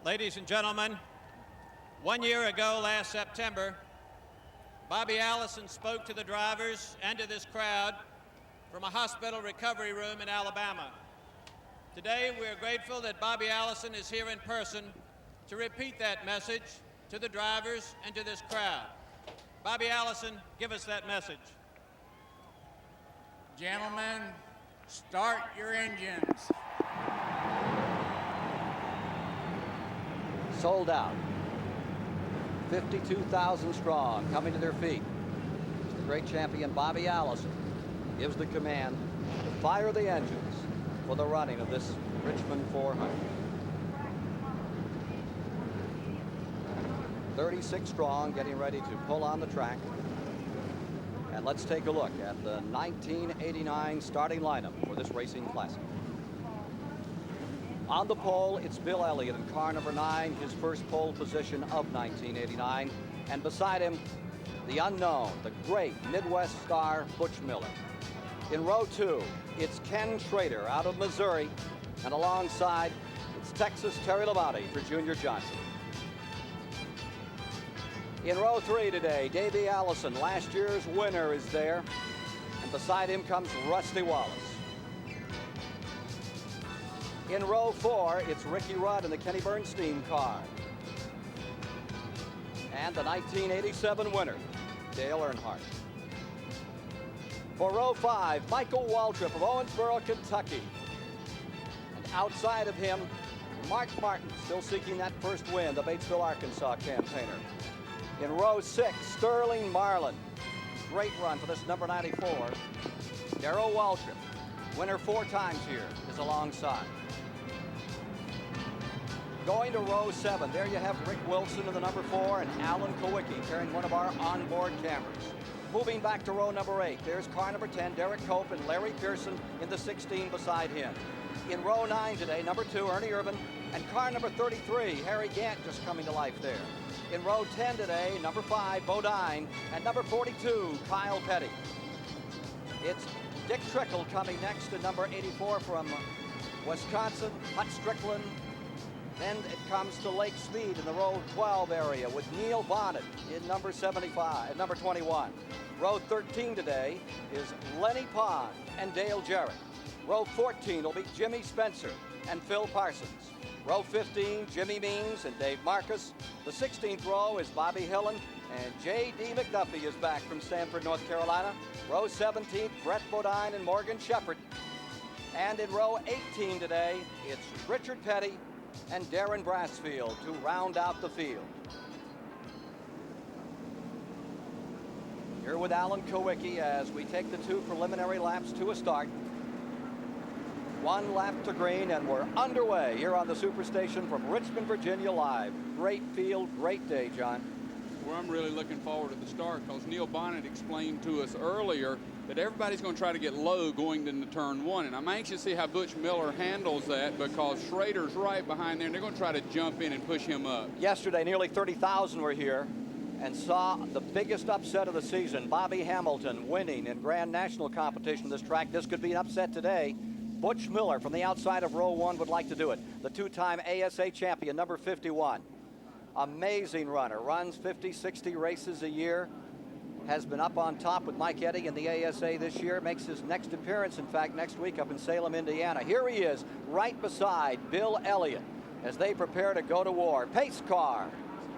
Ladies and gentlemen, 1 year ago last September, Bobby Allison spoke to the drivers and to this crowd from a hospital recovery room in Alabama. Today, we are grateful that Bobby Allison is here in person to repeat that message to the drivers and to this crowd. Bobby Allison, give us that message. Gentlemen, start your engines. Sold out. 52,000 strong coming to their feet. The great champion Bobby Allison gives the command to fire the engines for the running of this Richmond 400. 36 strong, getting ready to pull on the track. And let's take a look at the 1989 starting lineup for this racing classic. On the pole, it's Bill Elliott in car number 9, his first pole position of 1989. And beside him, the unknown, the great Midwest star, Butch Miller. In row 2, it's Ken Schrader out of Missouri. And alongside, it's Texas Terry Labonte for Junior Johnson. In row 3 today, Davey Allison, last year's winner, is there. And beside him comes Rusty Wallace. In row 4, it's Ricky Rudd in the Kenny Bernstein car. And the 1987 winner, Dale Earnhardt. For row 5, Michael Waltrip of Owensboro, Kentucky. And outside of him, Mark Martin, still seeking that first win, the Batesville, Arkansas campaigner. In row 6, Sterling Marlin. Great run for this number 94. Darrell Waltrip, winner 4 times here, is alongside. Going to row 7, there you have Rick Wilson in the number 4 and Alan Kowicki carrying one of our onboard cameras. Moving back to row number 8, there's car number 10, Derek Cope, and Larry Pearson in the 16 beside him. In row 9 today, number 2, Ernie Irvan, and car number 33, Harry Gant, just coming to life there. In row 10 today, number 5, Bodine, and number 42, Kyle Petty. It's Dick Trickle coming next to number 84 from Wisconsin, Hut Strickland. Then it comes to Lake Speed in the row 12 area with Neil Bonnet in number 21. Row 13 today is Lenny Pond and Dale Jarrett. Row 14 will be Jimmy Spencer and Phil Parsons. Row 15, Jimmy Means and Dave Marcus. The 16th row is Bobby Hillen, and J.D. McDuffie is back from Stamford, North Carolina. Row 17, Brett Bodine and Morgan Shepherd. And in row 18 today, it's Richard Petty and Darren Brassfield to round out the field. Here with Alan Kowicki as we take the 2 preliminary laps to a start. 1 lap to green, and we're underway here on the Superstation from Richmond, Virginia, live. Great field, great day, John. Well, I'm really looking forward to the start because Neil Bonnet explained to us earlier that everybody's going to try to get low going into turn 1. And I'm anxious to see how Butch Miller handles that because Schrader's right behind there, and they're going to try to jump in and push him up. Yesterday, nearly 30,000 were here and saw the biggest upset of the season. Bobby Hamilton winning in Grand National competition this track. This could be an upset today. Butch Miller from the outside of row 1 would like to do it. The 2-time ASA champion, number 51. Amazing runner, runs 50, 60 races a year. Has been up on top with Mike Eddy in the ASA this year. Makes his next appearance, in fact, next week up in Salem, Indiana. Here he is, right beside Bill Elliott as they prepare to go to war. Pace car,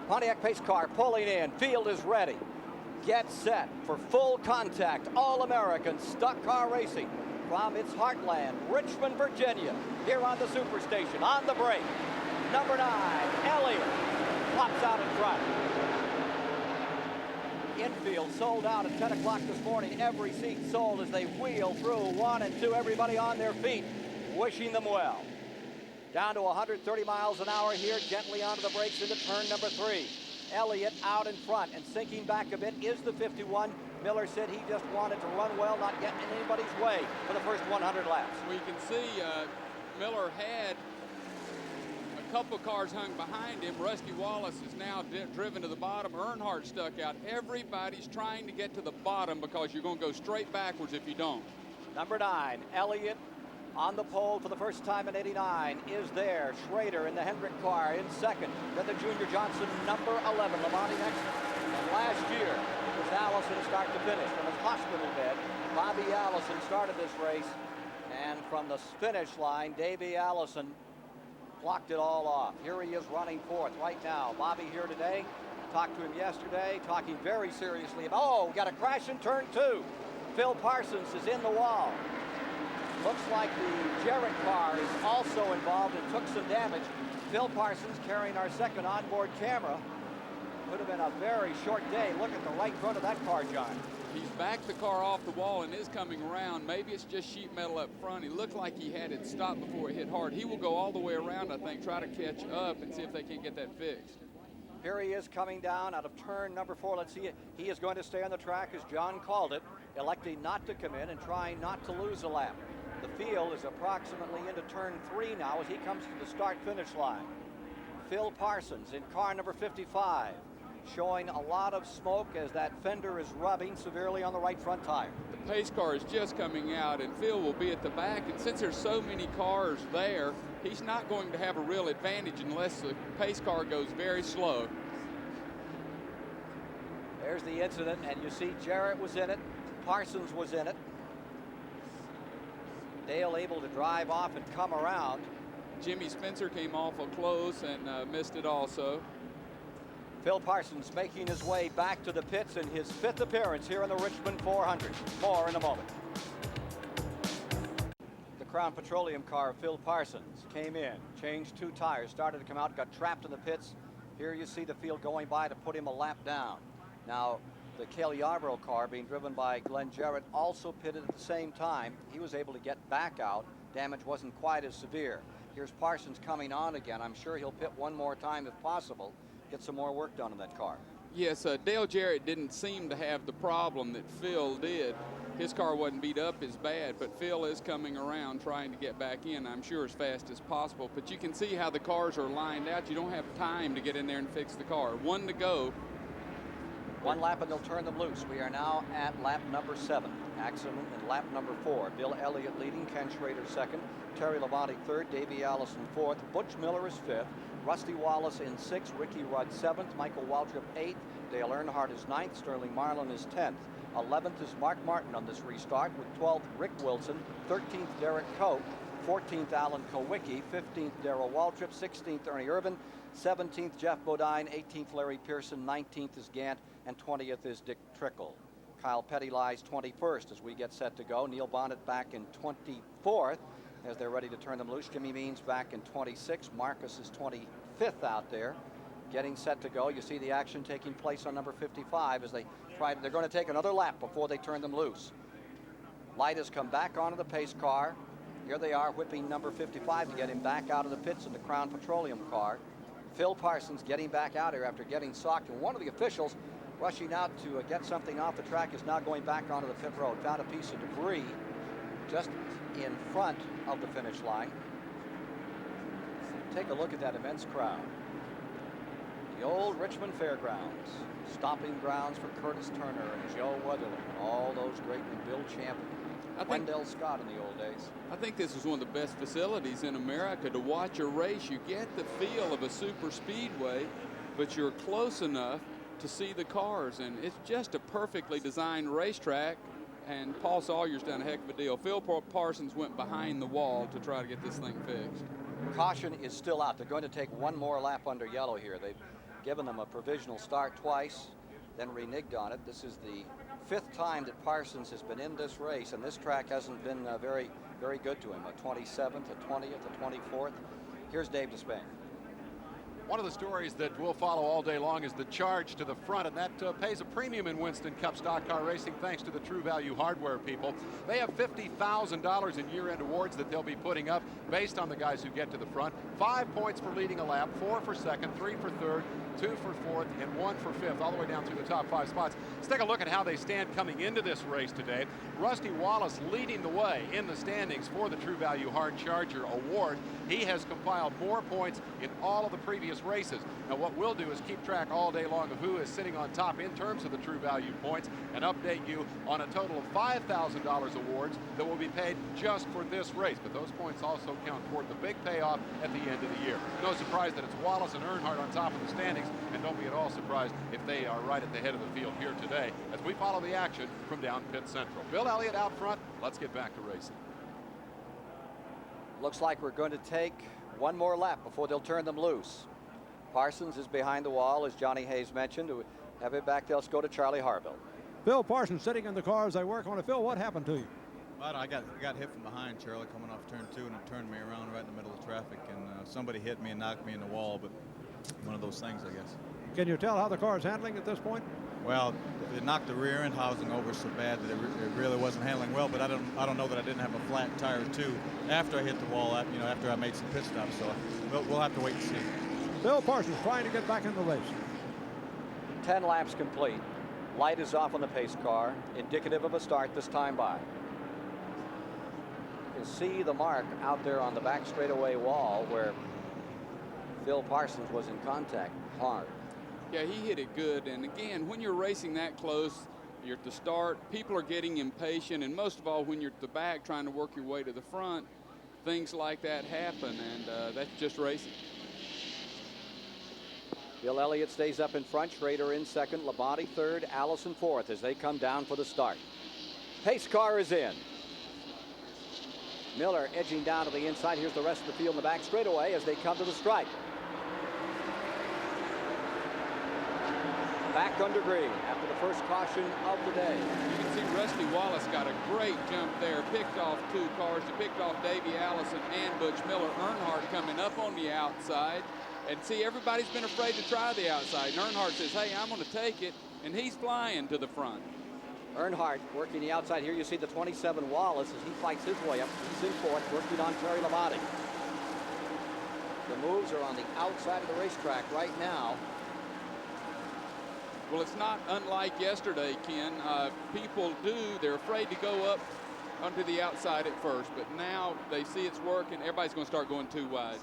Pontiac pace car pulling in. Field is ready. Get set for full contact, all-American stock car racing from its heartland, Richmond, Virginia, here on the Superstation. On the break, number 9, Elliott, pops out in front. Infield sold out at 10 o'clock this morning. Every seat sold as they wheel through 1 and 2. Everybody on their feet, wishing them well. Down to 130 miles an hour here, gently onto the brakes into turn number 3. Elliott out in front and sinking back a bit is the 51. Miller said he just wanted to run well, not get in anybody's way for the first 100 laps. Well, you can see Miller had a couple cars hung behind him. Rusty Wallace is now driven to the bottom. Earnhardt stuck out. Everybody's trying to get to the bottom because you're going to go straight backwards if you don't. Number 9, Elliott On the pole for the first time in '89 is there. Schrader in the Hendrick car in second. Then the Junior Johnson number 11, Labonte next. And last year, it was Allison start to finish. From his hospital bed, Bobby Allison started this race. And from the finish line, Davey Allison blocked it all off. Here he is running fourth right now. Bobby here today. Talked to him yesterday, talking very seriously about, oh, got a crash in turn 2. Phil Parsons is in the wall. Looks like the Jarrett car is also involved and took some damage. Phil Parsons carrying our second onboard camera. Could have been a very short day. Look at the right front of that car, John. He's backed the car off the wall and is coming around. Maybe it's just sheet metal up front. He looked like he had it stopped before it hit hard. He will go all the way around, I think, try to catch up and see if they can get that fixed. Here he is coming down out of turn number 4. Let's see it. He is going to stay on the track, as John called it, electing not to come in and trying not to lose a lap. The field is approximately into turn 3 now as he comes to the start-finish line. Phil Parsons in car number 55, showing a lot of smoke as that fender is rubbing severely on the right front tire. The pace car is just coming out, and Phil will be at the back. And since there's so many cars there, he's not going to have a real advantage unless the pace car goes very slow. There's the incident, and you see Jarrett was in it. Parsons was in it. Dale able to drive off and come around. Jimmy Spencer came awful close and missed it also. Phil Parsons making his way back to the pits in his 5th appearance here in the Richmond 400. More in a moment. The Crown Petroleum car of Phil Parsons came in, changed 2 tires, started to come out, got trapped in the pits. Here you see the field going by to put him a lap down. Now, the Cale Yarborough car being driven by Glenn Jarrett also pitted at the same time. He was able to get back out. Damage wasn't quite as severe. Here's Parsons coming on again. I'm sure he'll pit one more time if possible. Get some more work done on that car. Yes, Dale Jarrett didn't seem to have the problem that Phil did. His car wasn't beat up as bad, but Phil is coming around trying to get back in, I'm sure, as fast as possible. But you can see how the cars are lined out. You don't have time to get in there and fix the car. 1 to go. 1 lap and they'll turn them loose. We are now at lap number 7. Accident in lap number 4. Bill Elliott leading, Ken Schrader second, Terry Labonte third, Davey Allison fourth, Butch Miller is fifth, Rusty Wallace in 6th, Ricky Rudd 7th, Michael Waltrip 8th, Dale Earnhardt is 9th, Sterling Marlin is 10th. 11th is Mark Martin on this restart, with 12th Rick Wilson, 13th Derek Cope, 14th Alan Kowicki, 15th Darrell Waltrip, 16th Ernie Irvan, 17th Jeff Bodine, 18th Larry Pearson, 19th is Gant, and 20th is Dick Trickle. Kyle Petty lies 21st as we get set to go. Neil Bonnet back in 24th as they're ready to turn them loose. Jimmy Means back in 26th. Marcus is 25th out there, getting set to go. You see the action taking place on number 55 as they're going to take another lap before they turn them loose. Light has come back onto the pace car. Here they are whipping number 55 to get him back out of the pits in the Crown Petroleum car. Phil Parsons getting back out here after getting socked, and one of the officials rushing out to get something off the track is now going back onto the pit road. Found a piece of debris just in front of the finish line. Take a look at that immense crowd. The old Richmond Fairgrounds, stomping grounds for Curtis Turner and Joe Weatherly, all those great, and Bill Champion, Wendell Scott in the old days. I think this is one of the best facilities in America to watch a race. You get the feel of a super speedway, but you're close enough to see the cars, and it's just a perfectly designed racetrack, and Paul Sawyer's done a heck of a deal. Phil Parsons went behind the wall to try to get this thing fixed. Caution is still out. They're going to take one more lap under yellow here. They've given them a provisional start twice, then reneged on it. This is the 5th time that Parsons has been in this race, and this track hasn't been very, very good to him. A 27th, a 20th, a 24th. Here's Dave Despain. One of the stories that we'll follow all day long is the charge to the front, and that pays a premium in Winston Cup stock car racing thanks to the True Value Hardware people. They have $50,000 in year-end awards that they'll be putting up based on the guys who get to the front. 5 points for leading a lap, 4 for second, 3 for third, 2 for fourth, and 1 for fifth, all the way down through the top 5 spots. Let's take a look at how they stand coming into this race today. Rusty Wallace leading the way in the standings for the True Value Hard Charger Award. He has compiled more points in all of the previous prestigious races. Now what we'll do is keep track all day long of who is sitting on top in terms of the true value points and update you on a total of $5,000 awards that will be paid just for this race. But those points also count toward the big payoff at the end of the year. No surprise that it's Wallace and Earnhardt on top of the standings, and don't be at all surprised if they are right at the head of the field here today as we follow the action from down pit central. Bill Elliott out front. Let's get back to racing. Looks like we're going to take one more lap before they'll turn them loose. Parsons is behind the wall, as Johnny Hayes mentioned. To have it back, let's go to Charlie Harville. Phil Parsons sitting in the car as they work on it. Phil, what happened to you? Well, I got hit from behind, Charlie, coming off turn 2, and it turned me around right in the middle of traffic, and somebody hit me and knocked me in the wall, but one of those things, I guess. Can you tell how the car is handling at this point? Well, it knocked the rear end housing over so bad that it really wasn't handling well, but I don't know that I didn't have a flat tire too after I hit the wall, after I made some pit stops, so we'll have to wait and see. Phil Parsons trying to get back in the race. 10 laps complete. Light is off on the pace car, indicative of a start this time by. You can see the mark out there on the back straightaway wall where Phil Parsons was in contact hard. Yeah, he hit it good. And again, when you're racing that close, you're at the start, people are getting impatient. And most of all, when you're at the back trying to work your way to the front, things like that happen. And that's just racing. Bill Elliott stays up in front. Schrader in second. Labonte third. Allison fourth as they come down for the start. Pace car is in. Miller edging down to the inside. Here's the rest of the field in the back straightaway as they come to the stripe. Back under green after the first caution of the day. You can see Rusty Wallace got a great jump there. Picked off 2 cars. He picked off Davey Allison and Butch Miller. Earnhardt coming up on the outside. And see, everybody's been afraid to try the outside. And Earnhardt says, hey, I'm going to take it. And he's flying to the front. Earnhardt working the outside. Here you see the 27 Wallace as he fights his way up. He's in fourth, working on Terry Labonte. The moves are on the outside of the racetrack right now. Well, it's not unlike yesterday, Ken. People they're afraid to go up onto the outside at first, but now they see it's working. Everybody's going to start going too wide.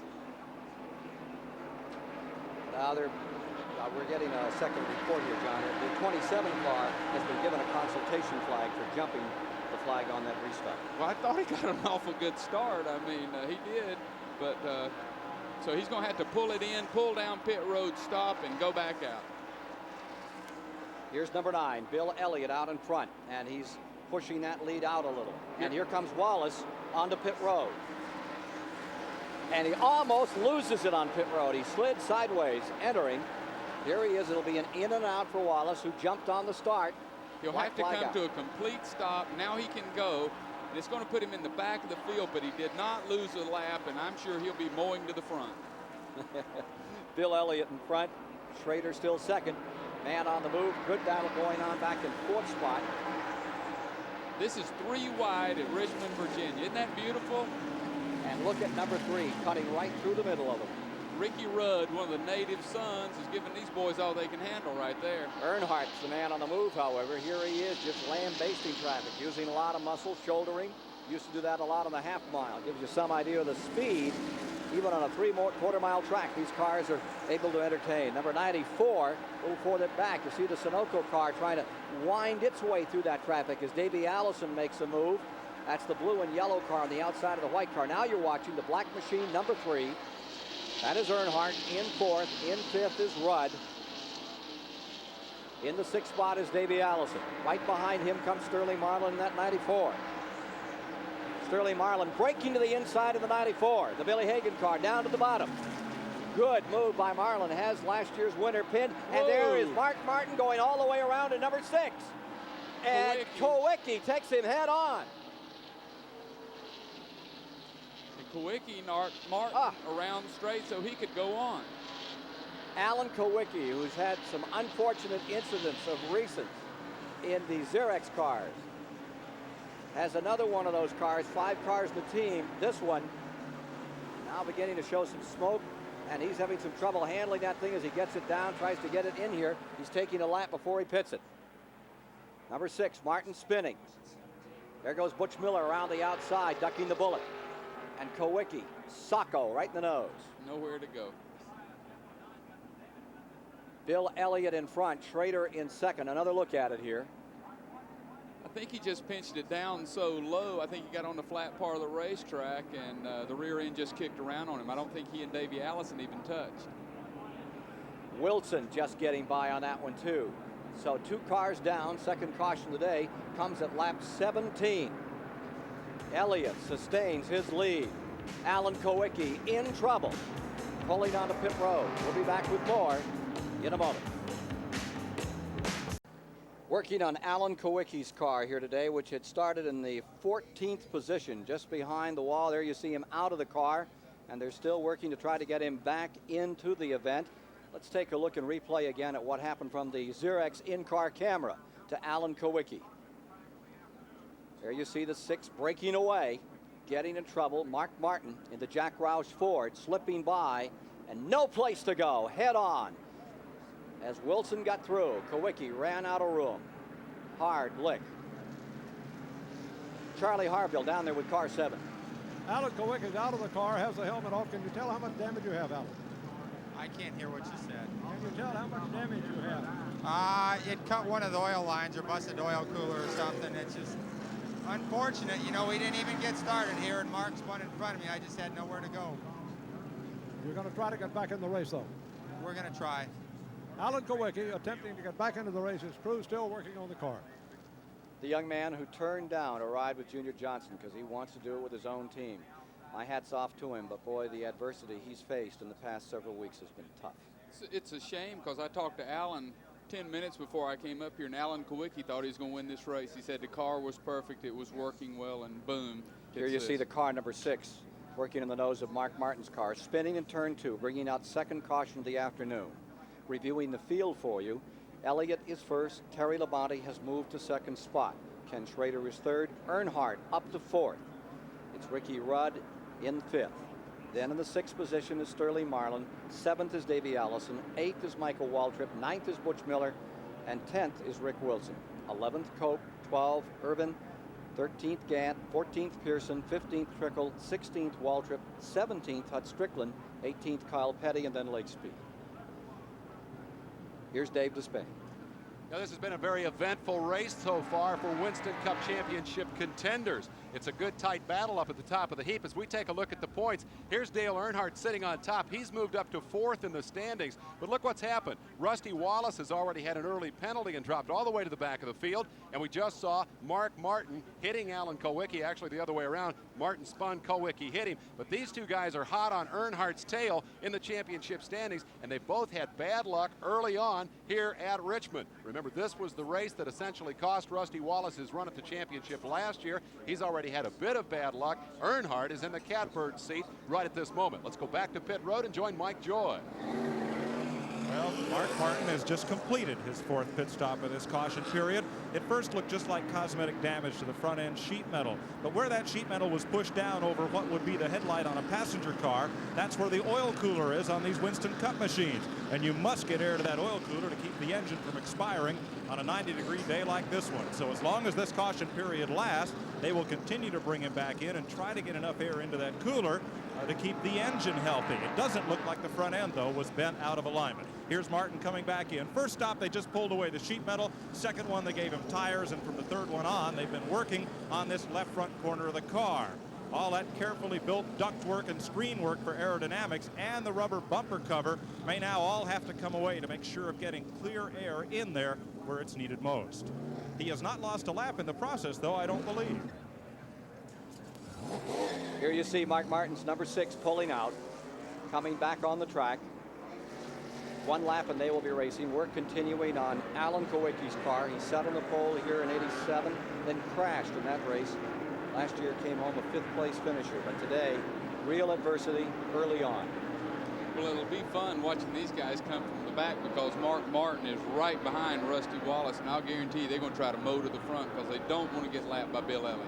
Now we're getting a second report here, John. The 27 car has been given a consultation flag for jumping the flag on that restart. Well, I thought he got an awful good start. I mean, he did, but so he's going to have to pull it in, pull down pit road, stop, and go back out. Here's number 9, Bill Elliott out in front, and he's pushing that lead out a little. And here comes Wallace onto pit road. And he almost loses it on pit road. He slid sideways, entering. Here he is. It'll be an in and out for Wallace, who jumped on the start. He'll have to come to a complete stop. Now he can go. And it's going to put him in the back of the field, but he did not lose a lap, and I'm sure he'll be mowing to the front. Bill Elliott in front. Schrader still second. Man on the move. Good battle going on back in fourth spot. This is 3 wide at Richmond, Virginia. Isn't that beautiful? And look at number 3, cutting right through the middle of them. Ricky Rudd, one of the native sons, is giving these boys all they can handle right there. Earnhardt's the man on the move, however. Here he is, just lambasting traffic, using a lot of muscle, shouldering. Used to do that a lot on the half mile. Gives you some idea of the speed. Even on a 3-quarter-mile track, these cars are able to entertain. Number 94, a little further back. You see the Sunoco car trying to wind its way through that traffic as Davey Allison makes a move. That's the blue and yellow car on the outside of the white car. Now you're watching the black machine, number 3. That is Earnhardt in fourth. In fifth is Rudd. In the 6th spot is Davey Allison. Right behind him comes Sterling Marlin in that 94. Sterling Marlin breaking to the inside of the 94. The Billy Hagan car down to the bottom. Good move by Marlin. Has last year's winner pinned. And there is Mark Martin going all the way around to number 6. And Kowicki takes him head on. Kowicki knocked Martin around straight so he could go on. Alan Kowicki, who's had some unfortunate incidents of recent in the Xerox cars, has another one of those cars, 5 cars in the team. This one now beginning to show some smoke, and he's having some trouble handling that thing as he gets it down, tries to get it in here. He's taking a lap before he pits it. Number 6, Martin spinning. There goes Butch Miller around the outside, ducking the bullet. And Kowicki, Sacco, right in the nose. Nowhere to go. Bill Elliott in front, Schrader in second. Another look at it here. I think he just pinched it down so low. I think he got on the flat part of the racetrack, and the rear end just kicked around on him. I don't think he and Davey Allison even touched. Wilson just getting by on that one too. So 2 cars down. Second caution of the day comes at lap 17. Elliott sustains his lead. Alan Kowicki in trouble, pulling onto pit road. We'll be back with more in a moment. Working on Alan Kowicki's car here today, which had started in the 14th position, just behind the wall. There you see him out of the car, and they're still working to try to get him back into the event. Let's take a look and replay again at what happened from the Xerox in-car camera to Alan Kowicki. There you see the 6 breaking away, getting in trouble. Mark Martin in the Jack Roush Ford slipping by, and no place to go, head on. As Wilson got through, Kowicki ran out of room. Hard lick. Charlie Harville down there with car 7. Alan Kowicki's out of the car, has the helmet off. Can you tell how much damage you have, Alan? I can't hear what you said. Can you tell how much damage you have? It cut one of the oil lines or busted the oil cooler or something. It's just unfortunate. You know, we didn't even get started here, and Mark spun in front of me. I just had nowhere to go. You're going to try to get back in the race, though. We're going to try. Alan Kowicki attempting to get back into the race. His crew still working on the car. The young man who turned down a ride with Junior Johnson because he wants to do it with his own team. My hat's off to him, but boy, the adversity he's faced in the past several weeks has been tough. It's a shame, because I talked to Alan 10 minutes before I came up here, and Alan Kowicki thought he was going to win this race. He said the car was perfect, it was working well, and boom. Here you see the car number 6 working in the nose of Mark Martin's car, spinning in turn 2, bringing out second caution of the afternoon. Reviewing the field for you, Elliott is first. Terry Labonte has moved to second spot. Ken Schrader is third. Earnhardt up to 4th. It's Ricky Rudd in 5th. Then in the 6th position is Sterling Marlin. 7th is Davey Allison. 8th is Michael Waltrip. 9th is Butch Miller. And 10th is Rick Wilson. 11th Cope. 12th Irvan. 13th Gant. 14th Pearson. 15th Trickle. 16th Waltrip. 17th Hut Strickland. 18th Kyle Petty, and then Lakespeed. Here's Dave Despain. Now, this has been a very eventful race so far for Winston Cup Championship contenders. It's a good tight battle up at the top of the heap. As we take a look at the points, here's Dale Earnhardt sitting on top. He's moved up to 4th in the standings, but look what's happened. Rusty Wallace has already had an early penalty and dropped all the way to the back of the field, and we just saw Mark Martin hitting Alan Kowicki. Actually, the other way around. Martin spun, Kowicki hit him, but these two guys are hot on Earnhardt's tail in the championship standings, and they both had bad luck early on here at Richmond. Remember, this was the race that essentially cost Rusty Wallace his run at the championship last year. He's already had a bit of bad luck. Earnhardt is in the catbird seat right at this moment. Let's go back to pit road and join Mike Joy. Well, Mark Martin has just completed his 4th pit stop of this caution period. It first looked just like cosmetic damage to the front end sheet metal, but where that sheet metal was pushed down over what would be the headlight on a passenger car, that's where the oil cooler is on these Winston Cup machines. And you must get air to that oil cooler to keep the engine from expiring on a 90-degree day like this one. So as long as this caution period lasts, they will continue to bring him back in and try to get enough air into that cooler to keep the engine healthy. It doesn't look like the front end, though, was bent out of alignment. Here's Martin coming back in. First stop, they just pulled away the sheet metal. Second one, they gave him tires, and from the third one on, they've been working on this left front corner of the car. All that carefully built ductwork and screen work for aerodynamics and the rubber bumper cover may now all have to come away to make sure of getting clear air in there where it's needed most. He has not lost a lap in the process, though, I don't believe. Here you see Mark Martin's number 6 pulling out, coming back on the track. 1 lap and they will be racing. We're continuing on Alan Kowicki's car. He sat on the pole here in '87, then crashed in that race. Last year came home a 5th place finisher, but today, real adversity early on. Well, it'll be fun watching these guys come from the back, because Mark Martin is right behind Rusty Wallace, and I'll guarantee you they're going to try to mow to the front because they don't want to get lapped by Bill Elliott.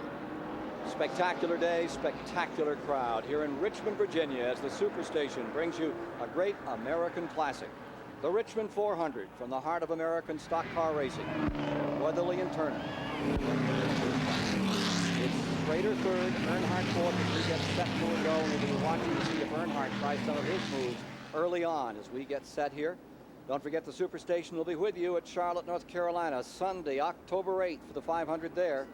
Spectacular day, spectacular crowd here in Richmond, Virginia, as the Superstation brings you a great American classic. The Richmond 400 from the heart of American stock car racing. Weatherly and Turner. It's Schrader third, Earnhardt fourth as we get set to go. And we'll be watching to see if Earnhardt tries some of his moves early on as we get set here. Don't forget the Superstation will be with you at Charlotte, North Carolina, Sunday, October 8th for the 500 there.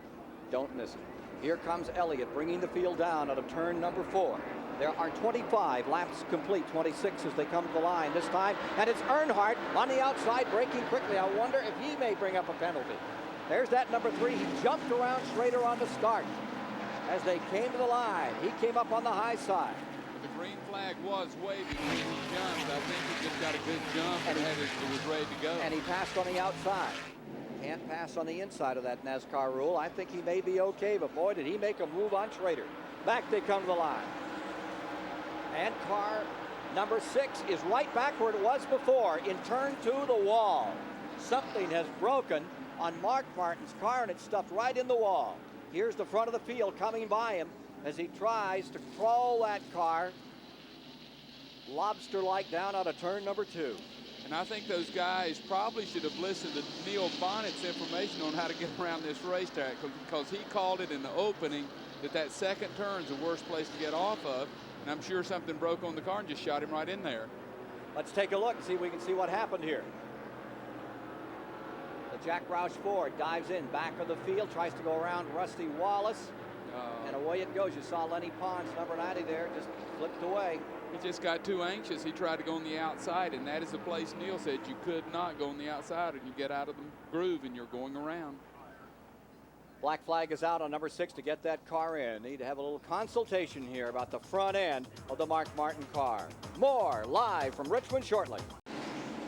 Don't miss it. Here comes Elliott bringing the field down out of turn number 4. There are 25 laps complete, 26 as they come to the line this time. And it's Earnhardt on the outside, braking quickly. I wonder if he may bring up a penalty. There's that number 3. He jumped around Schrader on the start. As they came to the line, he came up on the high side. The green flag was waving when he jumped. I think he just got a good jump and it was ready to go. And he passed on the outside. Can't pass on the inside of that NASCAR rule. I think he may be okay, but boy, did he make a move on Schrader. Back they come to the line. And car number 6 is right back where it was before, in turn 2, the wall. Something has broken on Mark Martin's car, and it's stuffed right in the wall. Here's the front of the field coming by him as he tries to crawl that car lobster-like down out of turn number 2. And I think those guys probably should have listened to Neil Bonnet's information on how to get around this racetrack, because he called it in the opening that second turn is the worst place to get off of. And I'm sure something broke on the car and just shot him right in there. Let's take a look and see if we can see what happened here. The Jack Roush Ford dives in, back of the field, tries to go around Rusty Wallace. And away it goes. You saw Lenny Pons, number 90 there, just flipped away. He just got too anxious. He tried to go on the outside, and that is the place Neil said you could not go on the outside, and you get out of the groove and you're going around. Black flag is out on number 6 to get that car in. Need to have a little consultation here about the front end of the Mark Martin car. More live from Richmond shortly.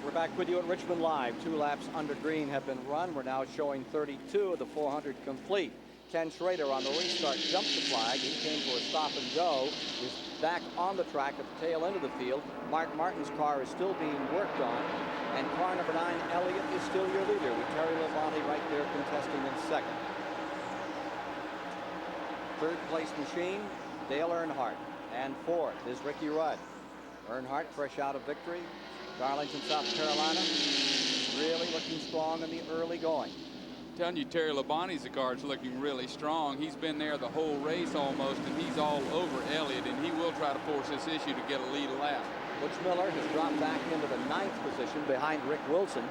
We're back with you at Richmond Live. 2 laps under green have been run. We're now showing 32 of the 400 complete. Ken Schrader on the restart jumped the flag. He came for a stop and go. He's back on the track at the tail end of the field. Mark Martin's car is still being worked on. And car number 9, Elliott, is still your leader with Terry Labonte right there contesting in second. Third place machine, Dale Earnhardt. And fourth is Ricky Rudd. Earnhardt fresh out of victory. Darlington, South Carolina, really looking strong in the early going. I'm telling you, Terry Labonte's car is looking really strong. He's been there the whole race almost, and he's all over Elliott, and he will try to force this issue to get a lead lap. Butch Miller has dropped back into the 9th position behind Rick Wilson.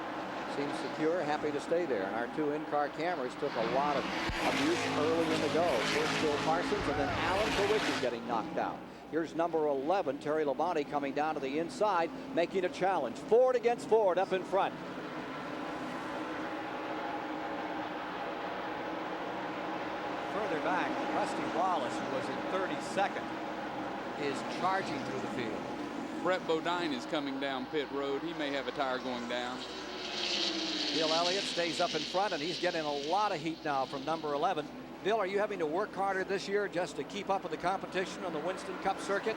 Seems secure, happy to stay there. And our 2 in-car cameras took a lot of abuse early in the go. First Bill Parsons, and then Alan Kowicki getting knocked out. Here's number 11, Terry Labonte, coming down to the inside, making a challenge. Ford against Ford up in front. Further back, Rusty Wallace, who was in 32nd, is charging through the field. Brett Bodine is coming down pit road. He may have a tire going down. Bill Elliott stays up in front, and he's getting a lot of heat now from number 11. Bill, are you having to work harder this year just to keep up with the competition on the Winston Cup circuit?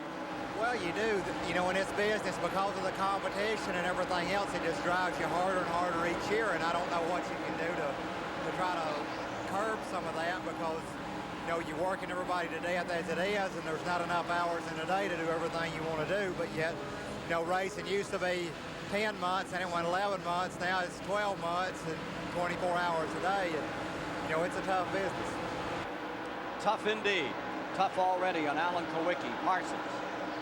Well, you do. You know, in this business, because of the competition and everything else, it just drives you harder and harder each year, and I don't know what you can do to try to curb some of that, because, you know, you're working everybody to death as it is, and there's not enough hours in a day to do everything you want to do, but yet, you know, racing used to be 10 months, and it went 11 months. Now it's 12 months and 24 hours a day, and, you know, it's a tough business. Tough indeed. Tough already on Alan Kowicki. Parsons.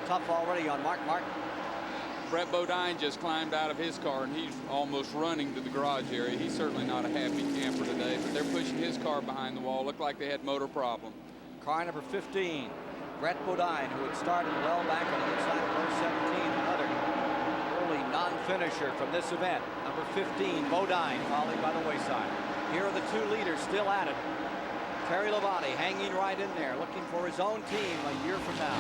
Tough already on Mark Martin. Brett Bodine just climbed out of his car, and he's almost running to the garage area. He's certainly not a happy camper today, but they're pushing his car behind the wall. Looked like they had motor problem. Car number 15, Brett Bodine, who had started well back on the inside of row 17. Another early non-finisher from this event. Number 15, Bodine, falling by the wayside. Here are the 2 leaders still at it. Terry Labonte hanging right in there, looking for his own team a year from now.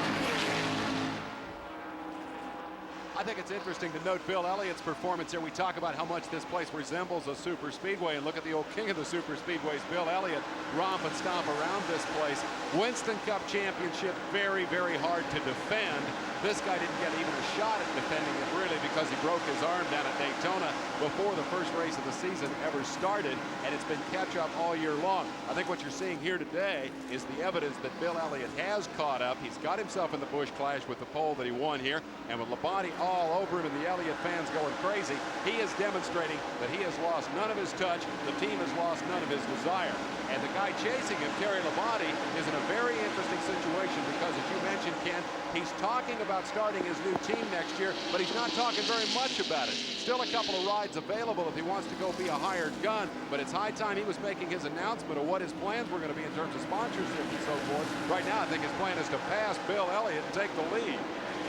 I think it's interesting to note Bill Elliott's performance here. We talk about how much this place resembles a super speedway, and look at the old king of the super speedways, Bill Elliott, romp and stomp around this place. Winston Cup championship, very, very hard to defend. This guy didn't get even a shot at defending it, really, because he broke his arm down at Daytona before the first race of the season ever started, and it's been catch-up all year long. I think what you're seeing here today is the evidence that Bill Elliott has caught up. He's got himself in the Busch Clash with the pole that he won here, and with Labonte all over him and the Elliott fans going crazy, he is demonstrating that he has lost none of his touch. The team has lost none of his desire. And the guy chasing him, Terry Labonte, is in a very interesting situation because, as you mentioned, Ken, he's talking about starting his new team next year, but he's not talking very much about it. Still a couple of rides available if he wants to go be a hired gun, but it's high time he was making his announcement of what his plans were going to be in terms of sponsorship and so forth. Right now, I think his plan is to pass Bill Elliott and take the lead.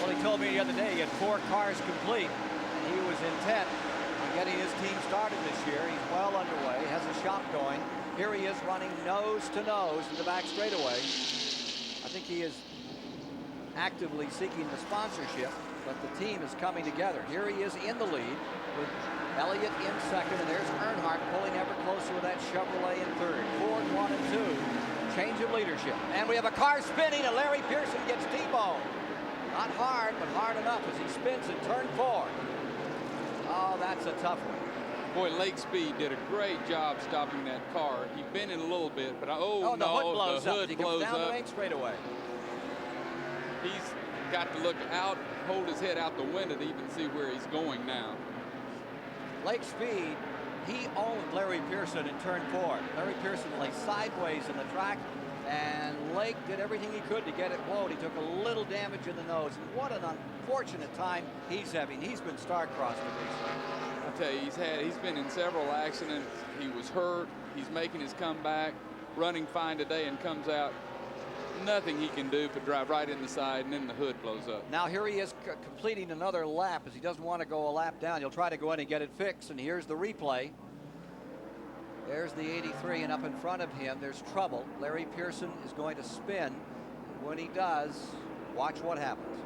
Well, he told me the other day he had 4 cars complete, and he was intent on getting his team started this year. He's well underway, has a shop going. Here he is running nose to nose in the back straightaway. I think he is actively seeking the sponsorship, but the team is coming together. Here he is in the lead with Elliott in second, and there's Earnhardt pulling ever closer with that Chevrolet in third. Ford 1 and 2, change of leadership. And we have a car spinning, and Larry Pearson gets T-boned. Not hard, but hard enough as he spins in turn 4. Oh, that's a tough one. Boy, Lake Speed did a great job stopping that car. He bent it a little bit, but the hood blows the up. hood He blows comes down up. the main straightaway. He's got to look out, hold his head out the window to even see where he's going now. Lake Speed, he owned Larry Pearson in turn 4. Larry Pearson lay sideways in the track, and Lake did everything he could to get it blowed. He took a little damage in the nose, and what an unfortunate time he's having. He's been star-crossed recently. I tell you, he's been in several accidents. He was hurt. He's making his comeback, running fine today, and comes out. Nothing he can do but drive right in the side, and then the hood blows up. Now here he is completing another lap as he doesn't want to go a lap down. He'll try to go in and get it fixed, and here's the replay. There's the 83, and up in front of him, there's trouble. Larry Pearson is going to spin. When he does, watch what happens.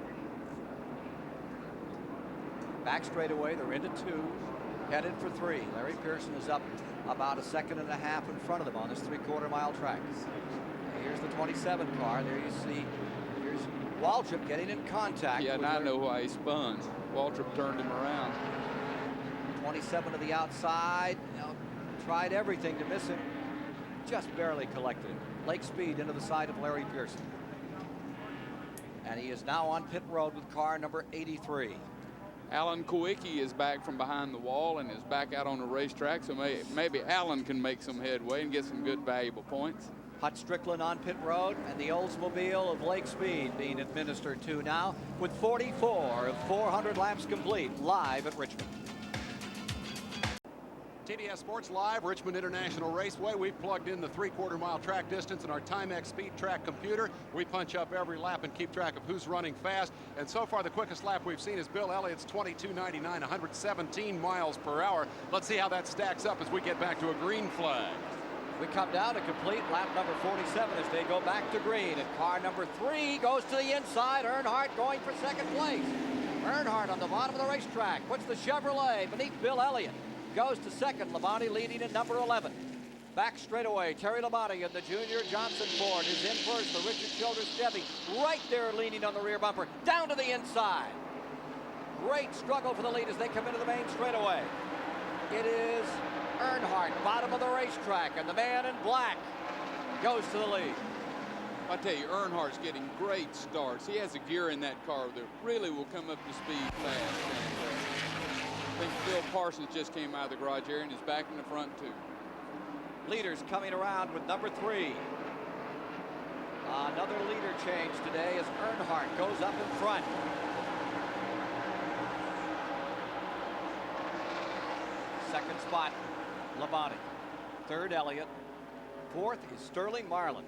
Back straightaway, they're into 2, headed for 3. Larry Pearson is up about a second and a half in front of them on this 3/4 mile track. Here's the 27 car. There you see, here's Waltrip getting in contact. Yeah, and I know why he spun. Waltrip turned him around. 27 to the outside. You know, tried everything to miss him. Just barely collected it. Lake Speed into the side of Larry Pearson. And he is now on pit road with car number 83. Alan Kowicki is back from behind the wall and is back out on the racetrack, so maybe Alan can make some headway and get some good, valuable points. Hut Strickland on pit road, and the Oldsmobile of Lake Speed being administered to now with 44 of 400 laps complete, live at Richmond. TDS Sports Live, Richmond International Raceway. We've plugged in the 3/4 mile track distance in our Timex Speed Track computer. We punch up every lap and keep track of who's running fast. And so far, the quickest lap we've seen is Bill Elliott's 22.99, 117 miles per hour. Let's see how that stacks up as we get back to a green flag. We come down to complete lap number 47 as they go back to green. And car number 3 goes to the inside. Earnhardt going for second place. Earnhardt on the bottom of the racetrack. Puts the Chevrolet beneath Bill Elliott. Goes to second. Labonte leading in number 11. Back straightaway. Terry Labonte and the Junior Johnson Ford is in first. The Richard Childress Chevy right there leaning on the rear bumper. Down to the inside. Great struggle for the lead as they come into the main straightaway. It is Earnhardt, bottom of the racetrack, and the man in black goes to the lead. I tell you, Earnhardt's getting great starts. He has a gear in that car that really will come up to speed fast. I think Phil Parsons just came out of the garage area and is back in the front too. Leaders coming around with number 3. Another leader change today as Earnhardt goes up in front. Second spot, Labonte. Third, Elliott. Fourth is Sterling Marlin.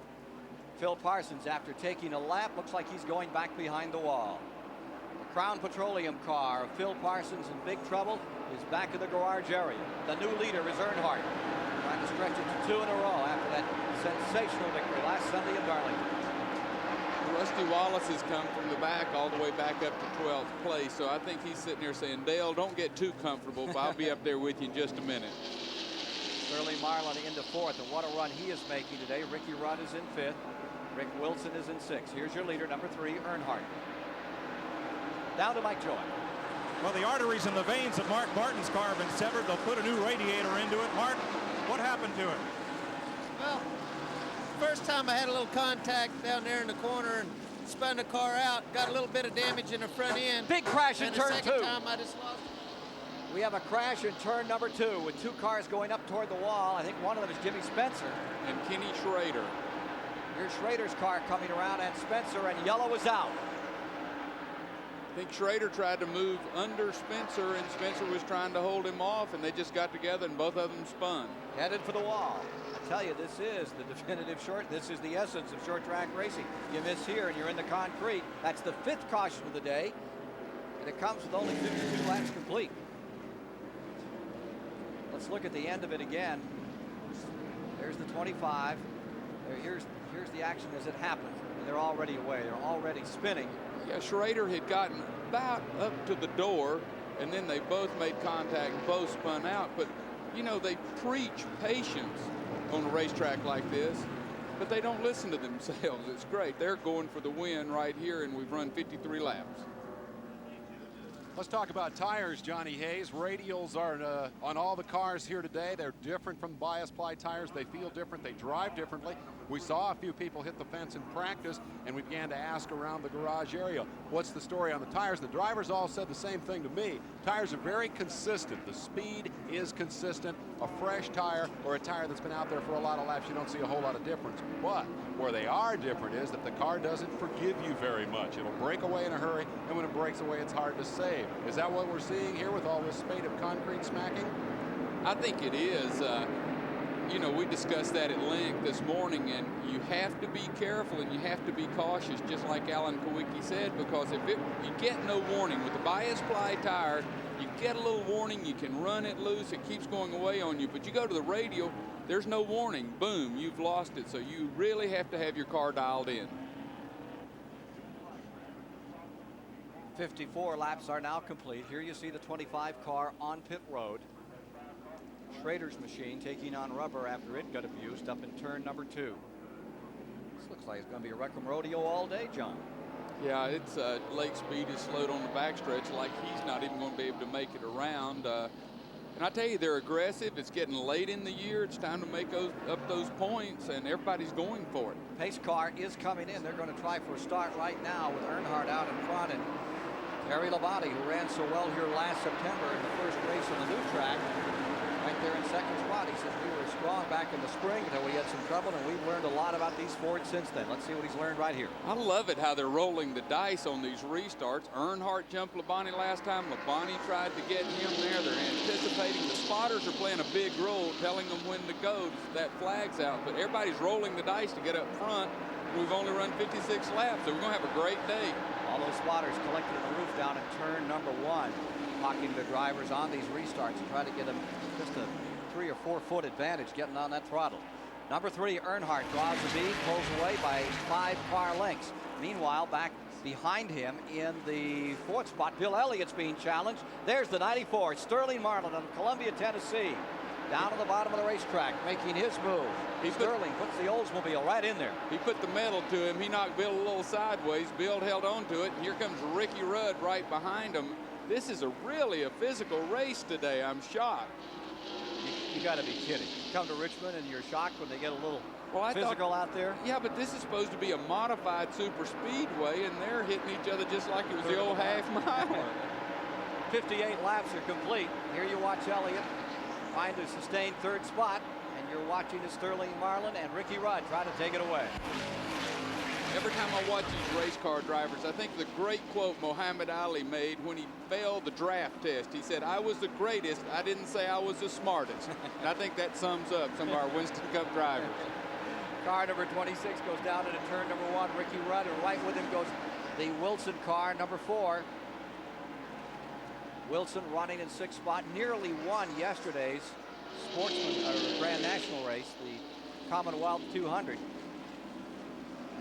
Phil Parsons, after taking a lap, looks like he's going back behind the wall. The Crown Petroleum car of Phil Parsons in big trouble is back in the garage area. The new leader is Earnhardt, trying to stretch it to 2 in a row after that sensational victory last Sunday in Darlington. Rusty Wallace has come from the back all the way back up to 12th place, so I think he's sitting there saying, Dale, don't get too comfortable, but I'll be up there with you in just a minute. Sterling Marlin into 4th, and what a run he is making today. Ricky Rudd is in 5th. Rick Wilson is in 6th. Here's your leader, number 3, Earnhardt. Down to Mike Joy. Well, the arteries in the veins of Mark Martin's car have been severed. They'll put a new radiator into it. Mark, what happened to it? Well, first time I had a little contact down there in the corner and spun the car out. Got a little bit of damage in the front end. Big crash in turn 2. The second time I just lost it. We have a crash in turn number 2 with 2 cars going up toward the wall. I think one of them is Jimmy Spencer. And Kenny Schrader. Here's Schrader's car coming around, and Spencer, and yellow is out. I think Schrader tried to move under Spencer, and Spencer was trying to hold him off, and they just got together, and both of them spun. Headed for the wall. I tell you, this is the definitive this is the essence of short track racing. You miss here and you're in the concrete. That's the 5th caution of the day, and it comes with only 52 laps complete. Let's look at the end of it again. There's the 25. Here's the action as it happened. They're already away. They're already spinning. Yeah, Schrader had gotten about up to the door, and then they both made contact, both spun out. But, you know, they preach patience on a racetrack like this, but they don't listen to themselves. It's great. They're going for the win right here, and we've run 53 laps. Let's talk about tires, Johnny Hayes. Radials are on all the cars here today. They're different from bias ply tires. They feel different. They drive differently. We saw a few people hit the fence in practice, and we began to ask around the garage area, what's the story on the tires? The drivers all said the same thing to me. Tires are very consistent. The speed is consistent. A fresh tire or a tire that's been out there for a lot of laps, you don't see a whole lot of difference. But where they are different is that the car doesn't forgive you very much. It'll break away in a hurry, and when it breaks away, it's hard to save. Is that what we're seeing here with all this spate of concrete smacking? I think it is. You know, we discussed that at length this morning, and you have to be careful and you have to be cautious, just like Alan Kowicki said, because if you get no warning with the bias ply tire, you get a little warning, you can run it loose, it keeps going away on you. But you go to the radial, there's no warning. Boom, you've lost it. So you really have to have your car dialed in. 54 laps are now complete. Here you see the 25 car on pit road. Schrader's machine taking on rubber after it got abused up in turn number 2. This looks like it's going to be a Reclam rodeo all day, John. Yeah, it's late speed is slowed on the backstretch, like he's not even going to be able to make it around. And I tell you, they're aggressive. It's getting late in the year. It's time to make up those points, and everybody's going for it. Pace car is coming in. They're going to try for a start right now with Earnhardt out in front, and Terry Labonte, who ran so well here last September in the first race on the new track, right there in second spot. He says we were strong back in the spring until we had some trouble, and we've learned a lot about these Fords since then. Let's see what he's learned right here. I love it how they're rolling the dice on these restarts. Earnhardt jumped Labonte last time. Labonte tried to get him there. They're anticipating. The spotters are playing a big role, telling them when to go. That flag's out, but everybody's rolling the dice to get up front. We've only run 56 laps, so we're going to have a great day. All those spotters collected on the roof down at turn number 1, talking to the drivers on these restarts and try to get them just a 3 or 4 foot advantage getting on that throttle. Number 3, Earnhardt draws the lead, pulls away by 5 car lengths. Meanwhile, back behind him in the 4th spot, Bill Elliott's being challenged. There's the 94, Sterling Marlin of Columbia, Tennessee. Down at the bottom of the racetrack, making his move. Sterling puts the Oldsmobile right in there. He put the metal to him. He knocked Bill a little sideways. Bill held on to it, and here comes Ricky Rudd right behind him. This is really a physical race today. I'm shocked. You got to be kidding. You come to Richmond and you're shocked when they get a little physical out there? Yeah, but this is supposed to be a modified super speedway, and they're hitting each other just like it was the old half mile. 58 laps are complete. Here you watch Elliott trying to sustain 3rd spot, and you're watching the Sterling Marlin and Ricky Rudd try to take it away. Every time I watch these race car drivers, I think the great quote Muhammad Ali made when he failed the draft test. He said, "I was the greatest. I didn't say I was the smartest." And I think that sums up some of our Winston Cup drivers. Car number 26 goes down into turn number 1, Ricky Rudd, and right with him goes the Wilson car, number 4. Wilson running in 6th spot, nearly won yesterday's Grand National race, the Commonwealth 200.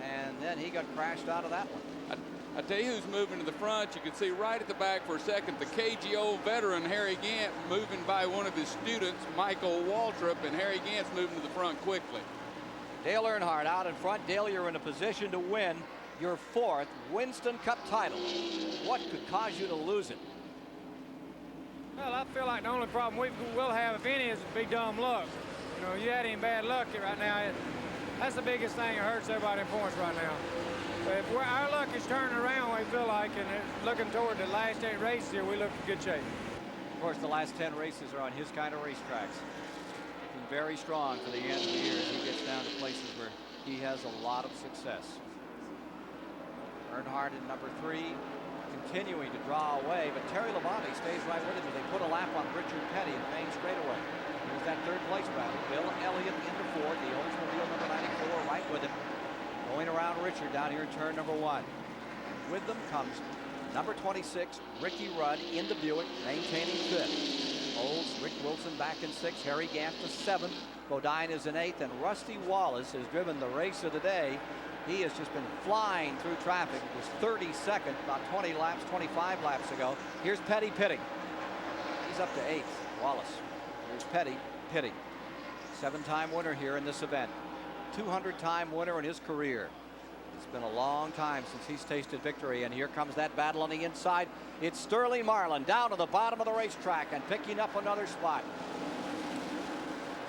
And then he got crashed out of that one. I tell you who's moving to the front. You can see right at the back for a second the KGO veteran Harry Gant moving by one of his students, Michael Waltrip, and Harry Gant's moving to the front quickly. Dale Earnhardt out in front. Dale, you're in a position to win your 4th Winston Cup title. What could cause you to lose it? Well, I feel like the only problem we'll have, if any, is be dumb luck. You know, you had any bad luck right now. That's the biggest thing that hurts everybody in points right now. But if our luck is turning around, we feel like, and looking toward the last 8 races here, we look in good shape. Of course, the last 10 races are on his kind of racetracks. Looking very strong for the end of the year as he gets down to places where he has a lot of success. Earnhardt in number 3 continuing to draw away, but Terry Labonte stays right with him as they put a lap on Richard Petty and Payne straightaway. Here's that third place battle. Bill Elliott into fourth. The Oldsmobile number 94 right with him. Going around Richard down here in turn number 1. With them comes number 26, Ricky Rudd in the Buick, maintaining 5th. Olds, Rick Wilson back in 6th. Harry Gant to 7th. Bodine is in 8th, and Rusty Wallace has driven the race of the day. He has just been flying through traffic. It was 32nd about 20 laps, 25 laps ago. Here's Petty pitting. He's up to 8th. Wallace. Here's Petty pitting. 7-time winner here in this event. 200-time winner in his career. It's been a long time since he's tasted victory, and here comes that battle on the inside. It's Sterling Marlin down to the bottom of the racetrack and picking up another spot.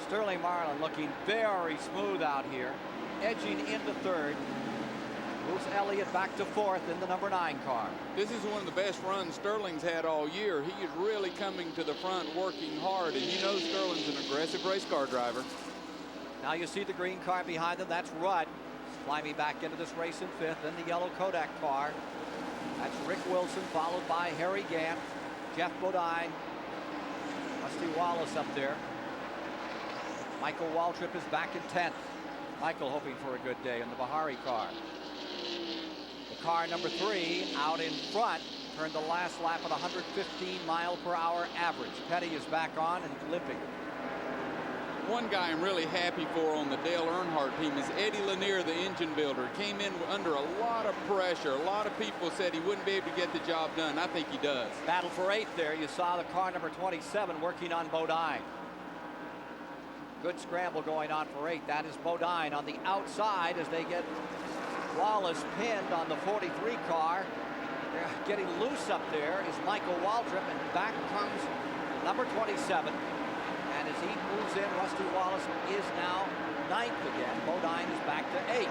Sterling Marlin looking very smooth out here, edging into 3rd. Moves Elliott back to 4th in the number 9 car. This is one of the best runs Sterling's had all year. He is really coming to the front, working hard, and you know Sterling's an aggressive race car driver. Now you see the green car behind them. That's Rudd climbing back into this race in 5th. In the yellow Kodak car, that's Rick Wilson, followed by Harry Gant, Jeff Bodine, Rusty Wallace up there. Michael Waltrip is back in 10th. Michael hoping for a good day in the Bahari car. The car number 3 out in front turned the last lap at 115 mile/hour average. Petty is back on and limping. One guy I'm really happy for on the Dale Earnhardt team is Eddie Lanier, the engine builder. Came in under a lot of pressure. A lot of people said he wouldn't be able to get the job done. I think he does. Battle for 8th there. You saw the car number 27 working on Bodine. Good scramble going on for 8th. That is Bodine on the outside as they get Wallace pinned on the 43 car. They're getting loose up there is Michael Waltrip, and back comes number 27. And as he moves in, Rusty Wallace is now 9th again. Bodine is back to 8th.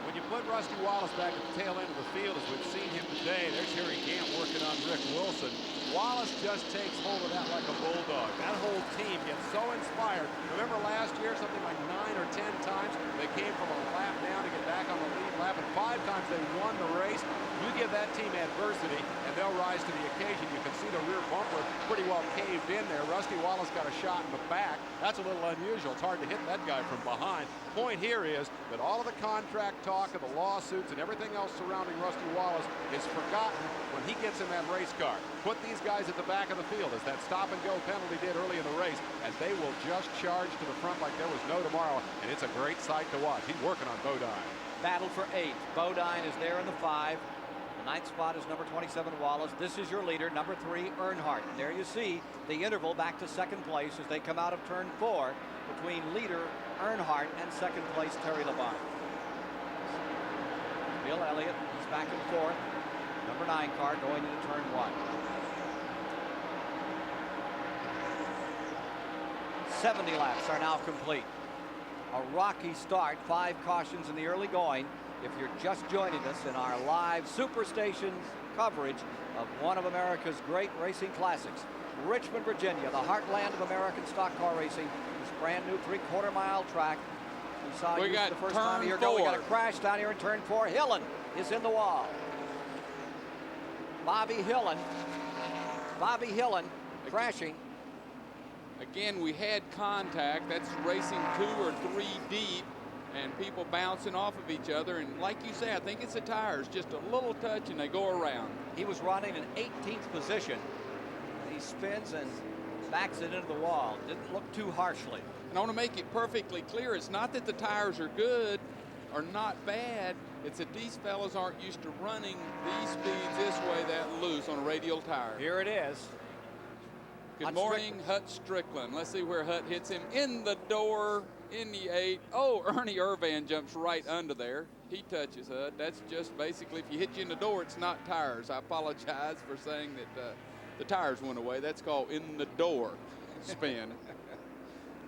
When you put Rusty Wallace back at the tail end of the field, as we've seen him today, there's Harry Gant working on Rick Wilson. Wallace just takes hold of that like a bulldog. That whole team gets so inspired. Remember last year, something like 9 or 10 times, they came from a lap down to get back on the lead lap, and 5 times they won the race. You give that team adversity, and they'll rise to the occasion. You can see the rear bumper pretty well caved in there. Rusty Wallace got a shot in the back. That's a little unusual. It's hard to hit that guy from behind. Point here is that all of the contract talk of the lawsuits and everything else surrounding Rusty Wallace is forgotten when he gets in that race car. Put these guys at the back of the field, as that stop-and-go penalty did early in the race, and they will just charge to the front like there was no tomorrow, and it's a great sight to watch. He's working on Bodine. Battle for 8th. Bodine is there in the 5. The 9th spot is number 27, Wallace. This is your leader, number 3, Earnhardt. And there you see the interval back to 2nd place as they come out of turn 4 between leader Earnhardt and 2nd place Terry Labonte. Bill Elliott, he's back in 4th. Number 9 car going into turn 1. 70 laps are now complete. A rocky start, 5 cautions in the early going. If you're just joining us in our live Superstation coverage of one of America's great racing classics, Richmond, Virginia, the heartland of American stock car racing, this brand new 3/4-mile track. We saw you the first time a year ago. We got a crash down here in turn 4. Hillen is in the wall. Bobby Hillen crashing. Again, we had contact. That's racing 2 or 3 deep, and people bouncing off of each other. And like you say, I think it's the tires, just a little touch, and they go around. He was running in 18th position. He spins and backs it into the wall. Didn't look too harshly. And I want to make it perfectly clear, it's not that the tires are good or not bad. It's that these fellas aren't used to running these speeds this way that loose on a radial tire. Here it is. Good morning, Hut Strickland. Let's see where Hut hits him. In the door, in the 8. Oh, Ernie Irvan jumps right under there. He touches Hut. That's just basically, if you hit you in the door, it's not tires. I apologize for saying that the tires went away. That's called in the door spin.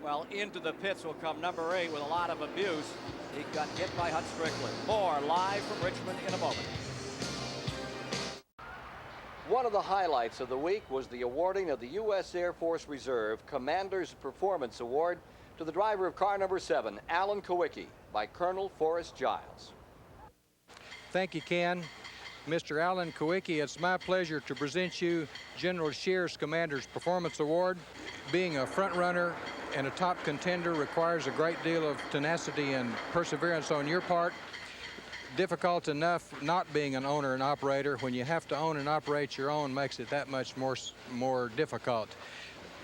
Well, into the pits will come number 8 with a lot of abuse. He got hit by Hut Strickland. More live from Richmond in a moment. One of the highlights of the week was the awarding of the U.S. Air Force Reserve Commander's Performance Award to the driver of car number 7, Alan Kowicki, by Colonel Forrest Giles. Thank you, Ken. Mr. Alan Kowicki, it's my pleasure to present you General Shear's Commander's Performance Award. Being a front runner and a top contender requires a great deal of tenacity and perseverance on your part. Difficult enough not being an owner and operator. When you have to own and operate your own, makes it that much more difficult.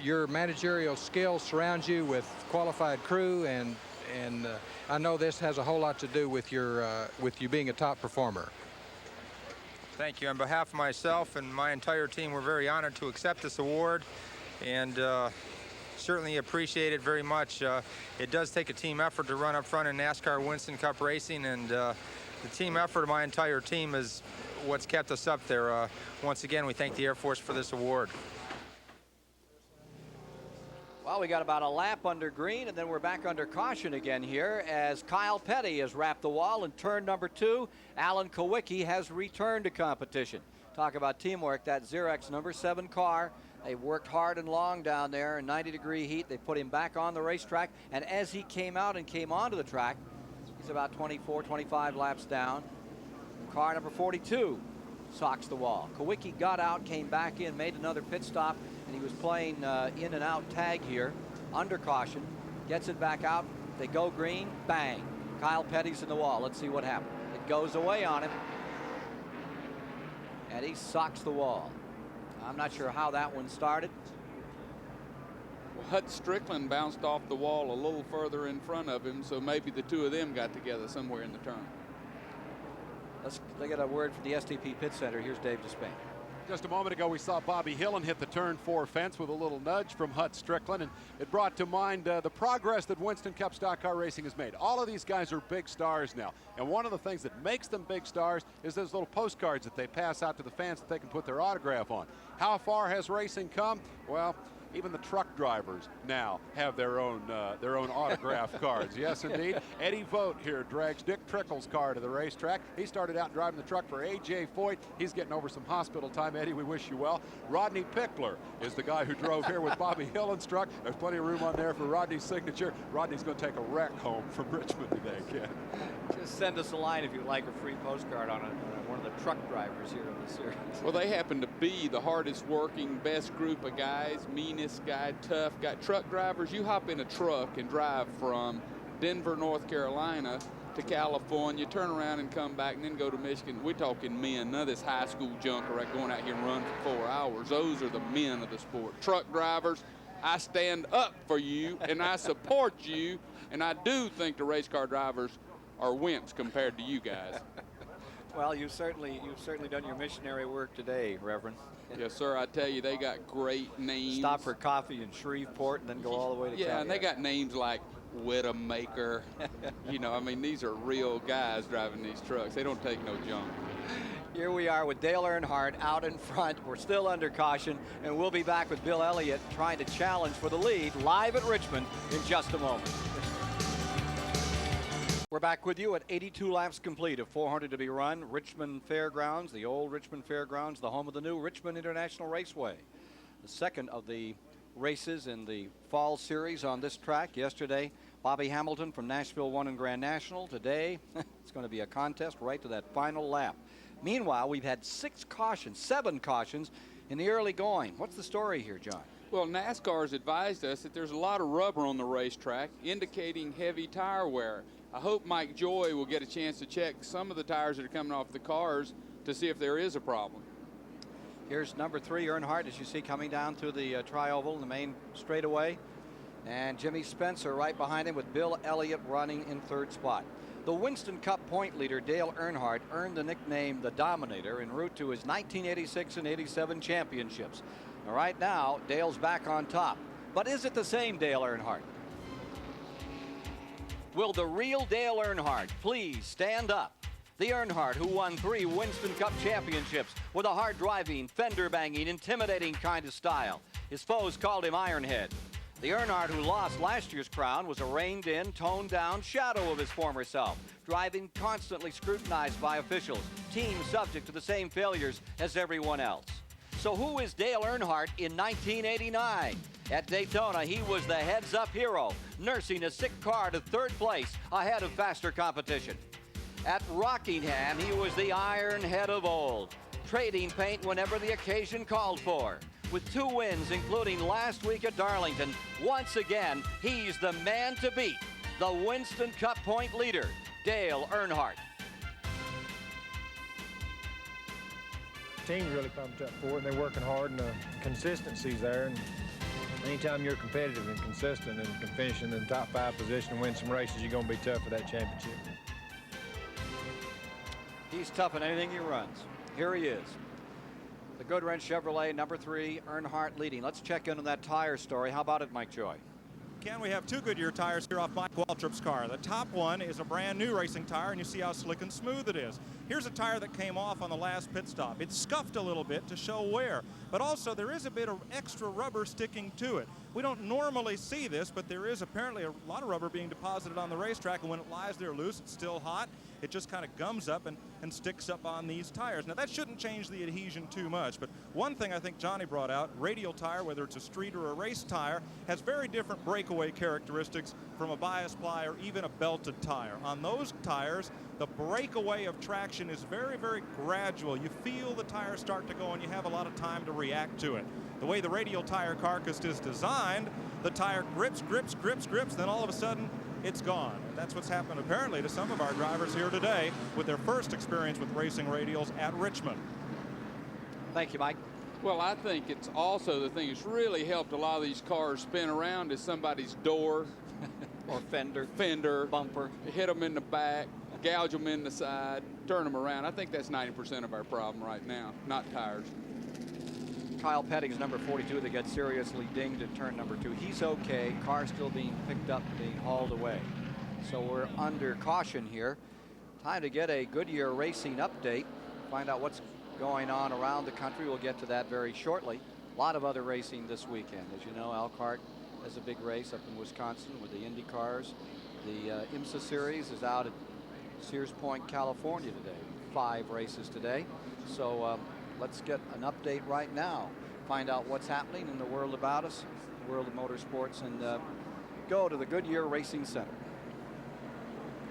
Your managerial skills surround you with qualified crew, and I know this has a whole lot to do with you being a top performer. Thank you. On behalf of myself and my entire team, we're very honored to accept this award, and certainly appreciate it very much. It does take a team effort to run up front in NASCAR Winston Cup racing, and the team effort of my entire team is what's kept us up there. Once again, we thank the Air Force for this award. Well, we got about a lap under green, and then we're back under caution again here as Kyle Petty has wrapped the wall in turn number 2. Alan Kowicki has returned to competition. Talk about teamwork. That Xerox number 7 car. They worked hard and long down there in 90-degree heat. They put him back on the racetrack, and as he came out and came onto the track, he's about 24, 25 laps down. Car number 42 socks the wall. Kowicki got out, came back in, made another pit stop, and he was playing in and out tag here under caution. Gets it back out. They go green. Bang. Kyle Petty's in the wall. Let's see what happens. It goes away on him, and he socks the wall. I'm not sure how that one started. Well, Hut Strickland bounced off the wall a little further in front of him, so maybe the two of them got together somewhere in the turn. Let's get a word from the STP Pit Center. Here's Dave Despain. Just a moment ago, we saw Bobby Hillen hit the turn 4 fence with a little nudge from Hut Strickland, and it brought to mind the progress that Winston Cup stock car racing has made. All of these guys are big stars now, and one of the things that makes them big stars is those little postcards that they pass out to the fans that they can put their autograph on. How far has racing come? Well, even the truck drivers now have their own autograph cards. Yes, indeed. Eddie Vogt here drags Dick Trickle's car to the racetrack. He started out driving the truck for A.J. Foyt. He's getting over some hospital time. Eddie, we wish you well. Rodney Pickler is the guy who drove here with Bobby Hillen's truck. There's plenty of room on there for Rodney's signature. Rodney's going to take a wreck home from Richmond today, Ken. Just send us a line if you'd like a free postcard on one of the truck drivers here in the series. Well, they happen to be the hardest working, best group of guys, meanest guy, tough guy. Truck drivers, you hop in a truck and drive from Denver, North Carolina to California, turn around and come back and then go to Michigan. We're talking men, none of this high school junk or going out here and run for 4 hours. Those are the men of the sport. Truck drivers, I stand up for you and I support you, and I do think the race car drivers are wimps compared to you guys. Well, you've certainly done your missionary work today, Reverend. Yes, sir. I tell you, they got great names. Stop for coffee in Shreveport and then go all the way to Yeah, California. and they got names like Widowmaker. You know, I mean, these are real guys driving these trucks. They don't take no junk. Here we are with Dale Earnhardt out in front. We're still under caution, and we'll be back with Bill Elliott trying to challenge for the lead live at Richmond in just a moment. We're back with you at 82 laps complete of 400 to be run. Richmond Fairgrounds, the old Richmond Fairgrounds, the home of the new Richmond International Raceway. The second of the races in the fall series on this track. Yesterday, Bobby Hamilton from Nashville won in Grand National. Today, it's going to be a contest right to that final lap. Meanwhile, we've had 7 cautions in the early going. What's the story here, John? Well, NASCAR has advised us that there's a lot of rubber on the racetrack, indicating heavy tire wear. I hope Mike Joy will get a chance to check some of the tires that are coming off the cars to see if there is a problem. Here's number 3, Earnhardt, as you see, coming down through the tri-oval, the main straightaway. And Jimmy Spencer right behind him with Bill Elliott running in 3rd spot. The Winston Cup point leader, Dale Earnhardt, earned the nickname the Dominator en route to his 1986 and 87 championships. Now, right now, Dale's back on top. But is it the same Dale Earnhardt? Will the real Dale Earnhardt please stand up? The Earnhardt who won 3 Winston Cup championships with a hard-driving, fender-banging, intimidating kind of style. His foes called him Ironhead. The Earnhardt who lost last year's crown was a reined-in, toned-down shadow of his former self, driving constantly scrutinized by officials, team subject to the same failures as everyone else. So who is Dale Earnhardt in 1989? At Daytona, he was the heads-up hero, nursing a sick car to 3rd place ahead of faster competition. At Rockingham, he was the iron head of old, trading paint whenever the occasion called for. With 2 wins, including last week at Darlington, once again, he's the man to beat, the Winston Cup point leader, Dale Earnhardt. Team's really pumped up for it, and they're working hard, and the consistency's there. And anytime you're competitive and consistent and can finish in the top 5 position and win some races, you're going to be tough for that championship. He's tough in anything he runs. Here he is. The Goodwrench Chevrolet, number 3, Earnhardt leading. Let's check in on that tire story. How about it, Mike Joy? Ken, we have 2 Goodyear tires here off Mike Waltrip's car. The top one is a brand new racing tire, and you see how slick and smooth it is. Here's a tire that came off on the last pit stop. It's scuffed a little bit to show wear, but also there is a bit of extra rubber sticking to it. We don't normally see this, but there is apparently a lot of rubber being deposited on the racetrack, and when it lies there loose, it's still hot. It just kind of gums up and sticks up on these tires. Now, that shouldn't change the adhesion too much, but one thing I think Johnny brought out, radial tire, whether it's a street or a race tire, has very different breakaway characteristics from a bias ply or even a belted tire. On those tires, the breakaway of traction is very, very gradual. You feel the tire start to go, and you have a lot of time to react to it. The way the radial tire carcass is designed, the tire grips, then all of a sudden, it's gone. And that's what's happened apparently to some of our drivers here today with their first experience with racing radials at Richmond. Thank you, Mike. Well, I think it's also the thing that's really helped a lot of these cars spin around is somebody's door or fender, bumper, hit them in the back, gouge them in the side, turn them around. I think that's 90% of our problem right now, not tires. Kyle Petting's number 42 that gets seriously dinged at turn number 2. He's okay. Car still being picked up, being hauled away. So we're under caution here. Time to get a Goodyear Racing update. Find out what's going on around the country. We'll get to that very shortly. A lot of other racing this weekend. As you know, Elkhart has a big race up in Wisconsin with the Indy cars. The IMSA series is out at Sears Point, California today. 5 races today. So let's get an update right now. Find out what's happening in the world about us, the world of motorsports, and go to the Goodyear Racing Center.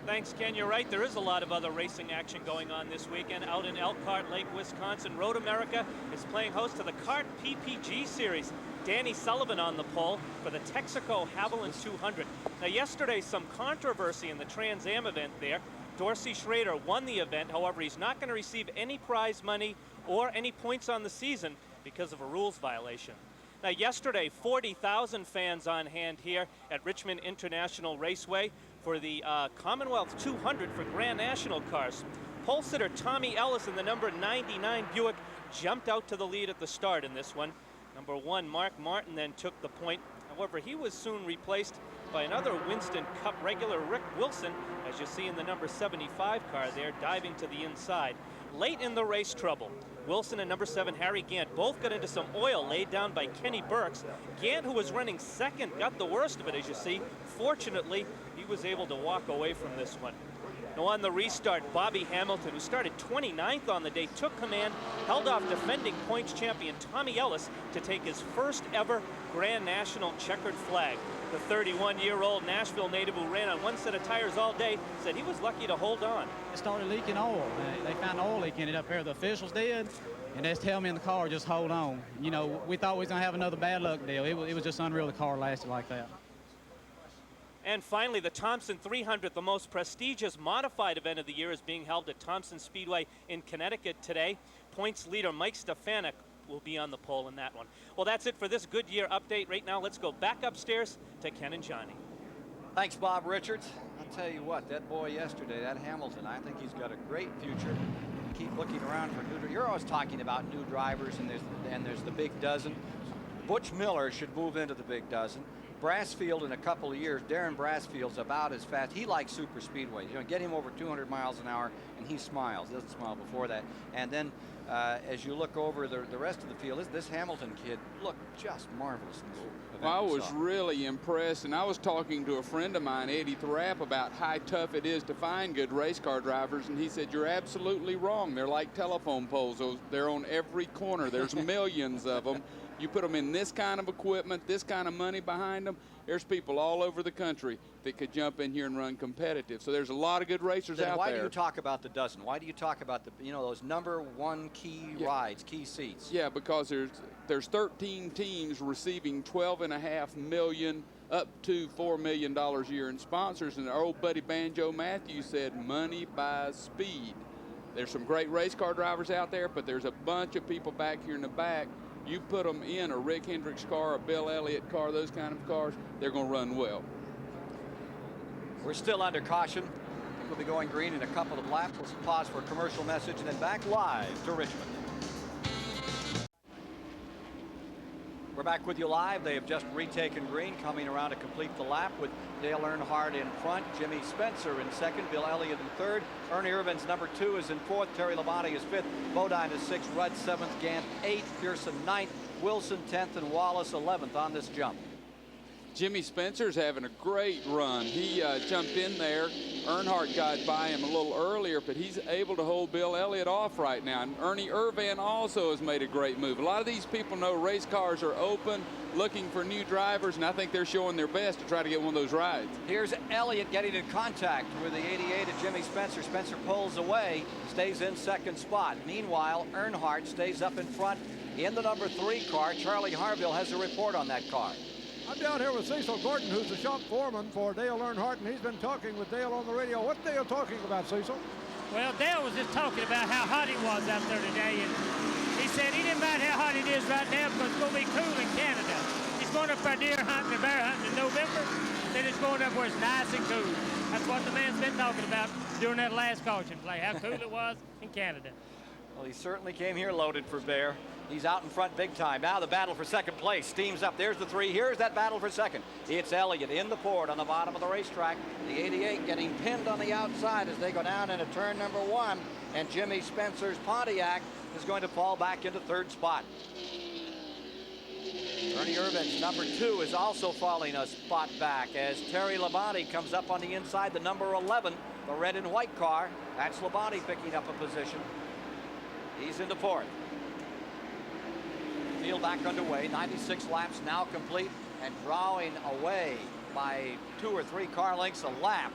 Thanks, Ken. You're right. There is a lot of other racing action going on this weekend out in Elkhart Lake, Wisconsin. Road America is playing host to the Kart PPG Series. Danny Sullivan on the pole for the Texaco Haviland 200. Now, yesterday, some controversy in the Trans Am event there. Dorsey Schrader won the event. However, he's not going to receive any prize money or any points on the season because of a rules violation. Now, yesterday, 40,000 fans on hand here at Richmond International Raceway for the Commonwealth 200 for Grand National cars. Pole sitter Tommy Ellis in the number 99 Buick jumped out to the lead at the start in this one. Number 1, Mark Martin, then took the point. However, he was soon replaced by another Winston Cup regular, Rick Wilson, as you see in the number 75 car there, diving to the inside. Late in the race trouble, Wilson and number 7 Harry Gant both got into some oil laid down by Kenny Burks. Gant, who was running second, got the worst of it, as you see. Fortunately, he was able to walk away from this one. Now on the restart, Bobby Hamilton, who started 29th on the day, took command, held off defending points champion Tommy Ellis to take his first ever Grand National checkered flag. The 31-year-old Nashville native who ran on one set of tires all day said he was lucky to hold on. It started leaking oil. They found oil leak in it up here. The officials did, and they tell me in the car, just hold on. You know, we thought we was going to have another bad luck deal. It was just unreal the car lasted like that. And finally, the Thompson 300, the most prestigious modified event of the year, is being held at Thompson Speedway in Connecticut today. Points leader Mike Stefanik will be on the pole in that one. Well, that's it for this Goodyear update. Right now, let's go back upstairs to Ken and Johnny. Thanks, Bob Richards. I'll tell you what, that boy yesterday, that Hamilton, I think he's got a great future. Keep looking around for new. You're always talking about new drivers, and there's the big dozen. Butch Miller should move into the big dozen. Brassfield in a couple of years, Darren Brassfield's about as fast. He likes super speedways. You know, get him over 200 miles an hour, and he smiles. He doesn't smile before that. And then as you look over the rest of the field, this Hamilton kid looked just marvelous in this event. Well, I was really impressed, and I was talking to a friend of mine, Eddie Thrapp, about how tough it is to find good race car drivers, and he said, you're absolutely wrong. They're like telephone poles. They're on every corner. There's millions of them. You put them in this kind of equipment, this kind of money behind them, there's people all over the country that could jump in here and run competitive. So there's a lot of good racers Then out why there. do you talk about the dozen? Why do you talk about the, you know, those number one key rides, key seats? Yeah, because there's 13 teams receiving $12.5 million up to $4 million a year in sponsors, and our old buddy Banjo Matthews said money buys speed. There's some great race car drivers out there, but there's a bunch of people back here in the back. You put them in a Rick Hendricks car, a Bill Elliott car, those kind of cars, they're going to run well. We're still under caution. I think we'll be going green in a couple of laps. Let's pause for a commercial message and then back live to Richmond. We're back with you live. They have just retaken green, coming around to complete the lap with Dale Earnhardt in front, Jimmy Spencer in second, Bill Elliott in third, Ernie Irvan's number 2 is in fourth, Terry Labonte is fifth, Bonnet is sixth, Rudd seventh, Gant eighth, Pearson ninth, Wilson 10th, and Wallace 11th on this jump. Jimmy Spencer's having a great run. He jumped in there. Earnhardt got by him a little earlier, but he's able to hold Bill Elliott off right now. And Ernie Irvan also has made a great move. A lot of these people know race cars are open, looking for new drivers, and I think they're showing their best to try to get one of those rides. Here's Elliott getting in contact with the 88 of Jimmy Spencer. Spencer pulls away, stays in second spot. Meanwhile, Earnhardt stays up in front in the number 3 car. Charlie Harville has a report on that car. I'm down here with Cecil Gordon, who's the shop foreman for Dale Earnhardt, and he's been talking with Dale on the radio. What's Dale talking about, Cecil? Well, Dale was just talking about how hot it was out there today, and he said he didn't mind how hot it is right now because it's going to be cool in Canada. He's going up for deer hunting and bear hunting in November, then it's going up where it's nice and cool. That's what the man's been talking about during that last caution play, how cool it was in Canada. Well, he certainly came here loaded for bear. He's out in front big time. Now the battle for second place steams up. There's the 3. Here's that battle for second. It's Elliott in the Ford on the bottom of the racetrack. The 88 getting pinned on the outside as they go down into turn number 1. And Jimmy Spencer's Pontiac is going to fall back into third spot. Ernie Irvan's number 2 is also falling a spot back as Terry Labonte comes up on the inside, the number 11, the red and white car. That's Labonte picking up a position. He's into fourth. Field back underway, 96 laps now complete, and drawing away by 2 or 3 car lengths a lap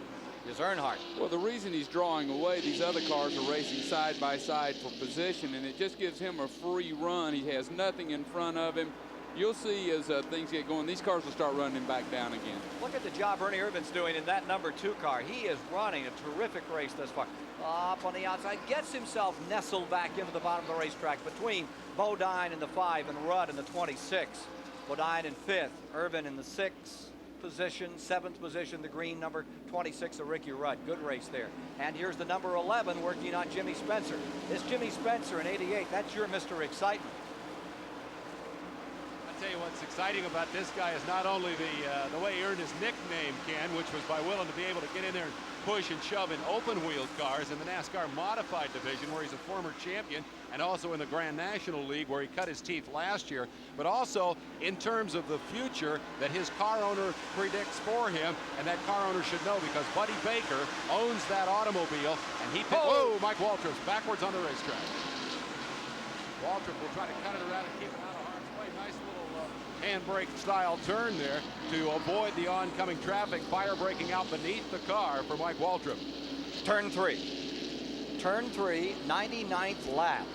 is Earnhardt. Well, the reason he's drawing away, these other cars are racing side by side for position, and it just gives him a free run. He has nothing in front of him. You'll see as things get going, these cars will start running back down again. Look at the job Ernie Irvan's doing in that number 2 car. He is running a terrific race thus far. Up on the outside, gets himself nestled back into the bottom of the racetrack between Bodine in the 5 and Rudd in the 26. Bodine in 5th, Irvan in the 6th position, 7th position, the green number 26 of Ricky Rudd. Good race there. And here's the number 11 working on Jimmy Spencer. This Jimmy Spencer in 88, that's your Mr. Excitement. I'll tell you what's exciting about this guy is not only the way he earned his nickname, Ken, which was by willing to be able to get in there and push and shove in open-wheeled cars in the NASCAR Modified Division, where he's a former champion, and also in the Grand National League, where he cut his teeth last year, but also in terms of the future that his car owner predicts for him, and that car owner should know because Buddy Baker owns that automobile, and he picked, whoa, Mike Waltrip's backwards on the racetrack. Waltrip will try to cut it around and keep it out of harm's way. Nice little handbrake style turn there to avoid the oncoming traffic. Fire breaking out beneath the car for Mike Waltrip. Turn 3. Turn 3, 99th lap.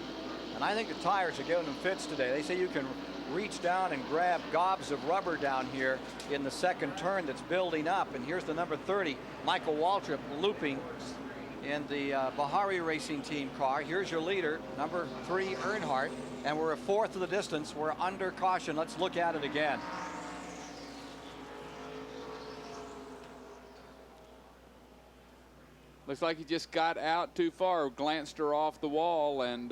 And I think the tires are giving them fits today. They say you can reach down and grab gobs of rubber down here in the second turn that's building up. And here's the number 30, Michael Waltrip, looping in the Bahari Racing Team car. Here's your leader, number 3, Earnhardt. And we're a fourth of the distance. We're under caution. Let's look at it again. Looks like he just got out too far, glanced her off the wall, and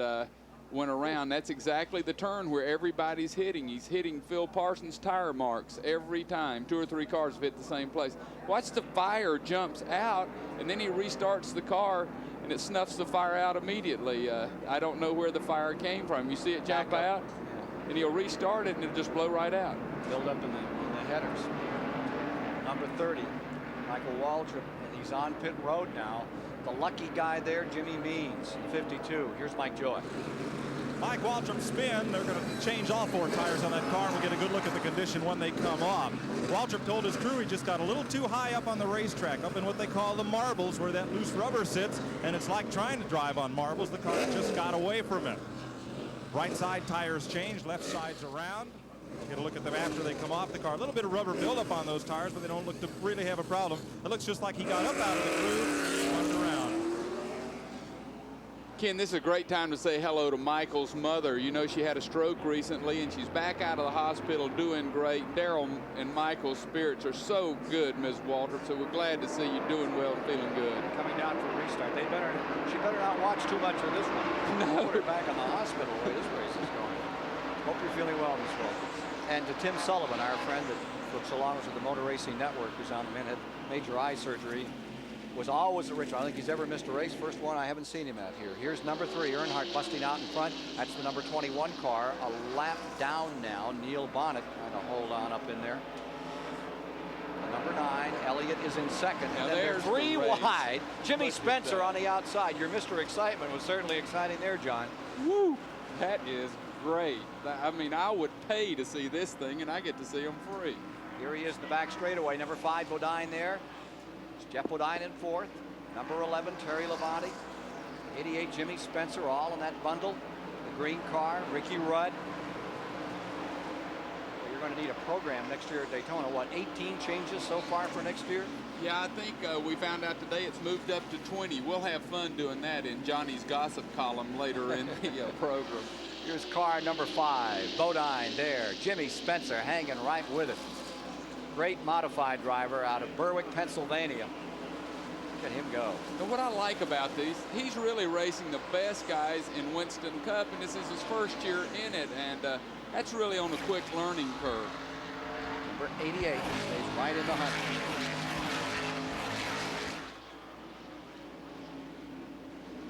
went around. That's exactly the turn where everybody's hitting. He's hitting Phil Parsons' tire marks every time. 2 or 3 cars have hit the same place. Watch the fire jumps out, and then he restarts the car, and it snuffs the fire out immediately. I don't know where the fire came from. You see it jump out, and he'll restart it, and it'll just blow right out. Build up in the headers. Number 30, Michael Waltrip, and he's on pit road now. The lucky guy there, Jimmy Means, 52. Here's Mike Joy. Mike Waltrip spin. They're going to change all 4 tires on that car, and we'll get a good look at the condition when they come off. Waltrip told his crew he just got a little too high up on the racetrack, up in what they call the marbles, where that loose rubber sits, and it's like trying to drive on marbles. The car just got away from him. Right side tires changed, left side's around. Get a look at them after they come off the car. A little bit of rubber buildup on those tires, but they don't look to really have a problem. It looks just like he got up out of the groove, turned around. Ken, this is a great time to say hello to Michael's mother. You know, she had a stroke recently, and she's back out of the hospital doing great. Daryl and Michael's spirits are so good, Ms. Waltrip, so we're glad to see you doing well and feeling good. Coming down for a restart. She better not watch too much of this one. No. Put her back in the hospital the way this race is going. Hope you're feeling well, Ms. Waltrip. And to Tim Sullivan, our friend that so long was with the Motor Racing Network, who's on the minute, major eye surgery. Was always at Richmond. I don't think he's ever missed a race. First one I haven't seen him at here. Here's number 3, Earnhardt busting out in front. That's the number 21 car. A lap down now. Neil Bonnet trying to hold on up in there. Number 9, Elliott is in second. Now And then they're 3 wide. Jimmy Look Spencer on the outside. Your Mr. Excitement was certainly exciting there, John. Woo! That is great. I mean, I would pay to see this thing, and I get to see them free. Here he is in the back straightaway. Number 5, Bodine there. Jeff Bodine in 4th. Number 11, Terry Labonte. 88, Jimmy Spencer, all in that bundle. The green car, Ricky Rudd. You're going to need a program next year at Daytona. What, 18 changes so far for next year? Yeah, I think we found out today it's moved up to 20. We'll have fun doing that in Johnny's gossip column later in the program. Here's car number 5, Bodine there. Jimmy Spencer hanging right with it. Great modified driver out of Berwick, Pennsylvania. Look at him go. And what I like about these, he's really racing the best guys in Winston Cup, and this is his first year in it, and that's really on a quick learning curve. Number 88 stays right in the hunt.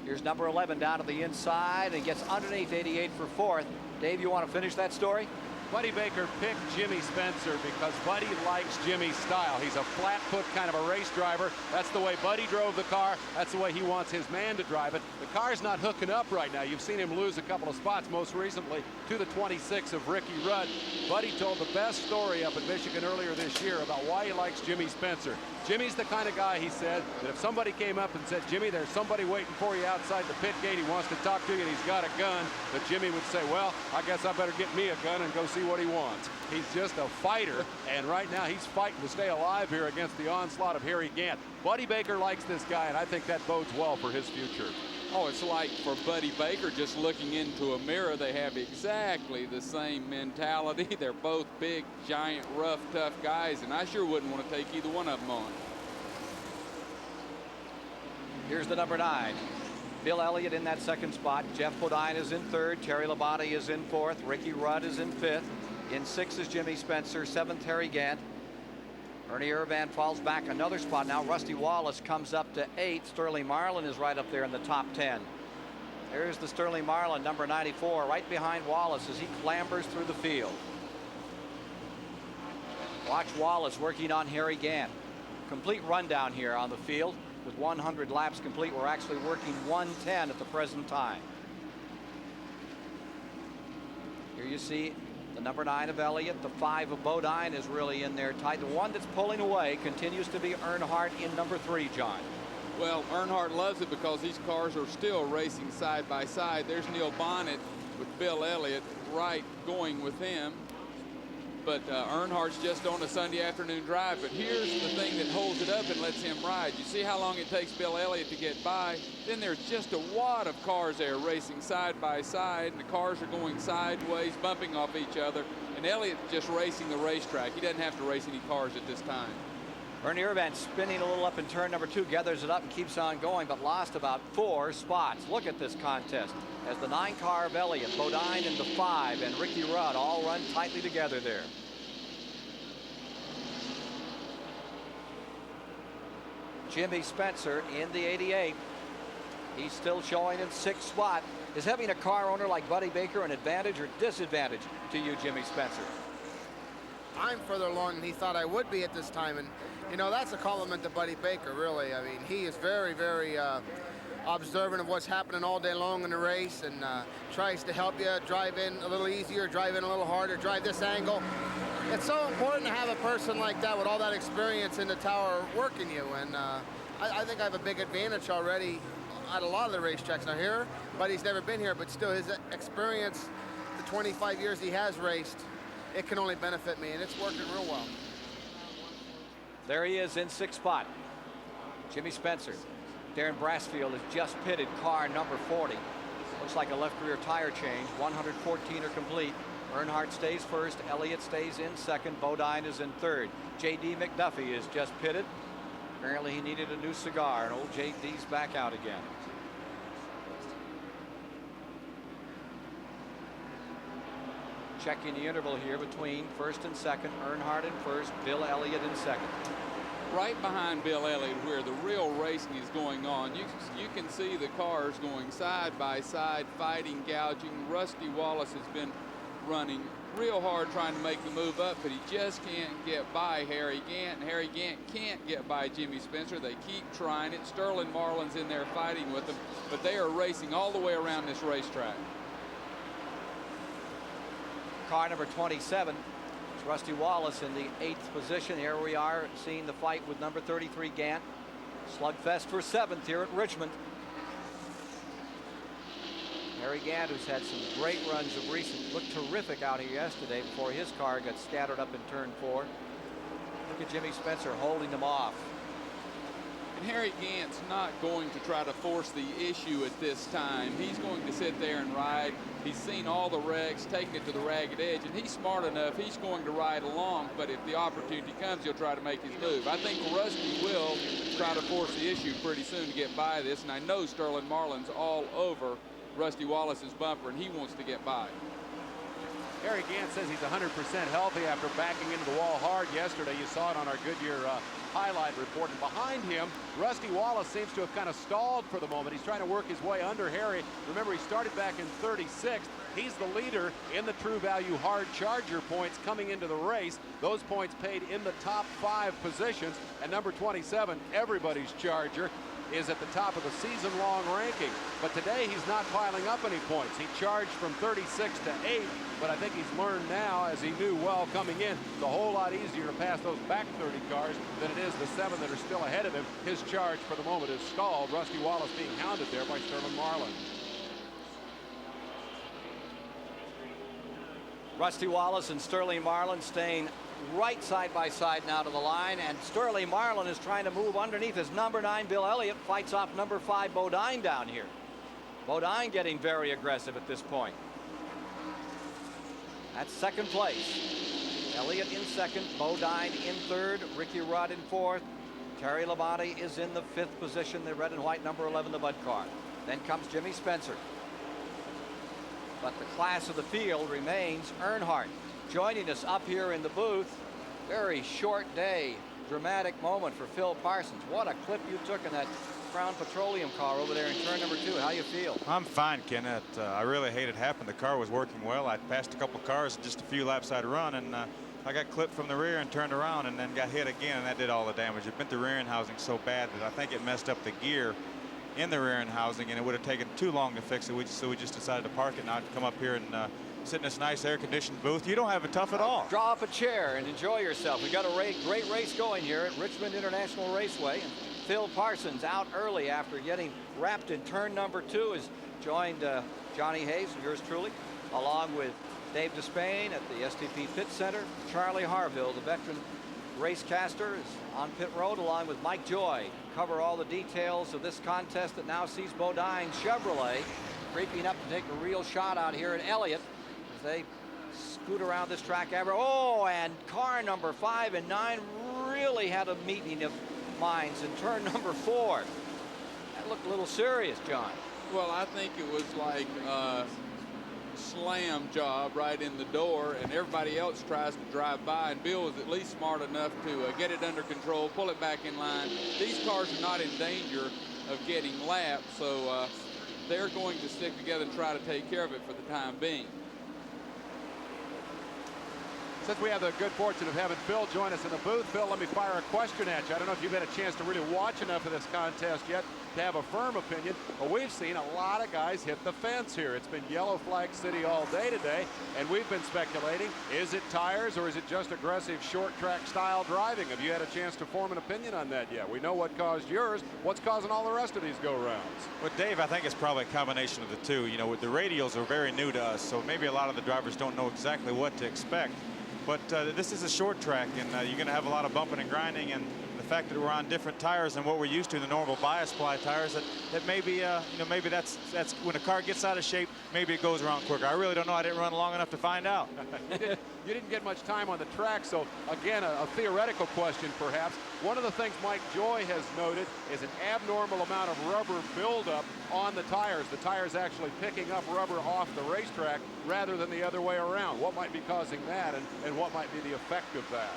Here's number 11 down to the inside and gets underneath 88 for 4th. Dave, you want to finish that story? Buddy Baker picked Jimmy Spencer because Buddy likes Jimmy's style. He's a flat-foot kind of a race driver. That's the way Buddy drove the car. That's the way he wants his man to drive it. The car's not hooking up right now. You've seen him lose a couple of spots, most recently to the 26 of Ricky Rudd. Buddy told the best story up in Michigan earlier this year about why he likes Jimmy Spencer. Jimmy's the kind of guy, he said, that if somebody came up and said, Jimmy, there's somebody waiting for you outside the pit gate. He wants to talk to you and he's got a gun. That Jimmy would say, well, I guess I better get me a gun and go see what he wants. He's just a fighter, and right now he's fighting to stay alive here against the onslaught of Harry Gant. Buddy Baker likes this guy, and I think that bodes well for his future. Oh, it's like for Buddy Baker just looking into a mirror. They have exactly the same mentality. They're both big, giant, rough, tough guys, and I sure wouldn't want to take either one of them on. Here's the number 9. Bill Elliott in that second spot. Jeff Bodine is in 3rd. Terry Labonte is in 4th. Ricky Rudd is in 5th. In 6th is Jimmy Spencer. 7th, Harry Gant. Ernie Irvan falls back another spot. Now Rusty Wallace comes up to 8th. Sterling Marlin is right up there in the top 10. There's the Sterling Marlin, number 94, right behind Wallace as he clambers through the field. Watch Wallace working on Harry Gant. Complete rundown here on the field. With 100 laps complete, we're actually working 110 at the present time. Here you see the number 9 of Elliott. The 5 of Bodine is really in there tight. The one that's pulling away continues to be Earnhardt in number 3, John. Well, Earnhardt loves it because these cars are still racing side by side. There's Neil Bonnet with Bill Elliott right going with him. But Earnhardt's just on a Sunday afternoon drive. But here's the thing that holds it up and lets him ride. You see how long it takes Bill Elliott to get by? Then there's just a wad of cars there racing side by side. And the cars are going sideways, bumping off each other. And Elliott's just racing the racetrack. He doesn't have to race any cars at this time. Ernie Irvan spinning a little up in turn number 2, gathers it up and keeps on going, but lost about 4 spots. Look at this contest as the 9 car of Elliott, Bodine in the 5, and Ricky Rudd all run tightly together there. Jimmy Spencer in the 88. He's still showing in 6th spot. Is having a car owner like Buddy Baker an advantage or disadvantage to you, Jimmy Spencer? I'm further along than he thought I would be at this time, and you know, that's a compliment to Buddy Baker, really. I mean, he is very, very observant of what's happening all day long in the race, and tries to help you drive in a little easier, drive in a little harder, drive this angle. It's so important to have a person like that with all that experience in the tower working you, and I think I have a big advantage already at a lot of the racetracks. Now here, but he's never been here, but still his experience, the 25 years he has raced, it can only benefit me, and it's working real well. There he is in 6th spot. Jimmy Spencer. Darren Brassfield has just pitted car number 40. Looks like a left rear tire change. 114 are complete. Earnhardt stays first. Elliott stays in second. Bodine is in third. J.D. McDuffie is just pitted. Apparently he needed a new cigar, and old J.D.'s back out again. Checking the interval here between first and second. Earnhardt in first. Bill Elliott in second. Right behind Bill Elliott, where the real racing is going on, you can see the cars going side by side, fighting, gouging. Rusty Wallace has been running real hard trying to make the move up, but he just can't get by Harry Gant, and Harry Gant can't get by Jimmy Spencer. They keep trying it. Sterling Marlin's in there fighting with them, but they are racing all the way around this racetrack. Car number 27. It's Rusty Wallace in the 8th position. Here we are seeing the fight with number 33 Gant. Slugfest for 7th here at Richmond. Harry Gant, who's had some great runs of recent, looked terrific out here yesterday before his car got scattered up in turn 4. Look at Jimmy Spencer holding them off. And Harry Gant's not going to try to force the issue at this time. He's going to sit there and ride. He's seen all the wrecks, taking it to the ragged edge, and he's smart enough. He's going to ride along, but if the opportunity comes, he'll try to make his move. I think Rusty will try to force the issue pretty soon to get by this, and I know Sterling Marlin's all over Rusty Wallace's bumper, and he wants to get by. Harry Gant says he's 100% healthy after backing into the wall hard yesterday. You saw it on our Goodyear highlight report. And behind him, Rusty Wallace seems to have kind of stalled for the moment. He's trying to work his way under Harry. Remember, he started back in 36th. He's the leader in the True Value Hard Charger points coming into the race. Those points paid in the top 5 positions. And number 27, everybody's Charger, is at the top of the season-long ranking. But today he's not piling up any points. He charged from 36 to 8, but I think he's learned now, as he knew well coming in, it's a whole lot easier to pass those back 30 cars than it is the 7 that are still ahead of him. His charge for the moment is stalled. Rusty Wallace being hounded there by Sterling Marlin. Rusty Wallace and Sterling Marlin staying right side by side now to the line, and Sterling Marlin is trying to move underneath his number 9 Bill Elliott. Fights off number 5 Bodine down here. Bodine getting very aggressive at this point. That's second place. Elliott in second, Bodine in third, Ricky Rudd in fourth. Terry Labonte is in the 5th position, the red and white number 11, the Bud car. Then comes Jimmy Spencer. But the class of the field remains Earnhardt. Joining us up here in the booth, very short day, dramatic moment for Phil Parsons. What a clip you took in that Crown Petroleum car over there in turn number 2. How you feel? I'm fine, Kenneth. I really hate it happened. The car was working well. I passed a couple cars in just a few laps I'd run, and I got clipped from the rear and turned around and then got hit again, and that did all the damage. It bent the rear end housing so bad that I think it messed up the gear in the rear end housing, and it would have taken too long to fix it. So we just decided to park it and I'd come up here and sit in this nice air-conditioned booth. You don't have it tough at all. Draw up a chair and enjoy yourself. We've got a great race going here at Richmond International Raceway. And Phil Parsons out early after getting wrapped in turn number 2 has joined Johnny Hayes, yours truly, along with Dave Despain at the STP Pit Center. Charlie Harville, the veteran racecaster, is on pit road along with Mike Joy. Cover all the details of this contest that now sees Bodine Chevrolet creeping up to take a real shot out here at Elliott as they scoot around this track. Oh, and car number 5 and 9 really had a meeting of minds in turn number 4. That looked a little serious, John. Well, I think it was like a slam job right in the door, and everybody else tries to drive by, and Bill was at least smart enough to get it under control, pull it back in line. These cars are not in danger of getting lapped, so they're going to stick together and try to take care of it for the time being. Since we have the good fortune of having Phil join us in the booth, Phil, let me fire a question at you. I don't know if you've had a chance to really watch enough of this contest yet to have a firm opinion, but we've seen a lot of guys hit the fence here. It's been yellow flag city all day today, and we've been speculating, is it tires or is it just aggressive short track style driving? Have you had a chance to form an opinion on that yet? We know what caused yours. What's causing all the rest of these go-rounds? Well, Dave, I think it's probably a combination of the two. You know, the radials are very new to us, so maybe a lot of the drivers don't know exactly what to expect. But this is a short track, and you're going to have a lot of bumping and grinding, and the fact that we're on different tires than what we're used to, the normal bias ply tires, that maybe, you know, maybe that's when a car gets out of shape, maybe it goes around quicker. I really don't know. I didn't run long enough to find out. You didn't get much time on the track, so again, a theoretical question perhaps. One of the things Mike Joy has noted is an abnormal amount of rubber buildup on the tires. The tires actually picking up rubber off the racetrack rather than the other way around. What might be causing that, and what might be the effect of that?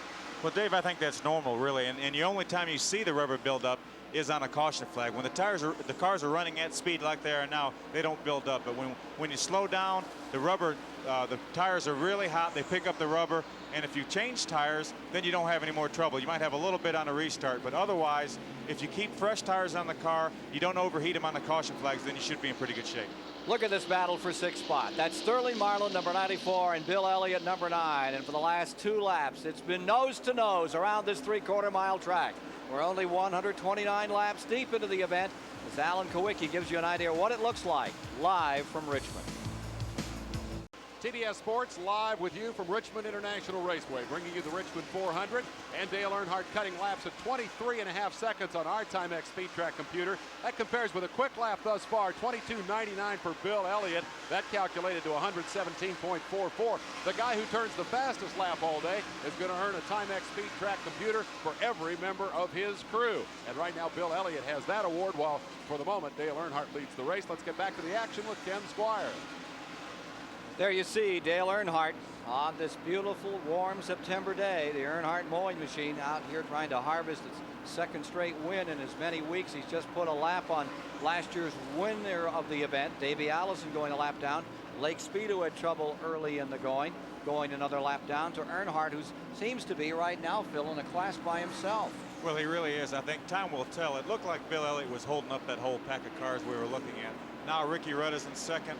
Well, Dave, I think that's normal, really, and the only time you see the rubber build up is on a caution flag. When the cars are running at speed like they are now, they don't build up. But when you slow down, the tires are really hot. They pick up the rubber, and if you change tires, then you don't have any more trouble. You might have a little bit on a restart, but otherwise, if you keep fresh tires on the car, you don't overheat them on the caution flags, then you should be in pretty good shape. Look at this battle for sixth spot. That's Sterling Marlin, number 94, and Bill Elliott, number 9. And for the last 2 laps, it's been nose to nose around this 3/4 mile track. We're only 129 laps deep into the event as Alan Kowicki gives you an idea of what it looks like live from Richmond. TBS Sports live with you from Richmond International Raceway, bringing you the Richmond 400, and Dale Earnhardt cutting laps at 23.5 seconds on our Timex Speed Track computer. That compares with a quick lap thus far, 22.99 for Bill Elliott. That calculated to 117.44. The guy who turns the fastest lap all day is going to earn a Timex Speed Track computer for every member of his crew. And right now, Bill Elliott has that award, while for the moment, Dale Earnhardt leads the race. Let's get back to the action with Ken Squire. There you see Dale Earnhardt on this beautiful, warm September day. The Earnhardt mowing machine out here trying to harvest its second straight win in as many weeks. He's just put a lap on last year's winner of the event, Davey Allison, going a lap down. Lake Speedo had trouble early in the going another lap down to Earnhardt, who seems to be right now, Phil, in a class by himself. Well, he really is. I think time will tell. It looked like Bill Elliott was holding up that whole pack of cars we were looking at. Now Ricky Rudd is in second.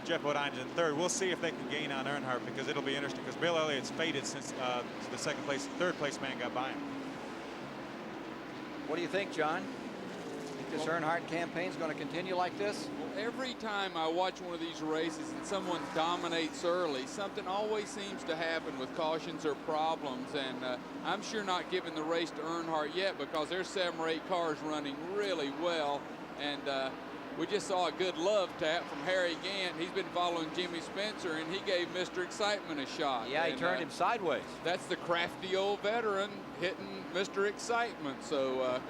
Jeff Bodines in third. We'll see if they can gain on Earnhardt, because it'll be interesting, because Bill Elliott's faded since the third place man got by him. What do you think, John? Think this Earnhardt campaign is going to continue like this? Well, every time I watch one of these races and someone dominates early, something always seems to happen with cautions or problems, and I'm sure not giving the race to Earnhardt yet, because there's 7 or 8 cars running really well, and we just saw a good love tap from Harry Gant. He's been following Jimmy Spencer, and he gave Mr. Excitement a shot. Yeah, he turned him sideways. That's the crafty old veteran hitting Mr. Excitement. So,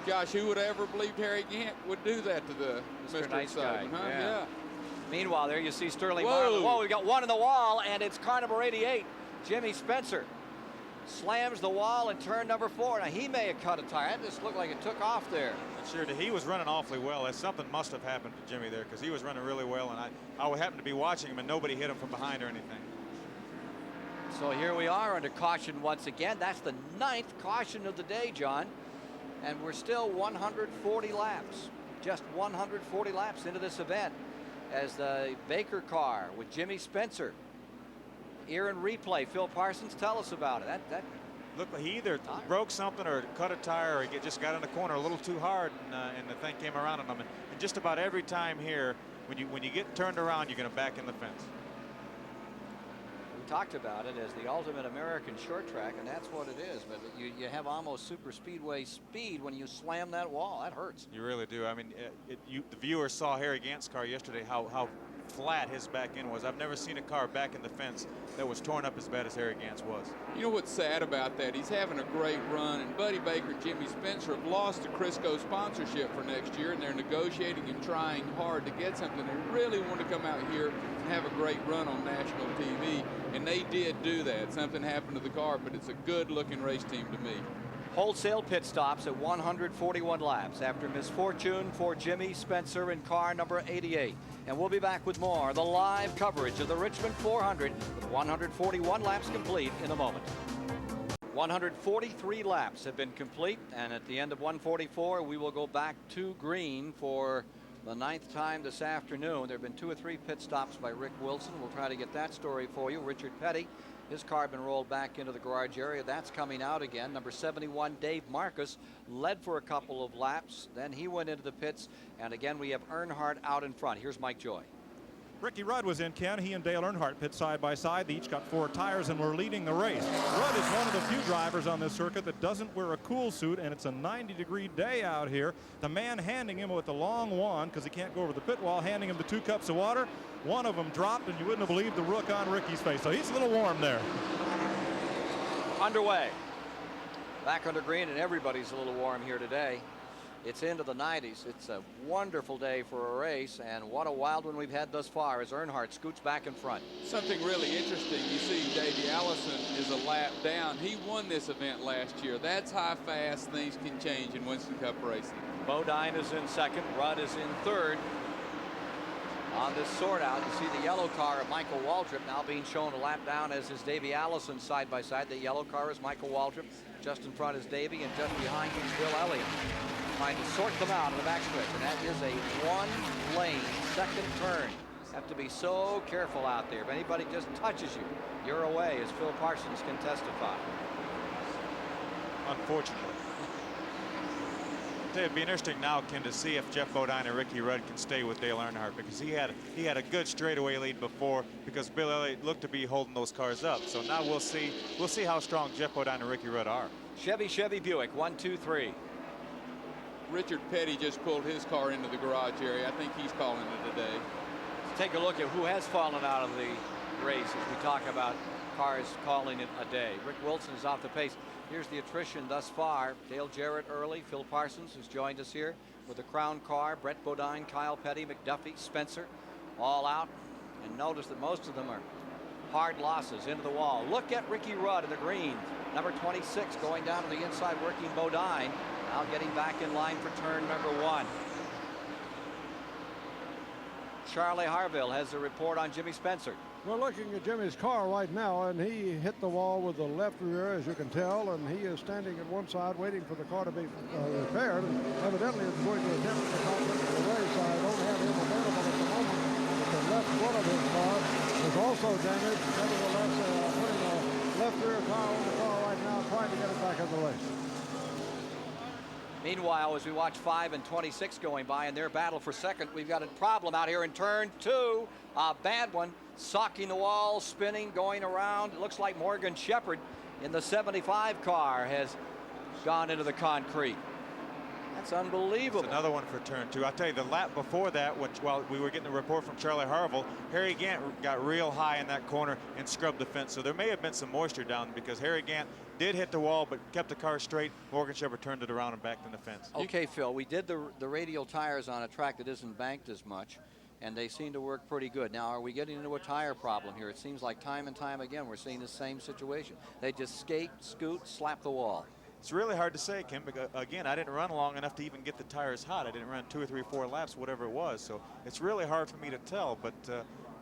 gosh, who would ever believed Harry Gant would do that to the Mr. Nice Excitement? guy. Huh? Yeah. Meanwhile, there you see Sterling Whoa. Marlin. Whoa, we got one in the wall, and it's car number 88, Jimmy Spencer. Slams the wall in turn number 4. Now, he may have cut a tire. That just looked like it took off there. Sure, he was running awfully well. Something must have happened to Jimmy there, because he was running really well, and I happened to be watching him, and nobody hit him from behind or anything. So here we are under caution once again. That's the 9th caution of the day, John. And we're still 140 laps. Just 140 laps into this event as the Baker car with Jimmy Spencer. Here in replay, Phil Parsons, tell us about it. That looked like he either broke something or cut a tire, or he just got in the corner a little too hard, and the thing came around on him. And just about every time here, when you get turned around, you're going to back in the fence. We talked about it as the ultimate American short track, and that's what it is. But you have almost super speedway speed when you slam that wall. That hurts. You really do. I mean, the viewers saw Harry Gant's car yesterday, how flat his back end was. I've never seen a car back in the fence that was torn up as bad as Harry Gant's was. You know what's sad about that? He's having a great run, and Buddy Baker and Jimmy Spencer have lost the Crisco sponsorship for next year, and they're negotiating and trying hard to get something. They really want to come out here and have a great run on national TV, and they did do that. Something happened to the car, but it's a good-looking race team to me. wholesale pit stops at 141 laps after misfortune for Jimmy Spencer in car number 88. And we'll be back with more, the live coverage of the Richmond 400 with 141 laps complete in a moment. 143 laps have been complete, and at the end of 144 we will go back to green for the 9th time this afternoon. There have been 2 or 3 pit stops by Rick Wilson. We'll try to get that story for you. Richard Petty, his car had been rolled back into the garage area. That's coming out again. Number 71, Dave Marcus, led for a couple of laps. Then he went into the pits. And again, we have Earnhardt out in front. Here's Mike Joy. Ricky Rudd was in, Ken. He and Dale Earnhardt pit side by side. They each got 4 tires and were leading the race. Rudd is one of the few drivers on this circuit that doesn't wear a cool suit, and it's a 90-degree day out here. The man handing him with the long wand, because he can't go over the pit wall, handing him the 2 cups of water. One of them dropped, and you wouldn't have believed the look on Ricky's face. So he's a little warm there. Underway. Back under green, and everybody's a little warm here today. It's into the 90s. It's a wonderful day for a race, and what a wild one we've had thus far as Earnhardt scoots back in front. Something really interesting, you see Davey Allison is a lap down. He won this event last year. That's how fast things can change in Winston Cup racing. Bodine is in second. Rudd is in third. On this sort out, you see the yellow car of Michael Waltrip now being shown a lap down, as is Davey Allison side by side. The yellow car is Michael Waltrip. Just in front is Davey, and just behind him is Bill Elliott. Trying to sort them out in the backstretch, and that is a 1-lane second turn. Have to be so careful out there. If anybody just touches you, you're away, as Phil Parsons can testify. Unfortunately. It'd be interesting now, Ken, to see if Jeff Bodine and Ricky Rudd can stay with Dale Earnhardt, because he had a good straightaway lead before, because Bill Elliott looked to be holding those cars up. So now we'll see how strong Jeff Bodine and Ricky Rudd are. Chevy Buick, 1, 2, 3. Richard Petty just pulled his car into the garage area. I think he's calling it a day. Let's take a look at who has fallen out of the race as we talk about cars calling it a day. Rick Wilson is off the pace. Here's the attrition thus far. Dale Jarrett early. Phil Parsons, who's joined us here with the Crown car. Brett Bodine, Kyle Petty, McDuffie, Spencer, all out. And notice that most of them are hard losses into the wall. Look at Ricky Rudd in the green. Number 26 going down to the inside, working Bodine. Now getting back in line for turn number 1. Charlie Harville has a report on Jimmy Spencer. We're looking at Jimmy's car right now, and he hit the wall with the left rear, as you can tell, and he is standing at one side waiting for the car to be repaired. And evidently, it's going to attempt to conflict with the race. I don't have him available at the moment, but the left foot of his car is also damaged. Nevertheless, putting a left rear tire on the car right now, trying to get it back in the race. Meanwhile, as we watch 5 and 26 going by in their battle for second, we've got a problem out here in turn 2. A bad one, socking the wall, spinning, going around. It looks like Morgan Shepherd in the 75 car has gone into the concrete. That's unbelievable. It's another one for turn 2. I'll tell you, the lap before that, while we were getting a report from Charlie Harville, Harry Gant got real high in that corner and scrubbed the fence. So there may have been some moisture down, because Harry Gant did hit the wall but kept the car straight. Morgan Shepherd turned it around and backed in the fence. Okay, Phil, we did the radial tires on a track that isn't banked as much, and they seem to work pretty good. Now, are we getting into a tire problem here? It seems like time and time again we're seeing the same situation. They just skate, scoot, slap the wall. It's really hard to say, Kim, because again, I didn't run long enough to even get the tires hot. I didn't run 2 or 3 or 4 laps, whatever it was. So it's really hard for me to tell, but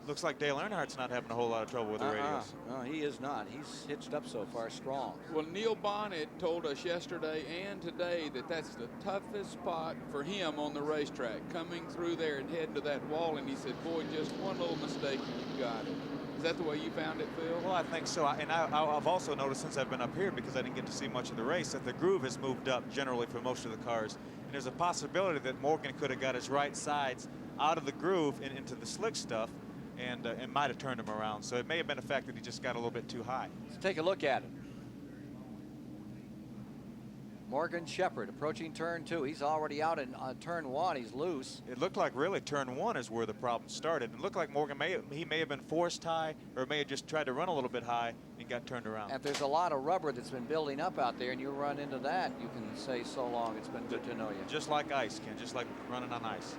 looks like Dale Earnhardt's not having a whole lot of trouble with the radials. No, he is not. He's hitched up so far strong. Well, Neil Bonnet told us yesterday and today that that's the toughest spot for him on the racetrack, coming through there and heading to that wall. And he said, boy, just one little mistake and you've got it. Is that the way you found it, Phil? Well, I think so. And I've also noticed since I've been up here, because I didn't get to see much of the race, that the groove has moved up generally for most of the cars. And there's a possibility that Morgan could have got his right sides out of the groove and into the slick stuff, and might have turned him around. So it may have been a fact that he just got a little bit too high. Let's take a look at it. Morgan Shepherd approaching turn 2. He's already out in turn 1. He's loose. It looked like really turn 1 is where the problem started. It looked like Morgan may have been forced high, or may have just tried to run a little bit high and got turned around. If there's a lot of rubber that's been building up out there and you run into that, you can say so long. It's been good to know you. Just like ice, Ken, just like running on ice.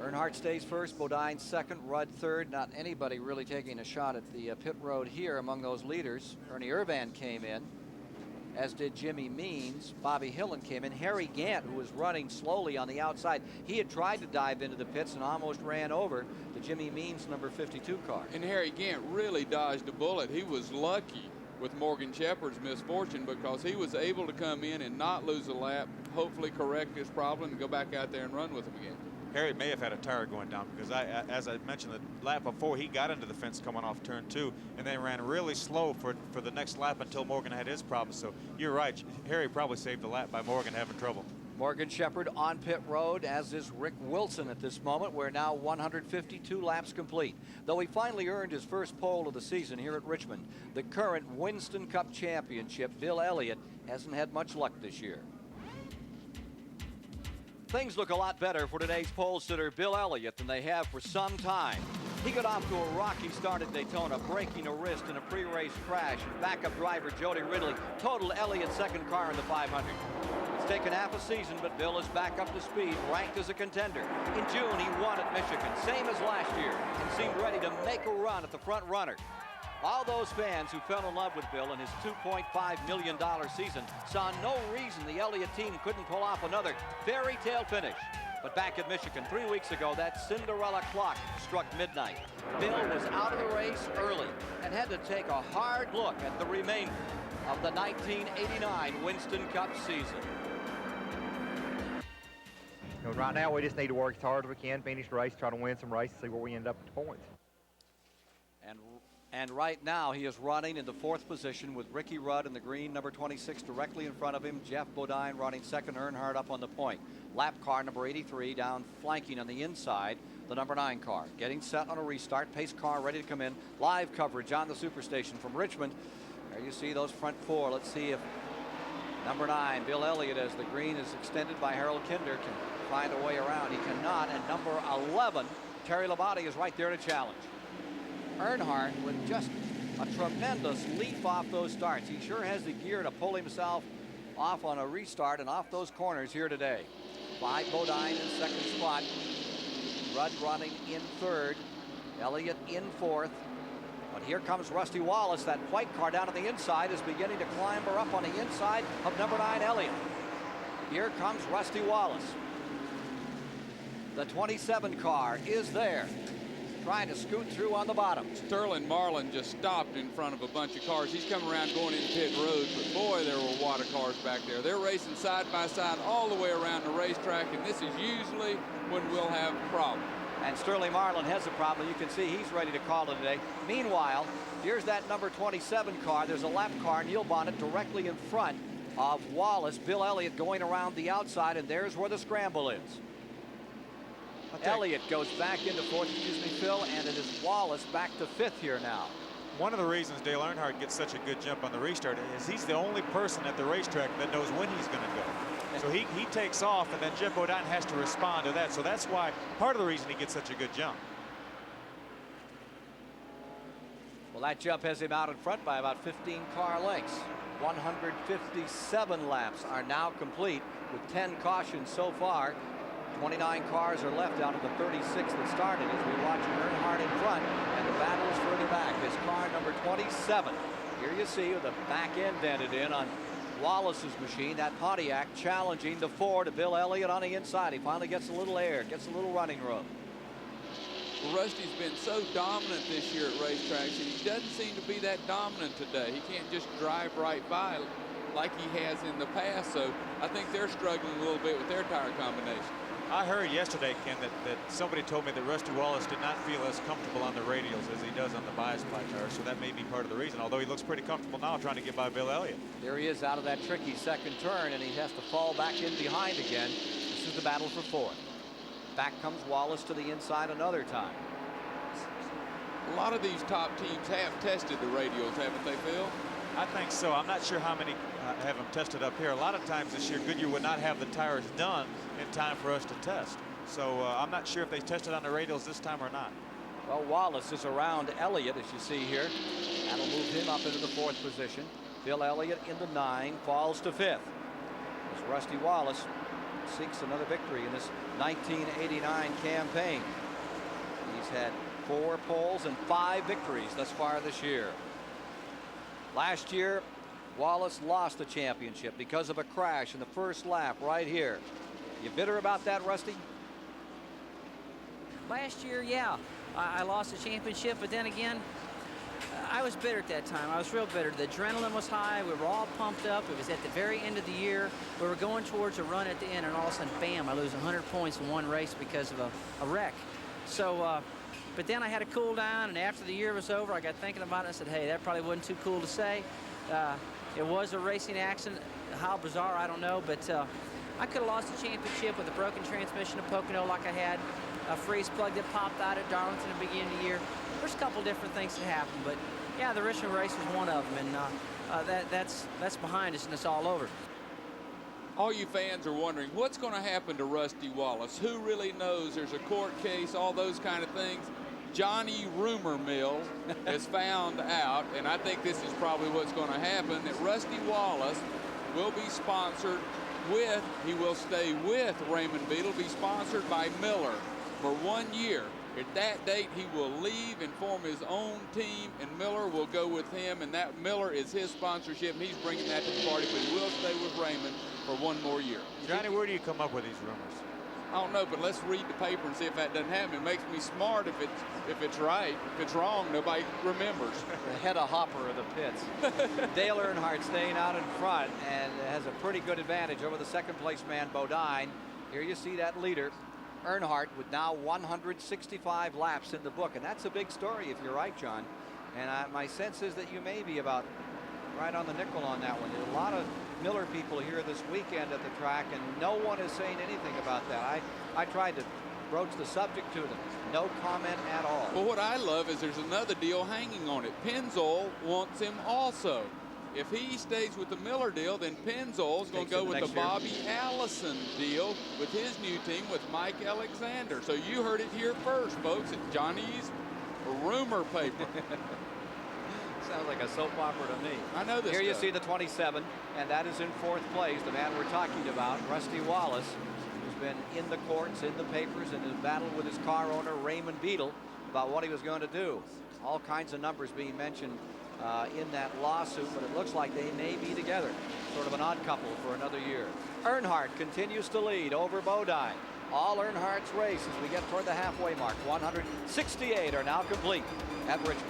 Earnhardt stays first, Bodine second, Rudd third. Not anybody really taking a shot at the pit road here among those leaders. Ernie Irvan came in. as did Jimmy Means. Bobby Hillen came in. Harry Gant, who was running slowly on the outside, he had tried to dive into the pits and almost ran over the Jimmy Means number 52 car. And Harry Gant really dodged a bullet. He was lucky with Morgan Shepherd's misfortune because he was able to come in and not lose a lap, hopefully correct his problem and go back out there and run with him again. Harry may have had a tire going down because as I mentioned the lap before, he got into the fence coming off turn 2 and then ran really slow for the next lap until Morgan had his problem. So you're right, Harry probably saved the lap by Morgan having trouble. Morgan Shepherd on pit road, as is Rick Wilson at this moment. We're now 152 laps complete. Though he finally earned his first pole of the season here at Richmond, the current Winston Cup championship, Bill Elliott, hasn't had much luck this year. Things look a lot better for today's pole sitter, Bill Elliott, than they have for some time. He got off to a rocky start at Daytona, breaking a wrist in a pre-race crash, and backup driver Jody Ridley totaled Elliott's second car in the 500. It's taken half a season, but Bill is back up to speed, ranked as a contender. In June, he won at Michigan, same as last year, and seemed ready to make a run at the front runner. All those fans who fell in love with Bill in his $2.5 million season saw no reason the Elliott team couldn't pull off another fairy tale finish. But back at Michigan 3 weeks ago, that Cinderella clock struck midnight. Bill was out of the race early and had to take a hard look at the remainder of the 1989 Winston Cup season. Right now, we just need to work as hard as we can, finish the race, try to win some races, see where we end up at the points. And right now, he is running in the 4th position with Ricky Rudd in the green, number 26, directly in front of him. Jeff Bodine running second, Earnhardt up on the point. Lap car number 83 down flanking on the inside, the number 9 car. Getting set on a restart, pace car ready to come in. Live coverage on the Superstation from Richmond. There you see those front 4. Let's see if number 9, Bill Elliott, as the green is extended by Harold Kinder, can find a way around. He cannot, and number 11, Terry Labonte, is right there to challenge. Earnhardt with just a tremendous leap off those starts. He sure has the gear to pull himself off on a restart and off those corners here today. 5 Bodine in second spot. Rudd running in 3rd. Elliott in 4th. But here comes Rusty Wallace. That white car down on the inside is beginning to clamber up on the inside of number 9 Elliott. Here comes Rusty Wallace. The 27 car is there, trying to scoot through on the bottom. Sterling Marlin just stopped in front of a bunch of cars. He's coming around going into pit road, but boy, there were a lot of cars back there. They're racing side by side all the way around the racetrack, and this is usually when we'll have a problem. And Sterling Marlin has a problem. You can see he's ready to call it today. Meanwhile, here's that number 27 car. There's a lap car, Neil Bonnet, directly in front of Wallace. Bill Elliott going around the outside, and there's where the scramble is. Elliott goes back into 4th, Phil, and it is Wallace back to 5th here now. One of the reasons Dale Earnhardt gets such a good jump on the restart is he's the only person at the racetrack that knows when he's going to go. So he takes off, and then Jeff Bodine has to respond to that. So that's why part of the reason he gets such a good jump. Well, that jump has him out in front by about 15 car lengths. 157 laps are now complete with 10 cautions so far. 29 cars are left out of the 36 that started as we watch Earnhardt in front, and the battle is further back. This car number 27. Here you see the back end dented in on Wallace's machine, that Pontiac, challenging the 4 to Bill Elliott on the inside. He finally gets a little air, gets a little running room. Well, Rusty's been so dominant this year at racetracks, and he doesn't seem to be that dominant today. He can't just drive right by like he has in the past, so I think they're struggling a little bit with their tire combination. I heard yesterday, Ken, that somebody told me that Rusty Wallace did not feel as comfortable on the radials as he does on the bias ply tires, so that may be part of the reason, although he looks pretty comfortable now trying to get by Bill Elliott. There he is out of that tricky second turn, and he has to fall back in behind again. This is the battle for 4th. Back comes Wallace to the inside another time. A lot of these top teams have tested the radials, haven't they, Phil? I think so. I'm not sure how many have them tested up here. A lot of times this year, Goodyear would not have the tires done in time for us to test. So I'm not sure if they tested on the radials this time or not. Well, Wallace is around Elliott, as you see here. That'll move him up into the 4th position. Bill Elliott in the 9, falls to 5th. As Rusty Wallace seeks another victory in this 1989 campaign. He's had 4 poles and 5 victories thus far this year. Last year, Wallace lost the championship because of a crash in the first lap right here. You bitter about that, Rusty? Last year, yeah, I lost the championship, but then again, I was bitter at that time. I was real bitter. The adrenaline was high. We were all pumped up. It was at the very end of the year. We were going towards a run at the end, and all of a sudden, bam, I lose 100 points in one race because of a wreck. So, but then I had a cool down, and after the year was over, I got thinking about it. I said, hey, that probably wasn't too cool to say. It was a racing accident. How bizarre, I don't know, but I could have lost the championship with a broken transmission at Pocono like I had, a freeze plug that popped out at Darlington at the beginning of the year. There's a couple different things that happened, but yeah, the Richmond race was one of them, and that's behind us, and it's all over. All you fans are wondering, what's going to happen to Rusty Wallace? Who really knows? There's a court case, all those kind of things. Johnny Rumor Mill has found out, and I think this is probably what's going to happen, that Rusty Wallace will be sponsored with, he will stay with Raymond Beadle, be sponsored by Miller for 1 year. At that date, he will leave and form his own team, and Miller will go with him, and that Miller is his sponsorship, and he's bringing that to the party, but he will stay with Raymond for 1 more year. Johnny, where do you come up with these rumors? I don't know, but let's read the paper and see if that doesn't happen. It makes me smart if it's right. If it's wrong, nobody remembers. The head of hopper of the pits. Dale Earnhardt staying out in front and has a pretty good advantage over the second place man, Bodine. Here you see that leader, Earnhardt, with now 165 laps in the book, and that's a big story if you're right, John. And my sense is that you may be about right on the nickel on that one. There's a lot of Miller people here this weekend at the track, and no one is saying anything about that. I tried to broach the subject to them. No comment at all. Well, what I love is there's another deal hanging on it. Pennzoil wants him also. If he stays with the Miller deal, then Pennzoil's going to go with the Bobby Allison deal with his new team with Mike Alexander. So you heard it here first, folks, at Johnny's Rumor Paper. Sounds like a soap opera to me. I know this Here you stuff. see the 27, and that is in fourth place. The man we're talking about, Rusty Wallace, who's been in the courts, in the papers, and in battle with his car owner, Raymond Beadle, about what he was going to do. All kinds of numbers being mentioned in that lawsuit, but it looks like they may be together. Sort of an odd couple for another year. Earnhardt continues to lead over Bodine. All Earnhardt's races, we get toward the halfway mark. 168 are now complete at Richmond.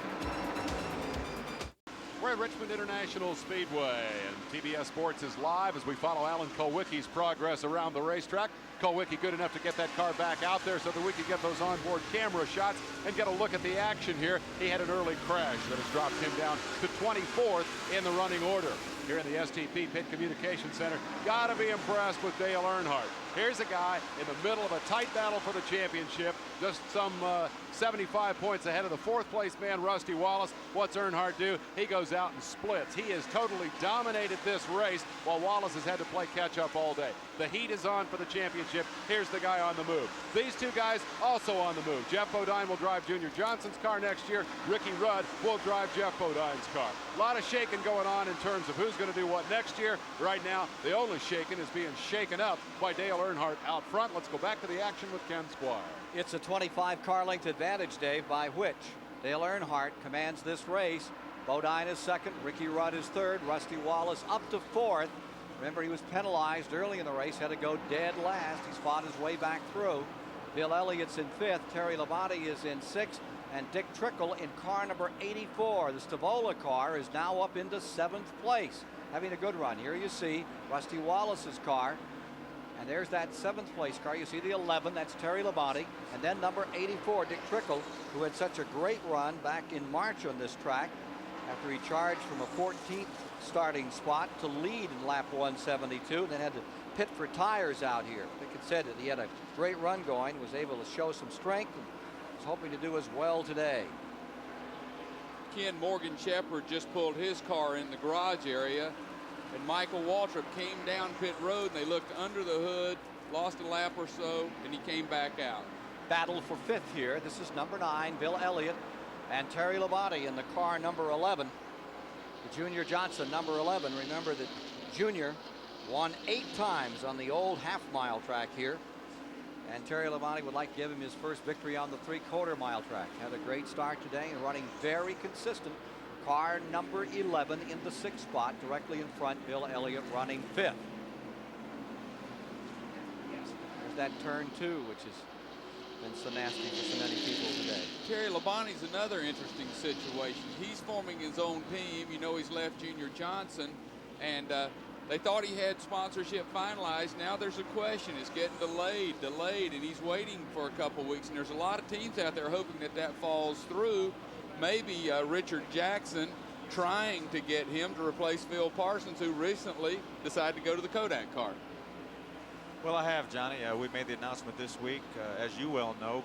We're at Richmond International Speedway, and TBS Sports is live as we follow Alan Kulwicki's progress around the racetrack. Kulwicki good enough to get that car back out there so that we can get those onboard camera shots and get a look at the action here. He had an early crash that has dropped him down to 24th in the running order. Here in the STP Pit Communication Center, gotta be impressed with Dale Earnhardt. Here's a guy in the middle of a tight battle for the championship, just some 75 points ahead of the fourth place man, Rusty Wallace. What's Earnhardt do? He goes out and splits. He has totally dominated this race while Wallace has had to play catch up all day. The heat is on for the championship. Here's the guy on the move. These two guys also on the move. Jeff Bodine will drive Junior Johnson's car next year. Ricky Rudd will drive Jeff Bodine's car. A lot of shaking going on in terms of who's going to do what next year. Right now, the only shaking is being shaken up by Dale Earnhardt out front. Let's go back to the action with Ken Squire. It's a 25 car length advantage, Dave, by which Dale Earnhardt commands this race. Bodine is second, Ricky Rudd is third, Rusty Wallace up to fourth. Remember, he was penalized early in the race, had to go dead last. He's fought his way back through. Bill Elliott's in fifth, Terry Labonte is in sixth, and Dick Trickle in car number 84. The Stavola car is now up into seventh place, having a good run. Here you see Rusty Wallace's car. And there's that seventh place car. You see the 11, that's Terry Labonte. And then number 84, Dick Trickle, who had such a great run back in March on this track after he charged from a 14th starting spot to lead in lap 172, then had to pit for tires out here. Dick had said that he had a great run going, was able to show some strength, and was hoping to do as well today. Ken Morgan Shepherd just pulled his car in the garage area, and Michael Waltrip came down pit road, and they looked under the hood, lost a lap or so, and he came back out. Battle for fifth here. This is number 9, Bill Elliott, and Terry Labonte in the car number 11. The Junior Johnson, number 11. Remember that Junior won 8 times on the old half-mile track here. And Terry Labonte would like to give him his first victory on the 3/4 mile track. Had a great start today and running very consistent Car number 11 in the 6th spot, directly in front, Bill Elliott running 5th. There's that turn 2, which has been so nasty for so many people today. Terry Labonte's another interesting situation. He's forming his own team. You know, he's left Junior Johnson, and they thought he had sponsorship finalized. Now there's a question. It's getting delayed, and he's waiting for a couple weeks. And there's a lot of teams out there hoping that that falls through. Maybe Richard Jackson trying to get him to replace Phil Parsons, who recently decided to go to the Kodak car. Well, I have, Johnny. We made the announcement this week, as you well know.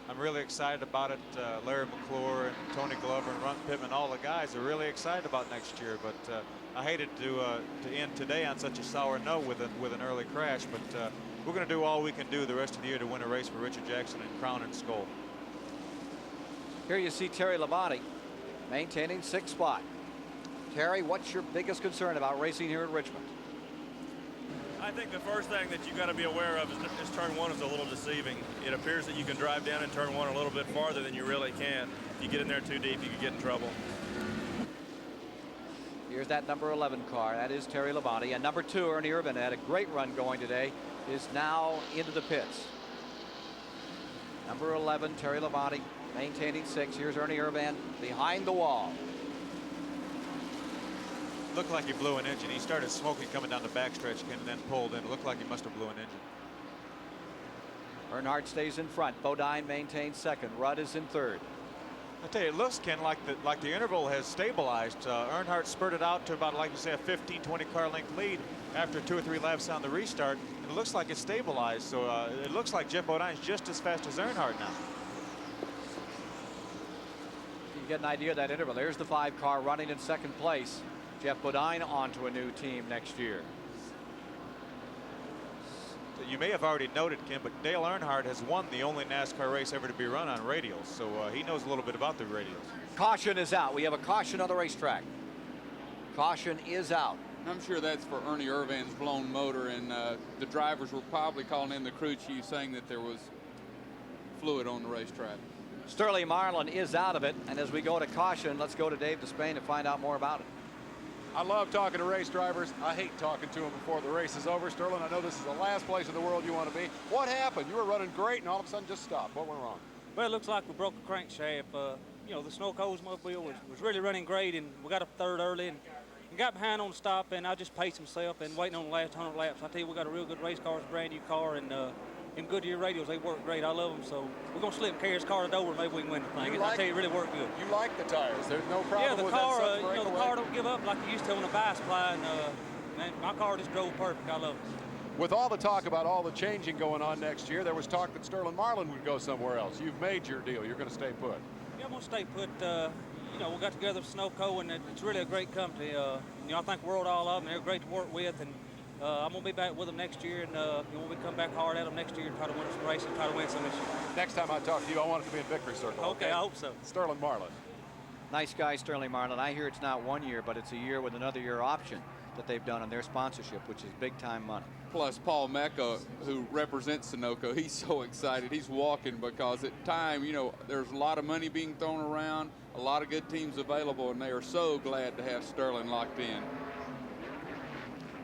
I'm really excited about it. Larry McClure and Tony Glover and Runt Pittman, all the guys are really excited about next year. But I hated to end today on such a sour note with an early crash. But we're going to do all we can do the rest of the year to win a race for Richard Jackson and Crown and Skull. Here you see Terry Labonte maintaining 6th spot. Terry, what's your biggest concern about racing here at Richmond? I think the first thing that you got to be aware of is turn 1 is a little deceiving. It appears that you can drive down in turn 1 a little bit farther than you really can. If you get in there too deep, you could get in trouble. Here's that number 11 car. That is Terry Labonte. And number 2, Ernie Irvan, had a great run going today, is now into the pits. Number 11, Terry Labonte, maintaining 6. Here's Ernie Irvan behind the wall. Looked like he blew an engine. He started smoking coming down the backstretch and then pulled in. It looked like he must have blew an engine. Earnhardt stays in front. Bodine maintains 2nd. Rudd is in 3rd. I tell you, it looks, Ken, like the interval has stabilized. Earnhardt spurted out to about, like you say, a 15-20 car length lead after 2 or 3 laps on the restart. And it looks like it's stabilized. So it looks like Jeff Bodine's just as fast as Earnhardt now. You get an idea of that interval. There's the 5 car running in 2nd place. Jeff Bodine onto a new team next year. You may have already noted, Ken, but Dale Earnhardt has won the only NASCAR race ever to be run on radials, so he knows a little bit about the radials. Caution is out. We have a caution on the racetrack. Caution is out. I'm sure that's for Ernie Irvan's blown motor, and the drivers were probably calling in the crew chief saying that there was fluid on the racetrack. Sterling Marlin is out of it, and as we go to caution, let's go to Dave Despain and find out more about it. I love talking to race drivers. I hate talking to them before the race is over. Sterling, I know this is the last place in the world you want to be. What happened? You were running great, and all of a sudden just stopped. What went wrong? Well, it looks like we broke a crankshaft. You know, the snow Oldsmobile was really running great, and we got up 3rd early and got behind on the stop, and I just paced myself and waiting on the last 100 laps. I tell you, we got a real good race car. It's a brand new car, and them Goodyear radials, they work great. I love them, so we're going to slip and carry this car to Dover. Maybe we can win the thing. I tell you, it really worked good. You like the tires. There's no problem with with car, that. you know, the car don't give up like it used to on the bicycle, and man, my car just drove perfect. I love it. With all the talk about all the changing going on next year, there was talk that Sterling Marlin would go somewhere else. You've made your deal. You're going to stay put. Yeah, I'm going to stay put. You know, we got together with Snowco, and it's really a great company. You know, I think the world all of them. They're great to work with, and I'm going to be back with them next year, and we'll be come back hard at them next year and try to win some races and try to win some this year. Next time I talk to you, I want it to be in victory circle. Okay, I hope so. Sterling Marlin. Nice guy, Sterling Marlin. I hear it's not 1 year, but it's a year with another year option that they've done on their sponsorship, which is big-time money. Plus, Paul Mecca, who represents Sunoco, he's so excited. He's walking because at time, you know, there's a lot of money being thrown around, a lot of good teams available, and they are so glad to have Sterling locked in.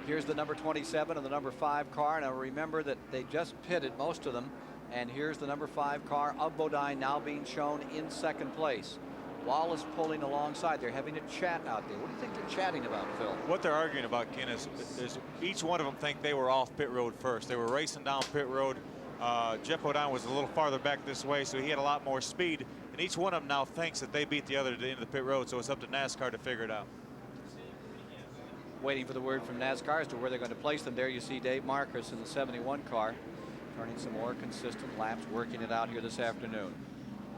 Here's the number 27 and the number 5 car. Now remember that they just pitted, most of them, and here's the number 5 car of Bodine now being shown in 2nd place. Wallace pulling alongside. They're having a chat out there. What do you think they're chatting about, Phil? What they're arguing about, Ken, is each one of them think they were off pit road first. They were racing down pit road. Jeff Bodine was a little farther back this way, so he had a lot more speed. And each one of them now thinks that they beat the other to the end of the pit road, so it's up to NASCAR to figure it out. Waiting for the word from NASCAR as to where they're going to place them. There you see Dave Marcus in the 71 car, turning some more consistent laps, working it out here this afternoon.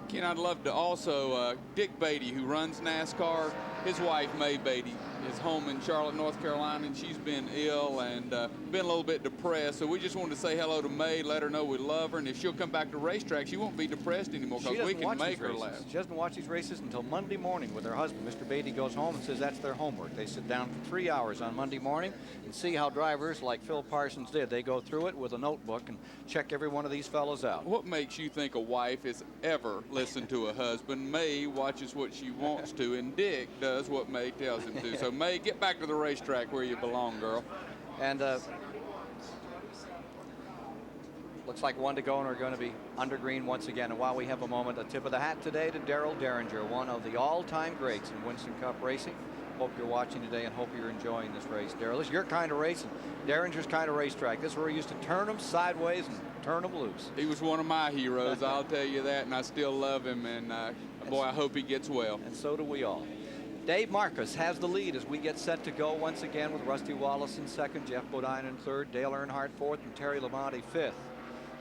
Ken, I'd love to also, Dick Beatty, who runs NASCAR, his wife, May Beatty, is home in Charlotte, North Carolina, and she's been ill and been a little bit depressed. So we just wanted to say hello to May, let her know we love her, and if she'll come back to racetrack, she won't be depressed anymore because we can make her laugh. She doesn't watch these races until Monday morning with her husband. Mr. Beatty goes home and says that's their homework. They sit down for 3 hours on Monday morning and see how drivers like Phil Parsons did. They go through it with a notebook and check every one of these fellows out. What makes you think a wife is ever listen to a husband. May watches what she wants to, and Dick does what May tells him to. So May, get back to the racetrack where you belong, girl. And looks like 1 to go, and we're going to be under green once again. And while we have a moment, a tip of the hat today to Darrell Derringer, one of the all-time greats in Winston Cup racing. Hope you're watching today and hope you're enjoying this race. Darrell, this is your kind of race and Derringer's kind of racetrack. This is where we used to turn them sideways and turn them loose. He was one of my heroes, I'll tell you that, and I still love him. And boy, I hope he gets well. And so do we all. Dave Marcus has the lead as we get set to go once again with Rusty Wallace in second, Jeff Bodine in third, Dale Earnhardt fourth, and Terry Labonte fifth.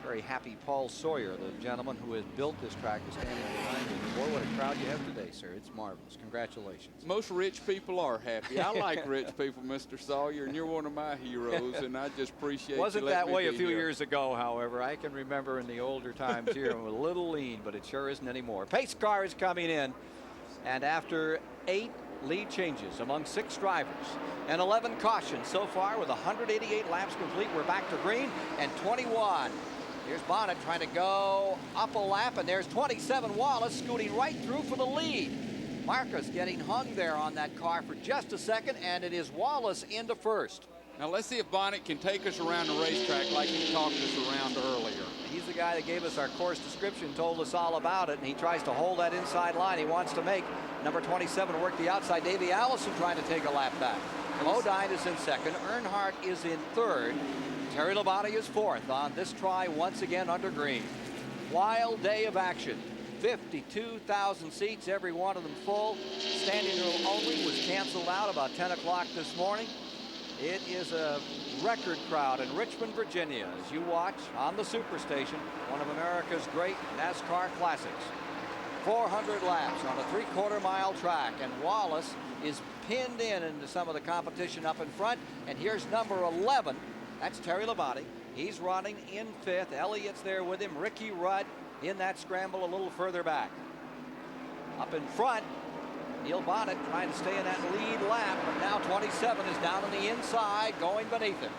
Very happy Paul Sawyer, the gentleman who has built this track, is standing behind you. Boy, what a crowd you have today, sir. It's marvelous. Congratulations. Most rich people are happy. I like rich people, Mr. Sawyer, and you're one of my heroes, and I just appreciate Wasn't you that way a be few here. years ago, however. I can remember in the older times here, I'm a little lean, but it sure isn't anymore. Pace car is coming in, and after 8 lead changes among 6 drivers and 11 cautions so far with 188 laps complete, we're back to green and 21. Here's Bonnet trying to go up a lap, and there's 27 Wallace scooting right through for the lead. Marcus getting hung there on that car for just a second, and it is Wallace into first. Now let's see if Bonnet can take us around the racetrack like he talked us around earlier. He's the guy that gave us our course description, told us all about it, and he tries to hold that inside line. He wants to make number 27 work the outside. Davey Allison trying to take a lap back. Bodine is in second. Earnhardt is in third. Terry Labonte is fourth on this try once again under green. Wild day of action. 52,000 seats, every one of them full. Standing room only was canceled out about 10 o'clock this morning. It is a record crowd in Richmond, Virginia, as you watch on the Superstation, one of America's great NASCAR classics. 400 laps on a 3/4 mile track, and Wallace is pinned into some of the competition up in front. And here's number 11. That's Terry Labonte. He's running in fifth. Elliott's there with him. Ricky Rudd in that scramble a little further back. Up in front, Neil Bonnet trying to stay in that lead lap, but now 27 is down on the inside, going beneath him.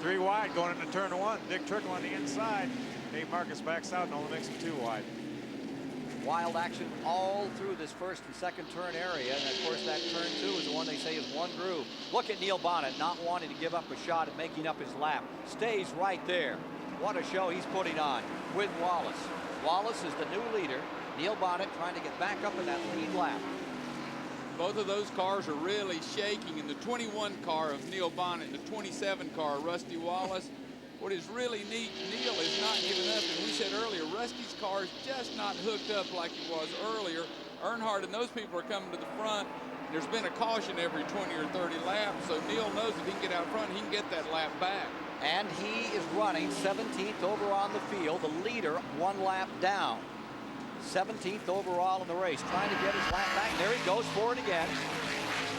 3 wide going into turn 1. Dick Trickle on the inside. Dave Marcus backs out and only makes him 2 wide. Wild action all through this first and second turn area, and of course that turn 2 is the one they say is one groove. Look at Neil Bonnet not wanting to give up a shot at making up his lap. Stays right there. What a show he's putting on with Wallace. Wallace is the new leader. Neil Bonnet trying to get back up in that lead lap. Both of those cars are really shaking, and the 21 car of Neil Bonnet and the 27 car of Rusty Wallace. What is really neat, Neil is not giving up, and we said earlier, Rusty's car is just not hooked up like it was earlier. Earnhardt and those people are coming to the front. There's been a caution every 20 or 30 laps, so Neil knows if he can get out front, he can get that lap back. And he is running 17th over on the field, the leader 1 lap down. 17th overall in the race, trying to get his lap back. There he goes for it again.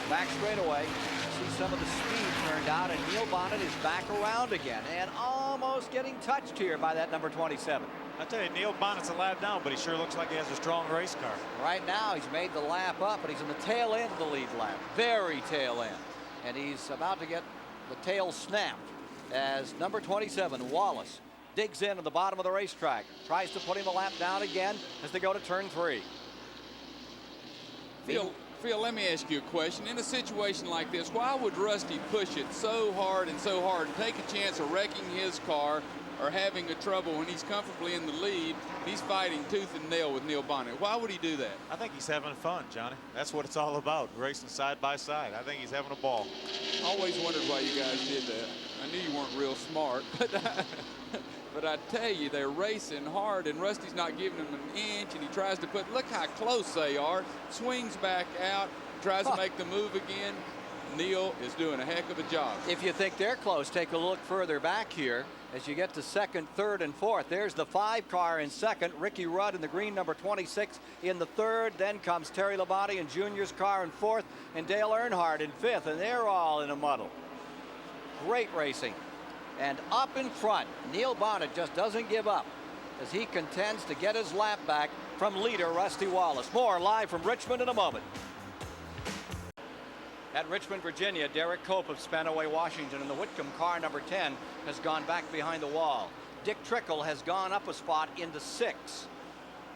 Back straightaway. See some of the speed turned out, and Neil Bonnet is back around again and almost getting touched here by that number 27. I tell you, Neil Bonnet's a lap down, but he sure looks like he has a strong race car. Right now, he's made the lap up, but he's in the tail end of the lead lap. Very tail end. And he's about to get the tail snapped as number 27, Wallace, digs in at the bottom of the racetrack. Tries to put him a lap down again as they go to turn 3. Phil, let me ask you a question. In a situation like this, why would Rusty push it so hard and take a chance of wrecking his car or having a trouble when he's comfortably in the lead? He's fighting tooth and nail with Neil Bonnet. Why would he do that? I think he's having fun, Johnny. That's what it's all about, racing side by side. I think he's having a ball. Always wondered why you guys did that. I knew you weren't real smart, but I tell you, they're racing hard, and Rusty's not giving him an inch, and he tries to look how close they are, swings back out, tries to make the move again. Neil is doing a heck of a job. If you think they're close, take a look further back here as you get to second, third, and fourth. There's the 5 car in second, Ricky Rudd in the green number 26 in the third. Then comes Terry Labonte in Junior's car in fourth, and Dale Earnhardt in fifth, and they're all in a muddle. Great racing. And up in front, Neil Bonnet just doesn't give up as he contends to get his lap back from leader Rusty Wallace. More live from Richmond in a moment. At Richmond, Virginia, Derek Cope of Spanaway, Washington, in the Whitcomb car number 10 has gone back behind the wall. Dick Trickle has gone up a spot into 6.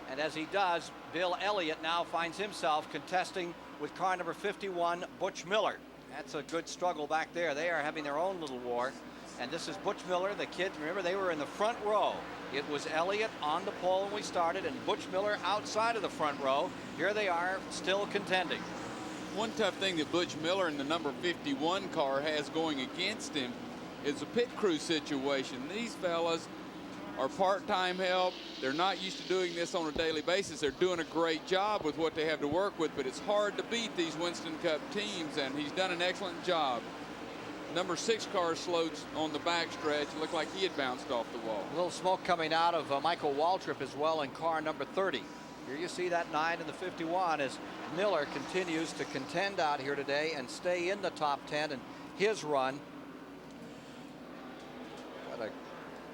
And as he does, Bill Elliott now finds himself contesting with car number 51, Butch Miller. That's a good struggle back there. They are having their own little war. And this is Butch Miller. The kids, remember, they were in the front row. It was Elliott on the pole when we started and Butch Miller outside of the front row. Here they are still contending. One tough thing that Butch Miller in the number 51 car has going against him is a pit crew situation. These fellas are part-time help. They're not used to doing this on a daily basis. They're doing a great job with what they have to work with, but it's hard to beat these Winston Cup teams, and he's done an excellent job. Number 6 car slowed on the backstretch. It looked like he had bounced off the wall. A little smoke coming out of Michael Waltrip as well in car number 30. Here you see that 9 in the 51 as Miller continues to contend out here today and stay in the top 10 in his run. Got a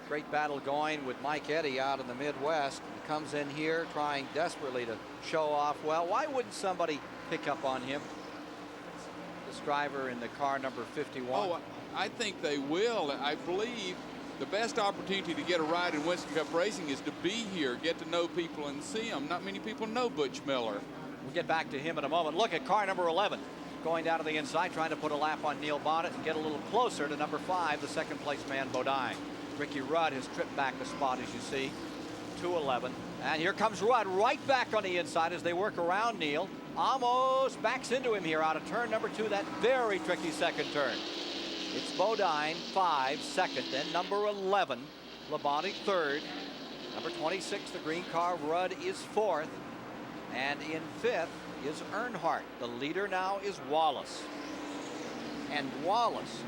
great battle going with Mike Eddy out in the Midwest. He comes in here trying desperately to show off. Well, why wouldn't somebody pick up on him? This driver in the car number 51. Oh, I think they will. I believe the best opportunity to get a ride in Winston Cup racing is to be here, get to know people and see them. Not many people know Butch Miller. We'll get back to him in a moment. Look at car number 11 going down to the inside, trying to put a lap on Neil Bonnet and get a little closer to number 5, the second place man, Bodine. Ricky Rudd has tripped back a spot, as you see, 211. And here comes Rudd right back on the inside as they work around Neil. Almost backs into him here out of turn number 2, that very tricky second turn. It's Bodine 5, second, then number 11, Labonte 3rd. Number 26, the green car, Rudd is 4th. And in 5th is Earnhardt. The leader now is Wallace. And Wallace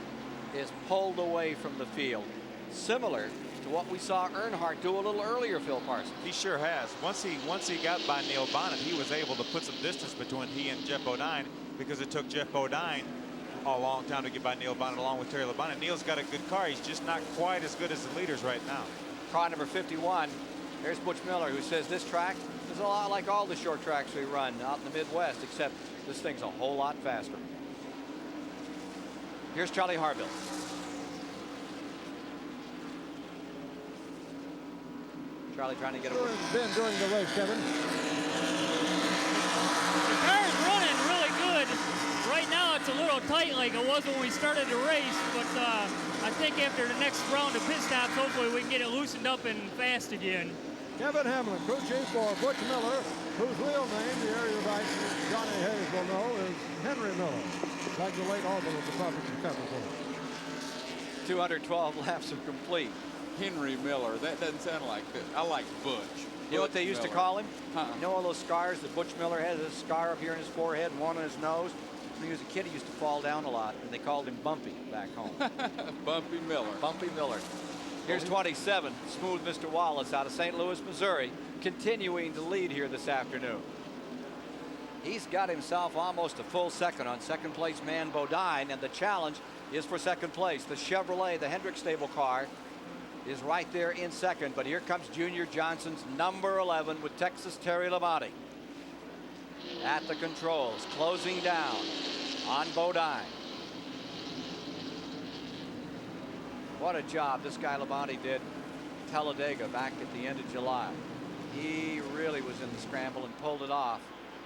is pulled away from the field, similar to what we saw Earnhardt do a little earlier, Phil Parsons. He sure has. Once he got by Neil Bonnet, he was able to put some distance between he and Jeff Bodine, because it took Jeff Bodine a long time to get by Neil Bonnet along with Terry Labonte. Neil's got a good car. He's just not quite as good as the leaders right now. Car number 51. There's Butch Miller, who says this track is a lot like all the short tracks we run out in the Midwest, except this thing's a whole lot faster. Here's Charlie Harville. Charlie trying to get away. Been during the race, Kevin. The car is running really good. Right now it's a little tight like it was when we started the race, but I think after the next round of pit stops, hopefully we can get it loosened up and fast again. Kevin Hamlin, crew chief for Butch Miller, whose real name, the area right Johnny Hayes will know, is Henry Miller, like the late Orville of the Province of Capricorn. 212 laps are complete. Henry Miller, that doesn't sound like this. I like Butch. You know what they used to call him? Huh? You know all those scars that Butch Miller has? A scar up here in his forehead and one on his nose. When he was a kid, he used to fall down a lot, and they called him Bumpy back home. Bumpy Miller. Bumpy Miller. Here's 27, Smooth Mr. Wallace out of St. Louis, Missouri, continuing to lead here this afternoon. He's got himself almost a full second on second place man Bodine, and the challenge is for second place. The Chevrolet, the Hendrick stable car, is right there in second, but here comes Junior Johnson's number 11 with Texas Terry Labonte at the controls, closing down on Bodine. What a job this guy Labonte did Talladega back at the end of July. He really was in the scramble and pulled it off.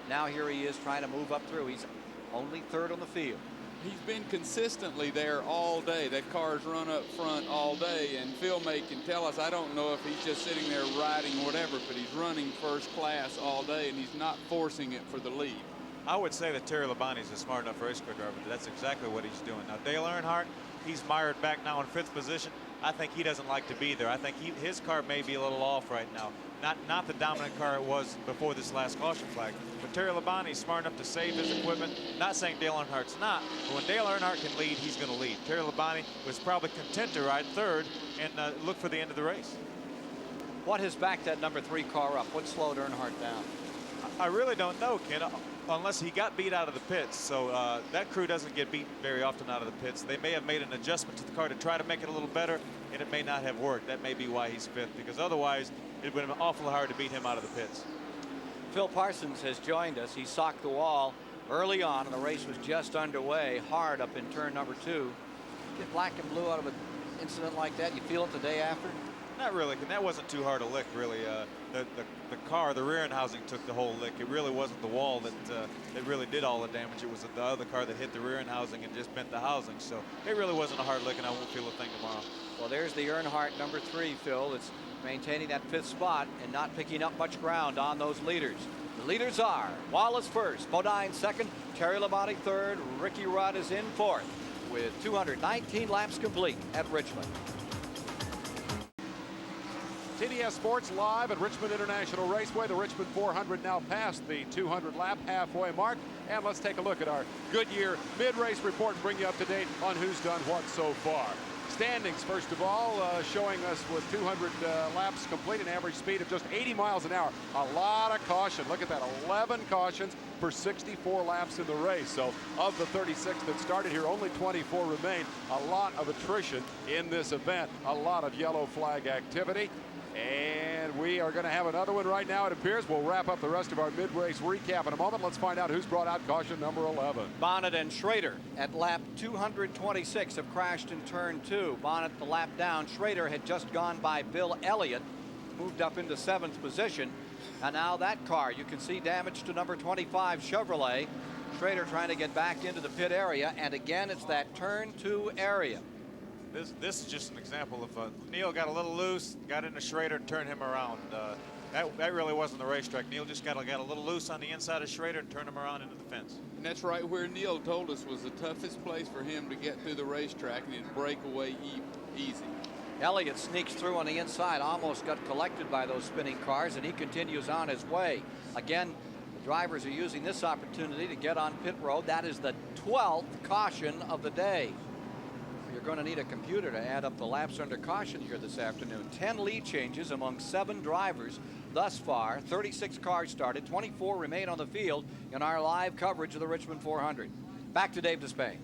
Now here he is trying to move up through. He's only 3rd on the field. He's been consistently there all day. That car's run up front all day, and Phil May can tell us, I don't know if he's just sitting there riding whatever, but he's running first class all day, and he's not forcing it for the lead. I would say that Terry Labonte is a smart enough race car driver. That's exactly what he's doing. Now, Dale Earnhardt, he's mired back now in 5th position. I think he doesn't like to be there. I think his car may be a little off right now. Not the dominant car it was before this last caution flag. But Terry Labonte is smart enough to save his equipment. Not saying Dale Earnhardt's not, but when Dale Earnhardt can lead, he's going to lead. Terry Labonte was probably content to ride 3rd and look for the end of the race. What has backed that number 3 car up? What slowed Earnhardt down? I really don't know, Ken, unless he got beat out of the pits. So that crew doesn't get beat very often out of the pits. They may have made an adjustment to the car to try to make it a little better, and it may not have worked. That may be why he's 5th, because otherwise it would have been awful hard to beat him out of the pits. Phil Parsons has joined us. He socked the wall early on, and the race was just underway, hard up in turn number 2. Get black and blue out of an incident like that, you feel it the day after? Not really, and that wasn't too hard a lick, really. The rear end housing took the whole lick. It really wasn't the wall that really did all the damage. It was the other car that hit the rear end housing and just bent the housing. So it really wasn't a hard lick, and I won't feel a thing tomorrow. Well, there's the Earnhardt number 3, Phil. It's maintaining that 5th spot and not picking up much ground on those leaders. The leaders are Wallace first, Bonnet second, Terry Labonte third, Ricky Rudd is in 4th with 219 laps complete at Richmond. TDS Sports live at Richmond International Raceway. The Richmond 400 now past the 200 lap halfway mark. And let's take a look at our Goodyear mid-race report and bring you up to date on who's done what so far. Standings, first of all, showing us with 200 laps complete, an average speed of just 80 miles an hour. A lot of caution. Look at that, 11 cautions for 64 laps in the race. So of the 36 that started here, only 24 remain. A lot of attrition in this event. A lot of yellow flag activity. And we are going to have another one right now, it appears. We'll wrap up the rest of our mid-race recap in a moment. Let's find out who's brought out caution number 11. Bonnet and Schrader at lap 226 have crashed in turn 2. Bonnet the lap down. Schrader had just gone by Bill Elliott, moved up into 7th position. And now that car, you can see damage to number 25 Chevrolet. Schrader trying to get back into the pit area. And again, it's that turn 2 area. This is just an example of Neil got a little loose, got into Schrader and turned him around. That really wasn't the racetrack. Neil just got a little loose on the inside of Schrader and turned him around into the fence. And that's right where Neil told us was the toughest place for him to get through the racetrack, and he'd break away easy. Elliott sneaks through on the inside, almost got collected by those spinning cars, and he continues on his way. Again, the drivers are using this opportunity to get on pit road. That is the 12th caution of the day. You're going to need a computer to add up the laps under caution here this afternoon. 10 lead changes among 7 drivers thus far. 36 cars started, 24 remain on the field in our live coverage of the Richmond 400. Back to Dave Despain.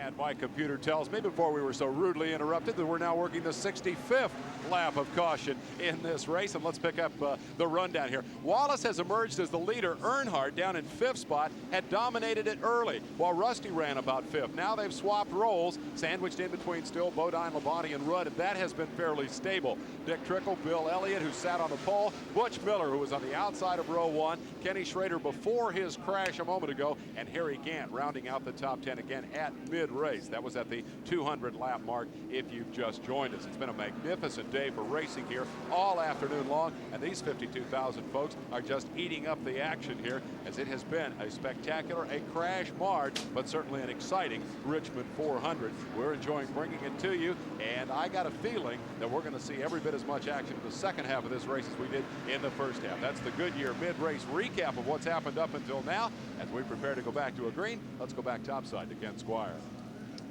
And my computer tells me, before we were so rudely interrupted, that we're now working the 65th lap of caution in this race. And let's pick up the rundown here. Wallace has emerged as the leader. Earnhardt, down in 5th spot, had dominated it early, while Rusty ran about 5th. Now they've swapped roles, sandwiched in between still Bodine, Labonte, and Rudd, and that has been fairly stable. Dick Trickle, Bill Elliott, who sat on the pole, Butch Miller, who was on the outside of row 1, Kenny Schrader before his crash a moment ago, and Harry Gant rounding out the top 10 again at mid-race. That was at the 200 lap mark if you've just joined us. It's been a magnificent day for racing here all afternoon long, and these 52,000 folks are just eating up the action here, as it has been a spectacular, a crash-marred, but certainly an exciting Richmond 400. We're enjoying bringing it to you, and I got a feeling that we're going to see every bit as much action in the second half of this race as we did in the first half. That's the Goodyear mid-race recap of what's happened up until now. As we prepare to go back to a green, let's go back topside to Ken Squire.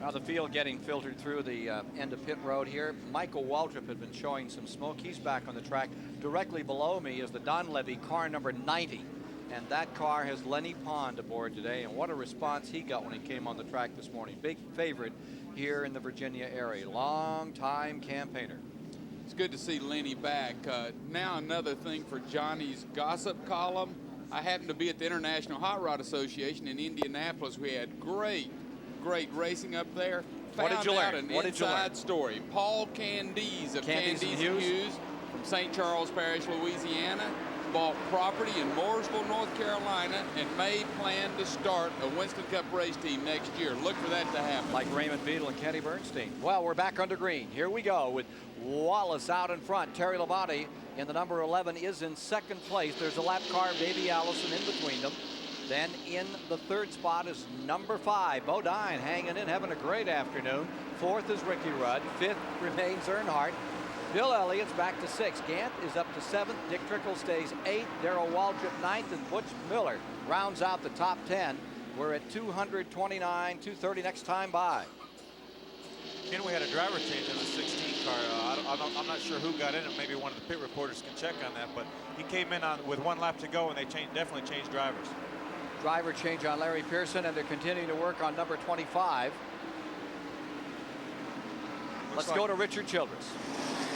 Now the field getting filtered through the end of pit road here. Michael Waltrip had been showing some smoke. He's back on the track. Directly below me is the Donlevy car number 90. And that car has Lenny Pond aboard today. And what a response he got when he came on the track this morning. Big favorite here in the Virginia area. Long-time campaigner. It's good to see Lenny back. Now another thing for Johnny's gossip column. I happened to be at the International Hot Rod Association in Indianapolis. We had great racing up there. What did you learn? An inside story. Paul Candies of Candies and Hughes from St. Charles Parish, Louisiana, bought property in Mooresville, North Carolina, and made plan to start a Winston Cup race team next year. Look for that to happen. Like Raymond Beadle and Kenny Bernstein. Well, we're back under green. Here we go with Wallace out in front. Terry Labonte in the number 11 is in 2nd place. There's a lap car, Davey Allison, in between them. Then in the 3rd spot is number 5, Bodine, hanging in, having a great afternoon. 4th is Ricky Rudd. 5th remains Earnhardt. Bill Elliott's back to 6th. Gant is up to 7th. Dick Trickle stays 8th. Darrell Waltrip 9th, and Butch Miller rounds out the top 10. We're at 229, 230 next time by. Again, we had a driver change in the 16 car. I'm not sure who got in it. Maybe one of the pit reporters can check on that. But he came in with 1 lap to go, and they definitely changed drivers. Driver change on Larry Pearson, and they're continuing to work on number 25. Let's go to Richard Childress.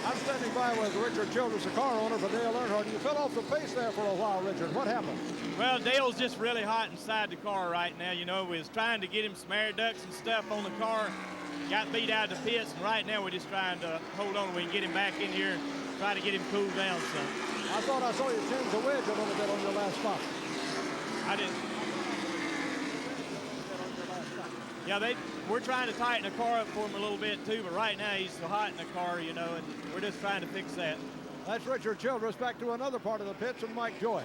I'm standing by with Richard Childress, the car owner for Dale Earnhardt. You fell off the pace there for a while, Richard. What happened? Well, Dale's just really hot inside the car right now. You know, we was trying to get him some air ducts and stuff on the car. Got beat out of the pits, and right now we're just trying to hold on. We can get him back in here try to get him cooled down some. I thought I saw you change the wedge a little bit on your last stop. I didn't. Yeah, we're trying to tighten the car up for him a little bit too, but right now he's so hot in the car, you know, and we're just trying to fix that. That's Richard Childress. Back to another part of the pits and Mike Joy.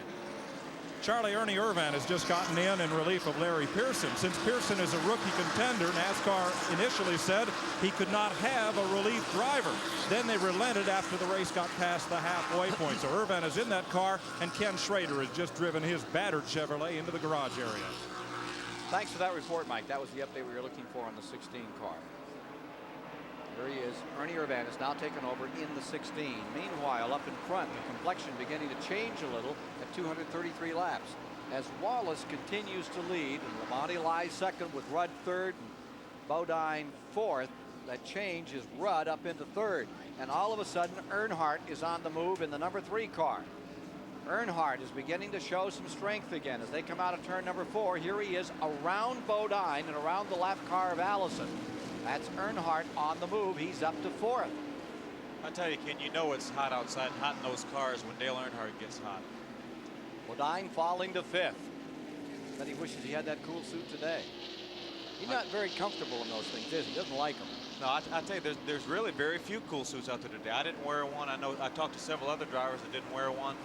Ernie Irvan has just gotten in relief of Larry Pearson. Since Pearson is a rookie contender, NASCAR initially said he could not have a relief driver. Then they relented after the race got past the halfway point. So Irvan is in that car, and Ken Schrader has just driven his battered Chevrolet into the garage area. Thanks for that report, Mike. That was the update we were looking for on the 16 car. There he is. Ernie Irvan is now taken over in the 16. Meanwhile, up in front, the complexion beginning to change a little at 233 laps. As Wallace continues to lead, and Labonte lies second with Rudd third and Bodine fourth. That change is Rudd up into third. And all of a sudden, Earnhardt is on the move in the number 3 car. Earnhardt is beginning to show some strength again as they come out of turn number 4. Here he is around Bodine and around the lap car of Allison. That's Earnhardt on the move. He's up to 4th. I tell you, Ken, you know it's hot outside and hot in those cars when Dale Earnhardt gets hot. Bodine falling to 5th. But he wishes he had that cool suit today. He's not very comfortable in those things, is he? Doesn't like them. No, I tell you, there's really very few cool suits out there today. I didn't wear one. I know I talked to several other drivers that didn't wear one.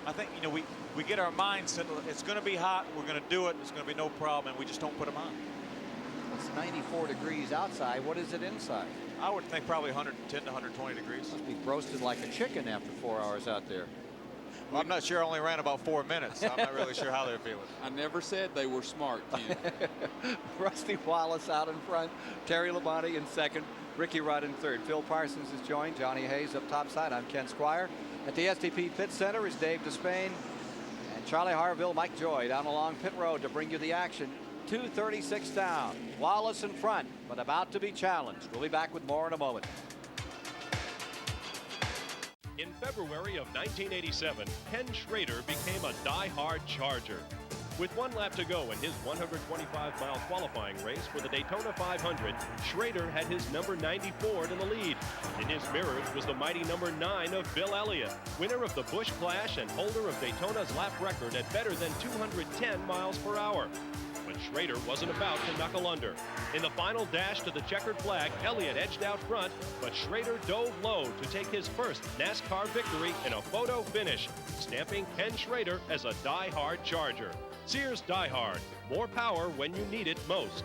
I think, you know, we get our mindset. It's going to be hot. We're going to do it. It's going to be no problem, and we just don't put them on. It's 94 degrees outside. What is it inside? I would think probably 110 to 120 degrees. Must be roasted like a chicken after 4 hours out there. Well, I'm not sure. I only ran about 4 minutes, so I'm not really sure how they're feeling. I never said they were smart, Ken. Rusty Wallace out in front. Terry Labonte in second. Ricky Rudd in third. Phil Parsons is joined. Johnny Hayes up top side. I'm Ken Squire. At the STP Pit Center is Dave Despain and Charlie Harville, Mike Joy down along pit road to bring you the action. 2:36 down. Wallace in front, but about to be challenged. We'll be back with more in a moment. In February of 1987, Ken Schrader became a die-hard Charger. With 1 lap to go in his 125-mile qualifying race for the Daytona 500, Schrader had his number 94 in the lead. In his mirrors was the mighty number 9 of Bill Elliott, winner of the Busch Clash and holder of Daytona's lap record at better than 210 miles per hour. But Schrader wasn't about to knuckle under. In the final dash to the checkered flag, Elliott edged out front, but Schrader dove low to take his first NASCAR victory in a photo finish, stamping Ken Schrader as a die-hard Charger. Sears Die-Hard, more power when you need it most.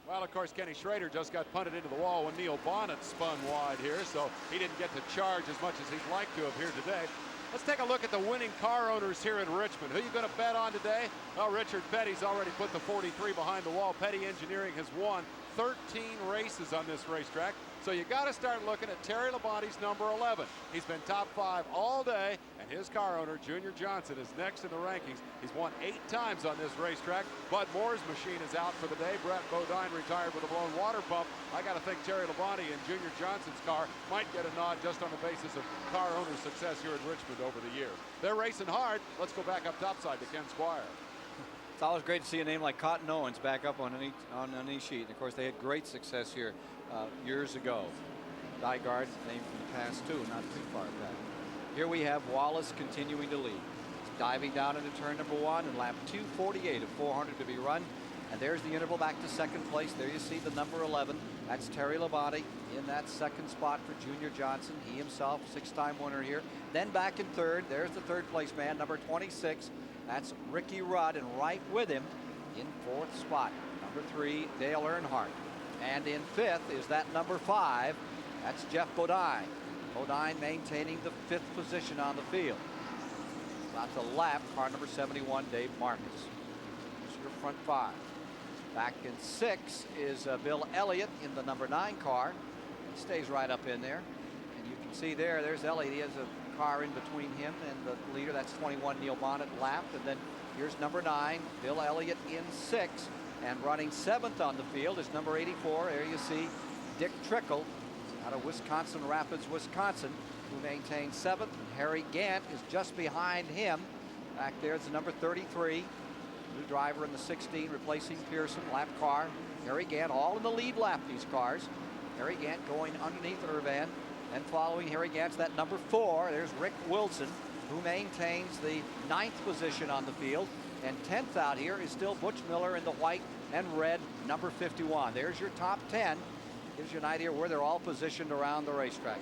Well, of course, Kenny Schrader just got punted into the wall when Neil Bonnet spun wide here, so he didn't get to charge as much as he'd like to have here today. Let's take a look at the winning car owners here in Richmond. Who are you going to bet on today? Well, Richard Petty's already put the 43 behind the wall. Petty Engineering has won 13 races on this racetrack. So you got to start looking at Terry Labonte's number 11. He's been top 5 all day, and his car owner, Junior Johnson, is next in the rankings. He's won 8 times on this racetrack. Bud Moore's machine is out for the day. Brett Bodine retired with a blown water pump. I got to think Terry Labonte and Junior Johnson's car might get a nod just on the basis of car owner success here in Richmond over the years. They're racing hard. Let's go back up topside to Ken Squire. It's always great to see a name like Cotton Owens back up on any sheet. And of course, they had great success here years ago. Dygaard, name from the past too, not too far back. Here we have Wallace continuing to lead. He's diving down into turn number 1 and lap 2:48 of 400 to be run. And there's the interval back to second place. There you see the number 11. That's Terry Labonte in that second spot for Junior Johnson. He himself, 6-time winner here. Then back in third, there's the third place man, number 26. That's Ricky Rudd, and right with him in 4th spot, number 3, Dale Earnhardt. And in 5th is that number 5. That's Jeff Bodine. Bodine maintaining the 5th position on the field. About to lap car number 71, Dave Marcus. There's your front 5. Back in 6 is Bill Elliott in the number 9 car. He stays right up in there. And you can see there's Elliott. He has a car in between him and the leader. That's 21, Neil Bonnet, lapped. And then here's number 9, Bill Elliott in 6. And running 7th on the field is number 84. There you see Dick Trickle out of Wisconsin Rapids, Wisconsin, who maintains 7th. And Harry Gant is just behind him. Back there is the number 33. New driver in the 16, replacing Pearson, lap car. Harry Gant all in the lead lap, these cars. Harry Gant going underneath Irvan. And following Harry Gant's that number 4, there's Rick Wilson, who maintains the 9th position on the field. And 10th out here is still Butch Miller in the white and red, number 51. There's your top 10. Gives you an idea where they're all positioned around the racetrack.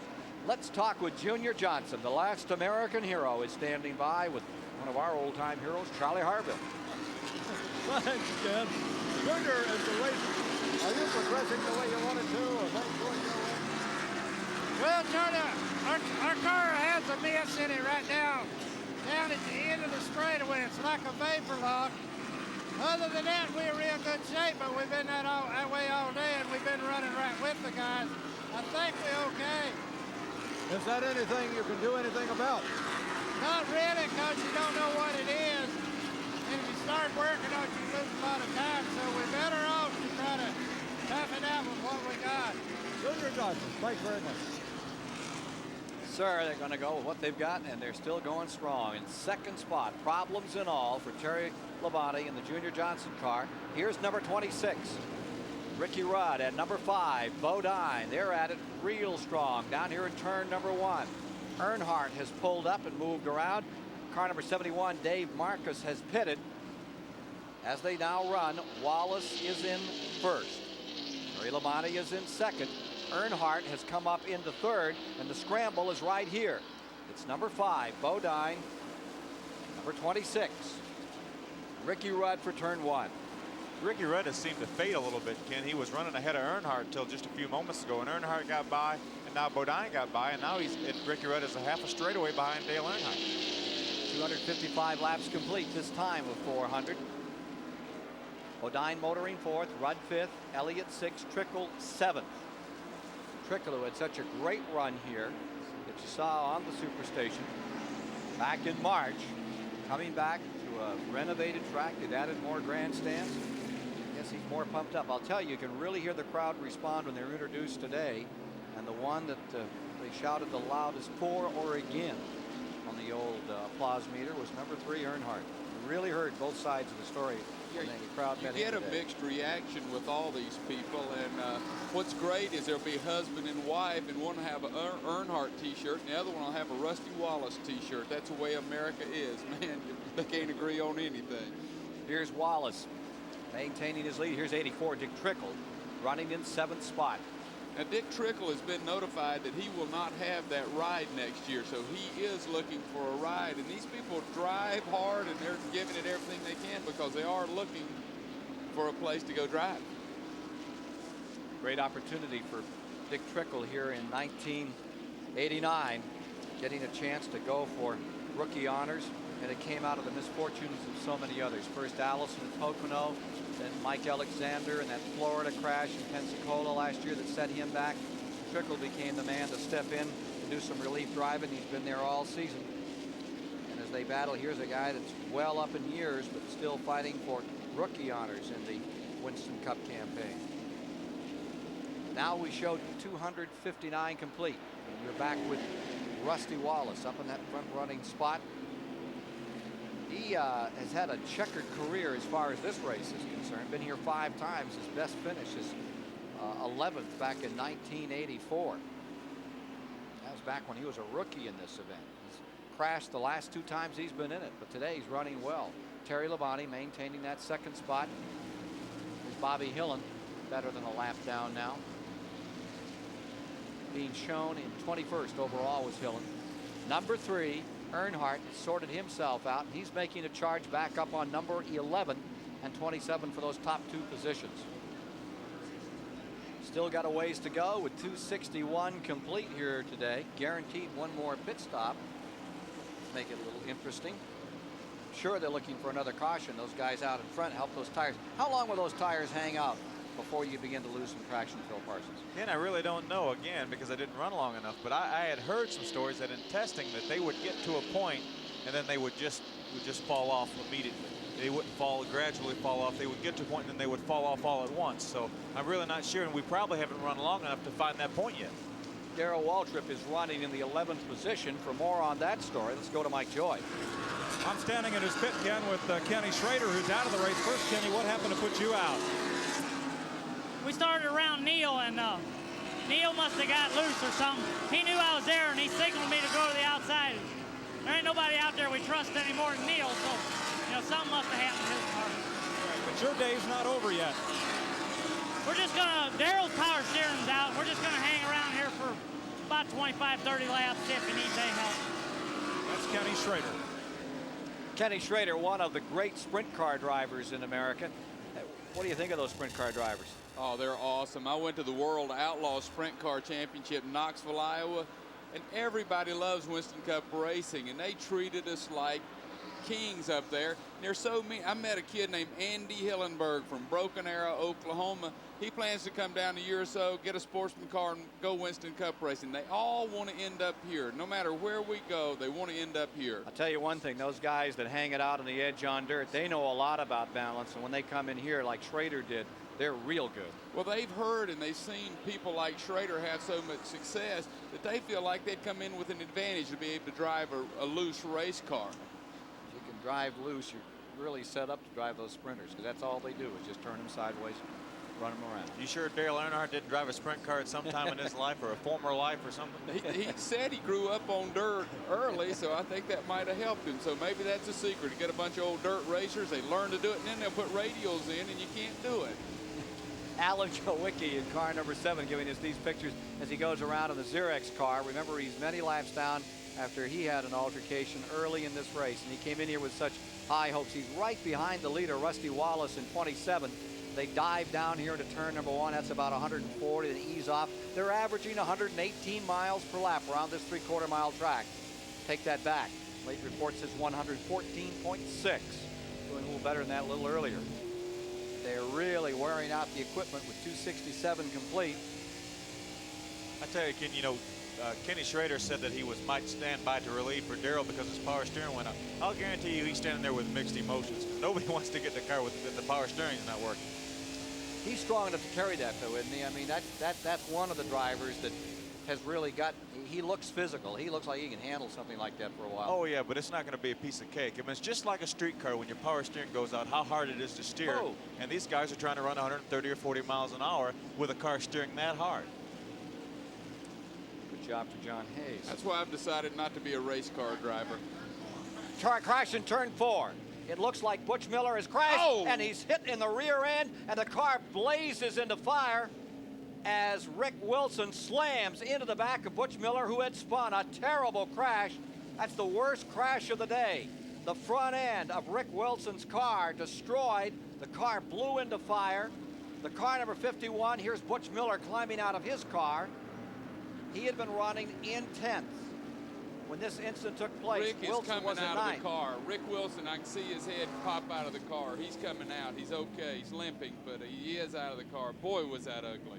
Let's talk with Junior Johnson. The last American hero is standing by with one of our old-time heroes, Charlie Harville. Thanks, Ken. Junior, is the race, are you progressing the way you wanted to, or things going your way? Well, Charlie, our car has a mess in it right now, down at the end of the straightaway. It's like a vapor lock. Other than that, we're in real good shape, but we've been that way all day, and we've been running right with the guys. I think we're okay. Is that anything you can do anything about? Not really, because you don't know what it is. And if you start working on it, you lose a lot of time. So we're better off to try to tough it out with what we got. Junior Johnson, thanks very much. Sir, they're going to go with what they've got, and they're still going strong. In second spot, problems and all for Terry Labonte in the Junior Johnson car. Here's number 26. Ricky Rudd at number 5. Bodine, they're at it real strong down here in turn number 1. Earnhardt has pulled up and moved around. Car number 71, Dave Marcus, has pitted. As they now run, Wallace is in first. Terry Labonte is in second. Earnhardt has come up into third, and the scramble is right here. It's number 5, Bodine, number 26, Ricky Rudd for turn 1. Ricky Rudd has seemed to fade a little bit, Ken. He was running ahead of Earnhardt until just a few moments ago, and Earnhardt got by, and now Bodine got by, and now Ricky Rudd is a half a straightaway behind Dale Earnhardt. 255 laps complete this time of 400. Bodine motoring 4th, Rudd 5th, Elliott 6th, Trickle 7th. Trickle, who had such a great run here that you saw on the Superstation back in March, coming back to a renovated track. They've added more grandstands. Yes, he's more pumped up. I'll tell you, you can really hear the crowd respond when they're introduced today. And the one that they shouted the loudest for or again on the old applause meter was number 3, Earnhardt. You really heard both sides of the story. Yeah, the crowd you met get a today. mixed reaction with all these people, and what's great is there'll be husband and wife, and one will have an Earnhardt t-shirt, and the other one will have a Rusty Wallace t-shirt. That's the way America is, man. They can't agree on anything. Here's Wallace maintaining his lead. Here's 84, Dick Trickle, running in 7th spot. Now, Dick Trickle has been notified that he will not have that ride next year, so he is looking for a ride. And these people drive hard, and they're giving it everything they can because they are looking for a place to go drive. Great opportunity for Dick Trickle here in 1989, getting a chance to go for rookie honors, and it came out of the misfortunes of so many others. First Allison at Pocono, then Mike Alexander, and that Florida crash in Pensacola last year that set him back. Trickle became the man to step in and do some relief driving. He's been there all season. And as they battle, here's a guy that's well up in years, but still fighting for rookie honors in the Winston Cup campaign. Now we showed 259 complete. And we're back with Rusty Wallace up in that front running spot. He has had a checkered career as far as this race is concerned. Been here 5 times. His best finish is 11th back in 1984. That was back when he was a rookie in this event. He's crashed the last 2 times he's been in it, but today he's running well. Terry Labonte maintaining that 2nd spot. There's Bobby Hillen, better than a lap down now. Being shown in 21st overall was Hillen. Number 3, Earnhardt sorted himself out, and he's making a charge back up on number 11 and 27 for those top 2 positions. Still got a ways to go with 261 complete here today. Guaranteed one more pit stop. Make it a little interesting. Sure, they're looking for another caution. Those guys out in front help those tires. How long will those tires hang out before you begin to lose some traction, Phil Parsons? Again, I really don't know, again, because I didn't run long enough, but I had heard some stories that in testing that they would get to a point and then they would just fall off immediately. They wouldn't gradually fall off. They would get to a point and then they would fall off all at once. So I'm really not sure, and we probably haven't run long enough to find that point yet. Darrell Waltrip is running in the 11th position. For more on that story, let's go to Mike Joy. I'm standing in his pit, Ken, with Kenny Schrader, who's out of the race first. Kenny, what happened to put you out? We started around Neil, and Neil must have got loose or something. He knew I was there, and he signaled me to go to the outside. There ain't nobody out there we trust any more than Neil, so, you know, something must have happened to his car. But your day's not over yet. We're just gonna, Daryl's power steering's out. We're just gonna hang around here for about 25, 30 laps if he needs any help. That's Kenny Schrader. Kenny Schrader, one of the great sprint car drivers in America. What do you think of those sprint car drivers? Oh, they're awesome. I went to the World Outlaw Sprint Car Championship in Knoxville, Iowa, and everybody loves Winston Cup racing, and they treated us like kings up there. And there's so many. I met a kid named Andy Hillenberg from Broken Arrow, Oklahoma. He plans to come down a year or so, get a sportsman car, and go Winston Cup racing. They all want to end up here. No matter where we go, they want to end up here. I'll tell you one thing, those guys that hang it out on the edge on dirt, they know a lot about balance, and when they come in here like Schrader did, they're real good. Well, they've heard and they've seen people like Schrader have so much success that they feel like they'd come in with an advantage to be able to drive a loose race car. If you can drive loose, you're really set up to drive those sprinters, because that's all they do is just turn them sideways, run them around. You sure Dale Earnhardt didn't drive a sprint car at some time in his life, or a former life or something? He said he grew up on dirt early, so I think that might have helped him. So maybe that's a secret, to get a bunch of old dirt racers, they learn to do it, and then they'll put radials in, and you can't do it. Alan Kowicki in car number 7 giving us these pictures as he goes around in the Xerox car. Remember, he's many laps down after he had an altercation early in this race, and he came in here with such high hopes. He's right behind the leader, Rusty Wallace, in 27. They dive down here into turn number 1. That's about 140. They ease off. They're averaging 118 miles per lap around this 3/4 mile track. Take that back. Late report says 114.6. Doing a little better than that a little earlier. They're really wearing out the equipment with 267 complete. I tell you, Ken, you know, Kenny Schrader said that he might stand by to relieve for Darrell because his power steering went up. I'll guarantee you he's standing there with mixed emotions. Nobody wants to get the car with the power steering is not working. He's strong enough to carry that, though, isn't he? I mean, that's one of the drivers that has really got, he looks physical. He looks like he can handle something like that for a while. Oh, yeah, but it's not going to be a piece of cake. I mean, it's just like a street car when your power steering goes out, how hard it is to steer. Oh. And these guys are trying to run 130 or 40 miles an hour with a car steering that hard. Good job for John Hayes. That's why I've decided not to be a race car driver. Car crash in turn 4. It looks like Butch Miller has crashed, and he's hit in the rear end, and the car blazes into fire as Rick Wilson slams into the back of Butch Miller, who had spun. A terrible crash. That's the worst crash of the day. The front end of Rick Wilson's car destroyed. The car blew into fire. The car number 51, here's Butch Miller climbing out of his car. He had been running in 10th when this incident took place. Rick Wilson is was coming in out of 9th. the car. Rick Wilson, I can see his head pop out of the car. He's coming out. He's okay. He's limping, but he is out of the car. Boy, was that ugly.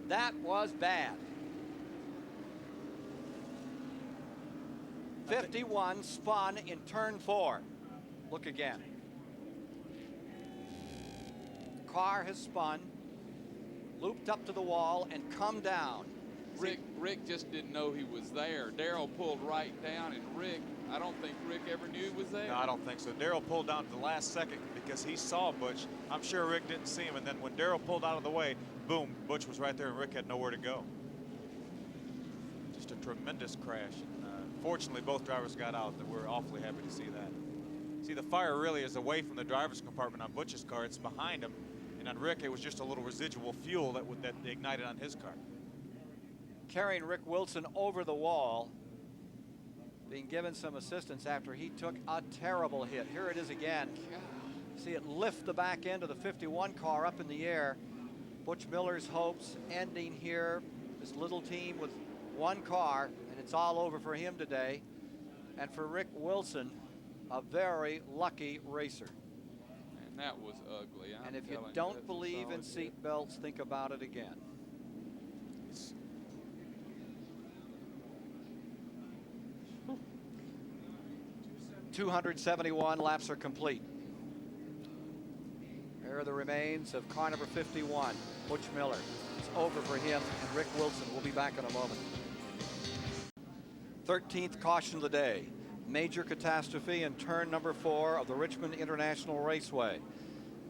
That was bad. 51 spun in turn 4. Look again. Car has spun, looped up to the wall, and come down. Rick just didn't know he was there. Darrell pulled right down, and I don't think Rick ever knew he was there. No, I don't think so. Darrell pulled down at the last second because he saw Butch. I'm sure Rick didn't see him, and then when Darrell pulled out of the way, boom, Butch was right there, and Rick had nowhere to go. Just a tremendous crash. Fortunately, both drivers got out, and we're awfully happy to see that. See, the fire really is away from the driver's compartment on Butch's car. It's behind him, and on Rick, it was just a little residual fuel that ignited on his car. Carrying Rick Wilson over the wall, being given some assistance after he took a terrible hit. Here it is again. See it lift the back end of the 51 car up in the air. Butch Miller's hopes ending here. This little team with one car, and it's all over for him today. And for Rick Wilson, a very lucky racer. And that was ugly. And if you don't believe in seat belts, think about it again. 271 laps are complete. There are the remains of car number 51, Butch Miller. It's over for him and Rick Wilson. We'll be back in a moment. 13th caution of the day. Major catastrophe in turn number 4 of the Richmond International Raceway.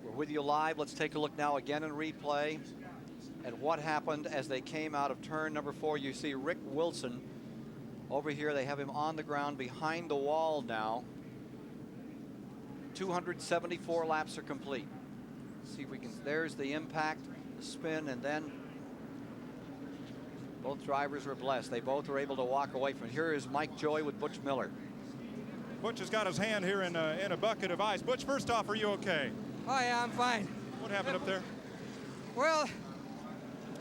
We're with you live. Let's take a look now again in replay. at what happened as they came out of turn number 4. You see Rick Wilson over here. They have him on the ground behind the wall now. 274 laps are complete. See if we can, there's the impact, the spin, and then both drivers were blessed. They both were able to walk away from it. Here is Mike Joy with Butch Miller. Butch has got his hand here in a bucket of ice. Butch, first off, are you okay? Oh, yeah, I'm fine. What happened up there? Well,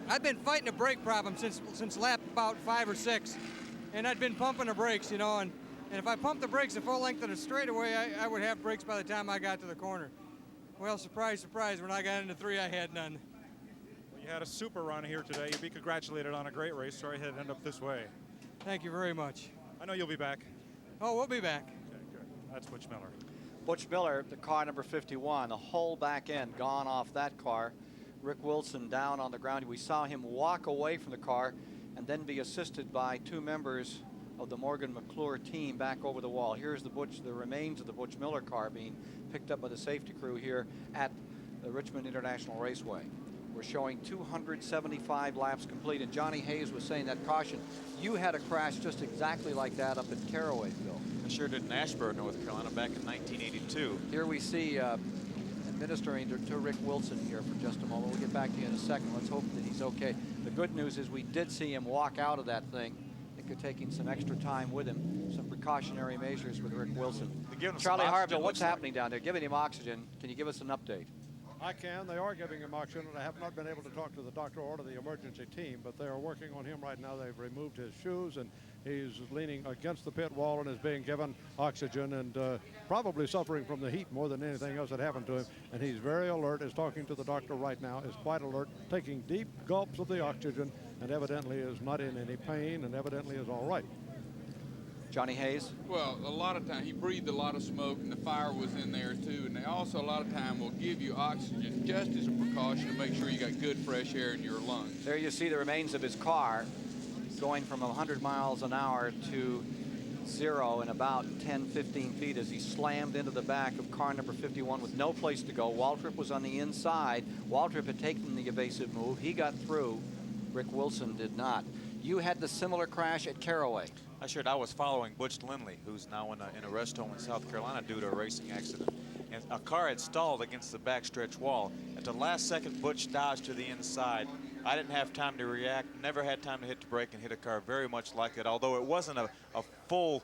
I've been fighting a brake problem since lap about 5 or 6, and I'd been pumping the brakes, you know, and if I pumped the brakes the full length of the straightaway, I would have brakes by the time I got to the corner. Well, surprise, surprise, when I got into 3, I had none. Well, you had a super run here today. You'll be congratulated on a great race. Sorry it ended up this way. Thank you very much. I know you'll be back. Oh, we'll be back. Okay, good. That's Butch Miller. Butch Miller, the car number 51, the whole back end gone off that car. Rick Wilson down on the ground. We saw him walk away from the car and then be assisted by 2 members of the Morgan McClure team back over the wall. Here's the remains of the Butch Miller car being picked up by the safety crew here at the Richmond International Raceway. We're showing 275 laps complete, and Johnny Hayes was saying that caution. You had a crash just exactly like that up at Caraway, Phil. I sure did in Ashburn, North Carolina, back in 1982. Here we see administering to Rick Wilson here for just a moment. We'll get back to you in a second. Let's hope that he's okay. The good news is we did see him walk out of that thing. I think they're taking some extra time with him, some precautionary measures with Rick Wilson. Charlie Harville, what's happening down there? Giving him oxygen. Can you give us an update? I can. They are giving him oxygen, and I have not been able to talk to the doctor or to the emergency team, but they are working on him right now. They've removed his shoes, and he's leaning against the pit wall and is being given oxygen and probably suffering from the heat more than anything else that happened to him. And he's very alert, is talking to the doctor right now, is quite alert, taking deep gulps of the oxygen, and evidently is not in any pain and evidently is all right. Johnny Hayes? Well, a lot of time, he breathed a lot of smoke and the fire was in there too. And they also a lot of time will give you oxygen just as a precaution to make sure you got good fresh air in your lungs. There you see the remains of his car going from 100 miles an hour to 0 in about 10-15 feet as he slammed into the back of car number 51 with no place to go. Waltrip was on the inside. Waltrip had taken the evasive move. He got through. Rick Wilson did not. You had the similar crash at Caraway. I sure did. I was following Butch Lindley, who's now in a rest home in South Carolina due to a racing accident. And a car had stalled against the backstretch wall. At the last second, Butch dodged to the inside. I didn't have time to react, never had time to hit the brake and hit a car very much like it, although it wasn't a full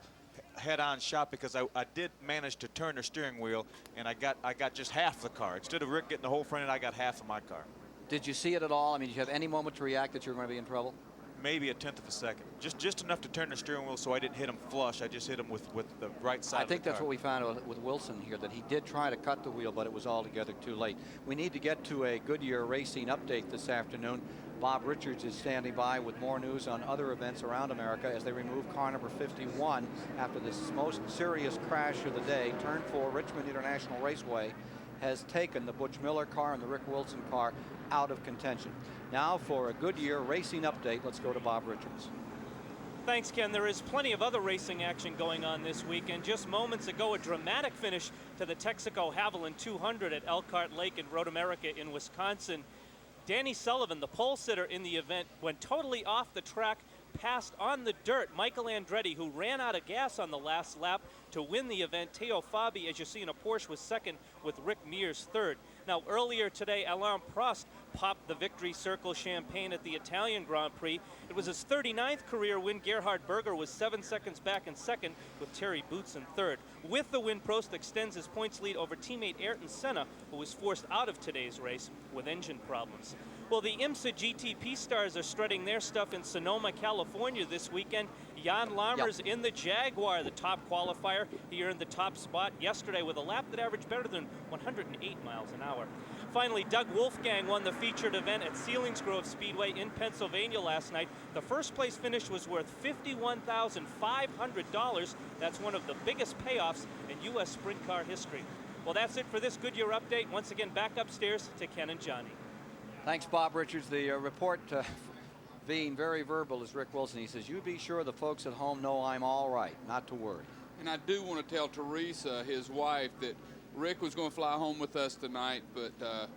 head-on shot because I did manage to turn the steering wheel, and I got just half the car. Instead of Rick getting the whole front end, I got half of my car. Did you see it at all? I mean, did you have any moment to react that you were going to be in trouble? Maybe a 1/10 of a second. Just enough to turn the steering wheel so I didn't hit him flush. I just hit him with the right side I of the think that's car. what we found with Wilson here, that he did try to cut the wheel, but it was altogether too late. We need to get to a Goodyear Racing update this afternoon. Bob Richards is standing by with more news on other events around America as they remove car number 51 after this most serious crash of the day. Turn 4, Richmond International Raceway has taken the Butch Miller car and the Rick Wilson car out of contention. Now for a Goodyear Racing update, let's go to Bob Richards. Thanks, Ken. There is plenty of other racing action going on this weekend. Just moments ago, a dramatic finish to the Texaco Haviland 200 at Elkhart Lake in Road America in Wisconsin. Danny Sullivan, the pole sitter in the event, went totally off the track, passed on the dirt Michael Andretti, who ran out of gas on the last lap to win the event. Teo Fabi, as you see in a Porsche, was second with Rick Mears third. Now, earlier today, Alain Prost popped the Victory Circle champagne at the Italian Grand Prix. It was his 39th career win. Gerhard Berger was 7 seconds back in second with Terry Boots in third. With the win, Prost extends his points lead over teammate Ayrton Senna, who was forced out of today's race with engine problems. Well, the IMSA GTP stars are strutting their stuff in Sonoma, California this weekend. Jan Lammers in the Jaguar, the top qualifier. He earned the top spot yesterday with a lap that averaged better than 108 miles an hour. Finally, Doug Wolfgang won the featured event at Selinsgrove Speedway in Pennsylvania last night. The first place finish was worth $51,500. That's one of the biggest payoffs in U.S. sprint car history. Well, that's it for this Goodyear update. Once again, back upstairs to Ken and Johnny. Thanks, Bob Richards. The report being very verbal is Rick Wilson. He says, you be sure the folks at home know I'm all right, not to worry. And I do want to tell Teresa, his wife, that Rick was going to fly home with us tonight, but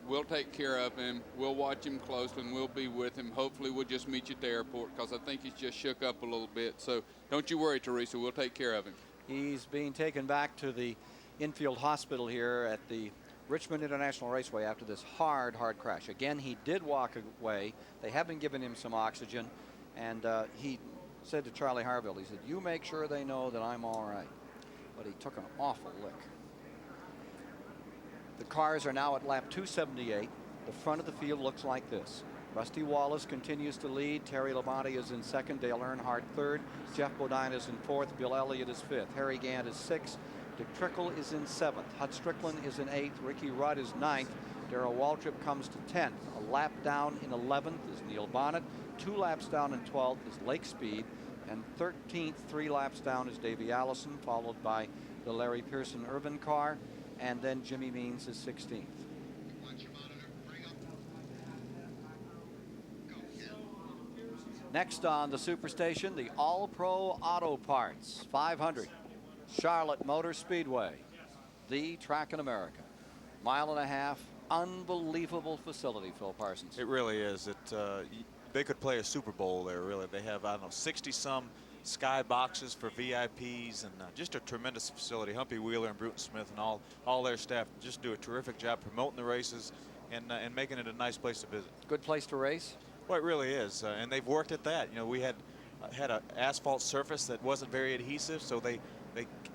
we'll take care of him. We'll watch him closely, and we'll be with him. Hopefully, we'll just meet you at the airport because I think he's just shook up a little bit. So don't you worry, Teresa. We'll take care of him. He's being taken back to the infield hospital here at the Richmond International Raceway after this hard crash. Again, he did walk away. They have been giving him some oxygen, and he said to Charlie Harville, he said, "You make sure they know that I'm all right." But he took an awful lick. The cars are now at lap 278. The front of the field looks like this. Rusty Wallace continues to lead. Terry Labonte is in second. Dale Earnhardt third. Jeff Bodine is in fourth. Bill Elliott is fifth. Harry Gant is sixth. Dick Trickle is in seventh. Hut Strickland is in eighth. Ricky Rudd is ninth. Darrell Waltrip comes to 10th. A lap down in 11th is Neil Bonnet. 2 laps down in 12th is Lake Speed. And 13th, 3 laps down, is Davey Allison, followed by the Larry Pearson Irvan car. And then Jimmy Means is 16th. Next on the Superstation, the All-Pro Auto Parts 500. Charlotte Motor Speedway, the track in America. 1.5 miles, unbelievable facility, Phil Parsons. It really is. They could play a Super Bowl there, really. They have, I don't know, 60-some sky boxes for VIPs, and just a tremendous facility. Humpy Wheeler and Bruton Smith and all their staff just do a terrific job promoting the races and making it a nice place to visit. Good place to race? Well, it really is, and they've worked at that. You know, we had an asphalt surface that wasn't very adhesive, so they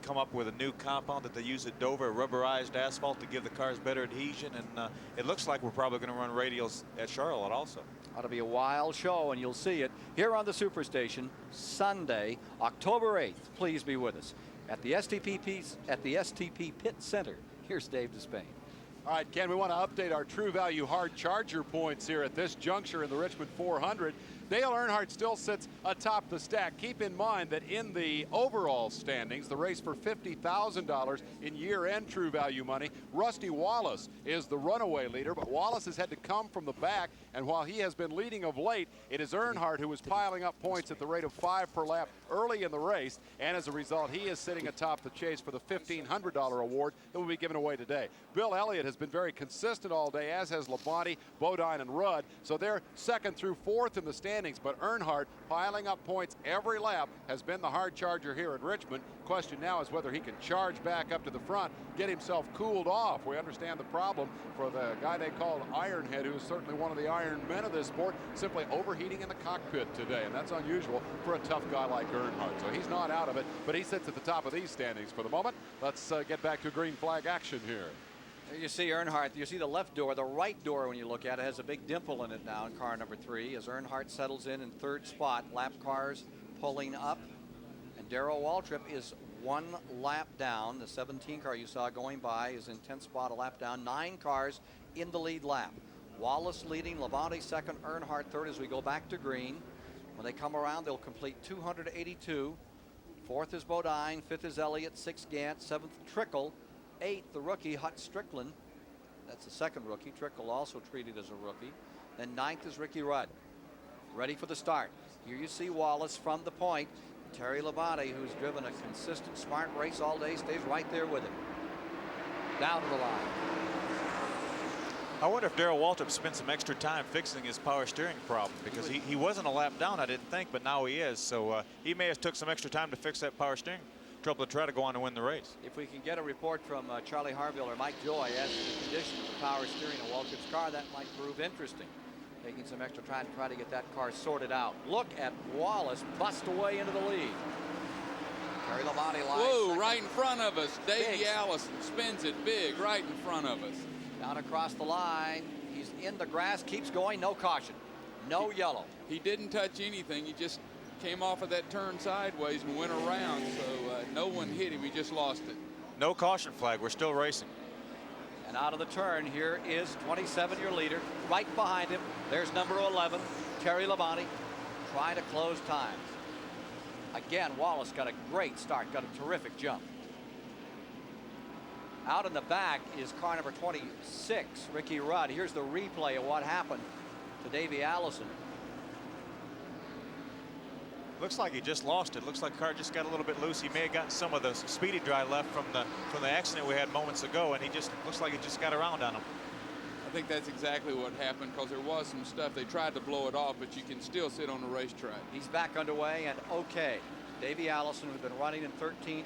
come up with a new compound that they use at Dover, rubberized asphalt, to give the cars better adhesion, and it looks like we're probably going to run radials at Charlotte also. Ought to be a wild show, and you'll see it here on the Superstation Sunday, October 8th. Please be with us at the STP Pit Center. Here's Dave Despain. All right, Ken, we want to update our True Value Hard Charger points here at this juncture in the Richmond 400. Dale Earnhardt still sits atop the stack. Keep in mind that in the overall standings, the race for $50,000 in year-end True Value money, Rusty Wallace is the runaway leader, but Wallace has had to come from the back, and while he has been leading of late, it is Earnhardt who is piling up points at the rate of 5 per lap early in the race, and as a result, he is sitting atop the chase for the $1,500 award that will be given away today. Bill Elliott has been very consistent all day, as has Labonte, Bodine, and Rudd, so they're second through fourth in the standings. But Earnhardt, piling up points every lap, has been the hard charger here at Richmond. Question now is whether he can charge back up to the front, get himself cooled off. We understand the problem for the guy they call Ironhead, who is certainly one of the iron men of this sport, simply overheating in the cockpit today, and that's unusual for a tough guy like Earnhardt. So he's not out of it, but he sits at the top of these standings for the moment. Let's get back to green flag action here. There you see Earnhardt. You see the left door. The right door, when you look at it, has a big dimple in it now in car number 3 as Earnhardt settles in third spot. Lap cars pulling up. And Darrell Waltrip is 1 lap down. The 17 car you saw going by is in 10th spot, a lap down. 9 cars in the lead lap. Wallace leading, Labonte second, Earnhardt third as we go back to green. When they come around, they'll complete 282. 4th is Bodine, 5th is Elliott, 6th Gant, 7th Trickle. 8th, the rookie, Hut Strickland. That's the second rookie. Trickle also treated as a rookie. Then 9th is Ricky Rudd. Ready for the start. Here you see Wallace from the point. Terry Labonte, who's driven a consistent, smart race all day, stays right there with him. Down to the line. I wonder if Darrell Waltrip spent some extra time fixing his power steering problem, because he wasn't a lap down, I didn't think, but now he is. So he may have took some extra time to fix that power steering trouble to try to go on and win the race. If we can get a report from Charlie Harville or Mike Joy as to the condition of the power steering of Waltrip's car, that might prove interesting. Taking some extra time to try to get that car sorted out. Look at Wallace bust away into the lead. Terry Labonte lies. Whoa, second. right in front of us. Davey Big. Allison spins it big right in front of us. Down across the line. He's in the grass, keeps going, no caution. No yellow. He didn't touch anything. He just came off of that turn sideways and went around, so no one hit him. He just lost it. No caution flag. We're still racing. And out of the turn, here is 27-year leader. Right behind him, there's number 11, Terry Labonte, trying to close time. Again, Wallace got a great start, got a terrific jump. Out in the back is car number 26, Ricky Rudd. Here's the replay of what happened to Davey Allison. Looks like he just lost it. Looks like the car just got a little bit loose. He may have gotten some of the speedy dry left from the accident we had moments ago, and he just looks like he just got around on him. I think that's exactly what happened, because there was some stuff. They tried to blow it off, but you can still sit on the racetrack. He's back underway and okay. Davey Allison, who's been running in 13th,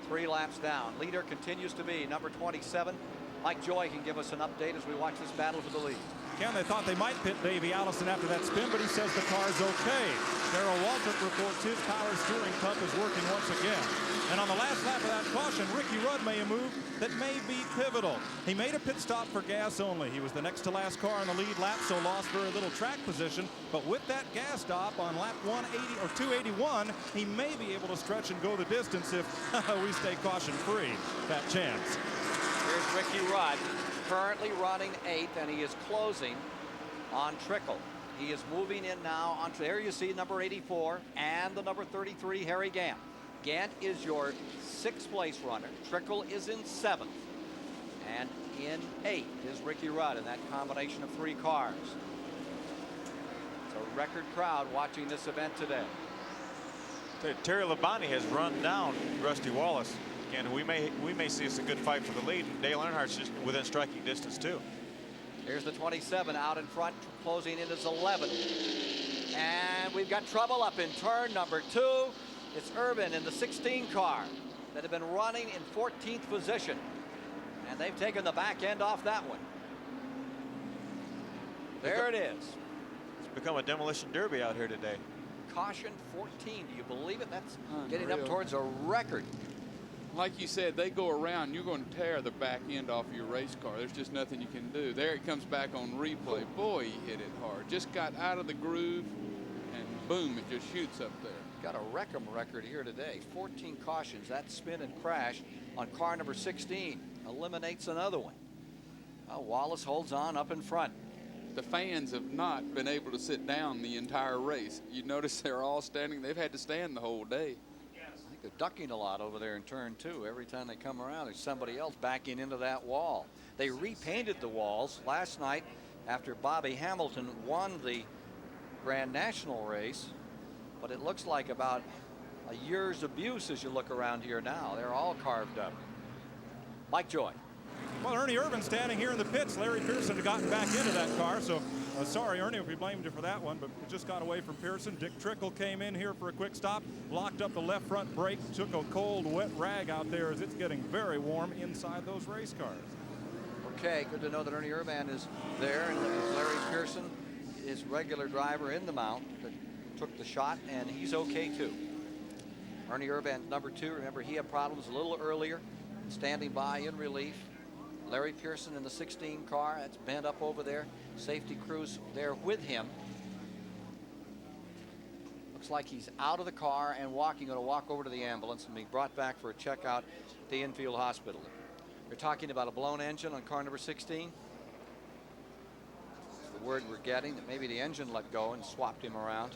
3 laps down. Leader continues to be number 27. Mike Joy can give us an update as we watch this battle for the lead. Ken, they thought they might pit Davey Allison after that spin, but he says the car's okay. Darrell Waltrip reports his power steering pump is working once again. And on the last lap of that caution, Ricky Rudd made a move that may be pivotal. He made a pit stop for gas only. He was the next to last car on the lead lap, so lost very little track position. But with that gas stop on lap 180 or 281, he may be able to stretch and go the distance if we stay caution-free. That chance. Here's Ricky Rudd, currently running 8th, and he is closing on Trickle. He is moving in now on. There you see number 84 and the number 33, Harry Gant. Gant is your 6th place runner. Trickle is in 7th. And in 8th is Ricky Rudd in that combination of 3 cars. It's a record crowd watching this event today. Terry Labonte has run down Rusty Wallace. And we may see us a good fight for the lead. Dale Earnhardt's just within striking distance too. Here's the 27 out in front, closing in as 11. And we've got trouble up in turn number 2. It's Irvan in the 16 car that have been running in 14th position. And they've taken the back end off that one. There it is. It's become a demolition derby out here today. Caution 14. Do you believe it? That's getting up towards a record. Like you said, they go around, you're going to tear the back end off your race car. There's just nothing you can do. There it comes back on replay. Boy, he hit it hard. Just got out of the groove, and boom, it just shoots up there. Got a Wreckham record here today. 14 cautions. That spin and crash on car number 16 eliminates another one. Wallace holds on up in front. The fans have not been able to sit down the entire race. You notice they're all standing. They've had to stand the whole day. They're ducking a lot over there in turn 2. Every time they come around, there's somebody else backing into that wall. They repainted the walls last night after Bobby Hamilton won the Grand National race, but it looks like about a year's abuse as you look around here now. They're all carved up. Mike Joy. Well, Ernie Irvan standing here in the pits. Larry Pearson had gotten back into that car, so sorry, Ernie, if we blamed you for that one, but it just got away from Pearson. Dick Trickle came in here for a quick stop, locked up the left front brake, took a cold, wet rag out there as it's getting very warm inside those race cars. Okay, good to know that Ernie Irvan is there, and Larry Pearson, his regular driver in the mount, that took the shot, and he's okay too. Ernie Irvan, number 2. Remember, he had problems a little earlier, standing by in relief. Larry Pearson in the 16 car, that's bent up over there. Safety crews there with him. Looks like he's out of the car and going to walk over to the ambulance and be brought back for a checkout at the infield hospital. They're talking about a blown engine on car number 16. The word we're getting that maybe the engine let go and swapped him around.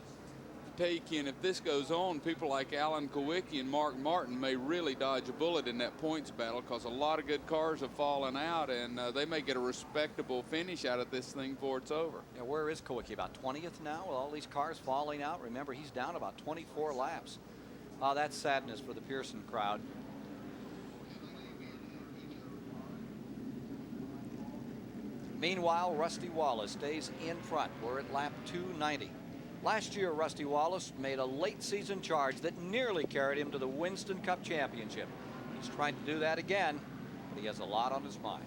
Ken, if this goes on, people like Alan Kowicki and Mark Martin may really dodge a bullet in that points battle, because a lot of good cars have fallen out, and they may get a respectable finish out of this thing before it's over. Yeah, where is Kowicki? About 20th now with all these cars falling out? Remember, he's down about 24 laps. Oh, that's sadness for the Pearson crowd. Meanwhile, Rusty Wallace stays in front. We're at lap 290. Last year, Rusty Wallace made a late season charge that nearly carried him to the Winston Cup Championship. He's trying to do that again, but he has a lot on his mind.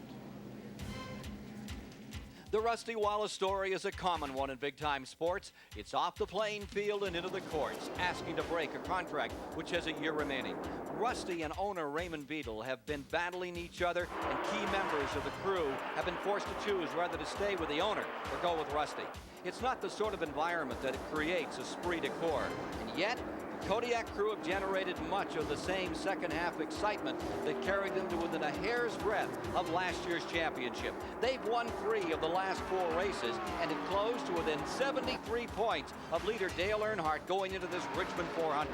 The Rusty Wallace story is a common one in big-time sports. It's off the playing field and into the courts, asking to break a contract which has a year remaining. Rusty and owner Raymond Beadle have been battling each other, and key members of the crew have been forced to choose whether to stay with the owner or go with Rusty. It's not the sort of environment that it creates esprit de corps, and yet the Kodiak crew have generated much of the same second-half excitement that carried them to within a hair's breadth of last year's championship. They've won 3 of the last 4 races and have closed to within 73 points of leader Dale Earnhardt going into this Richmond 400.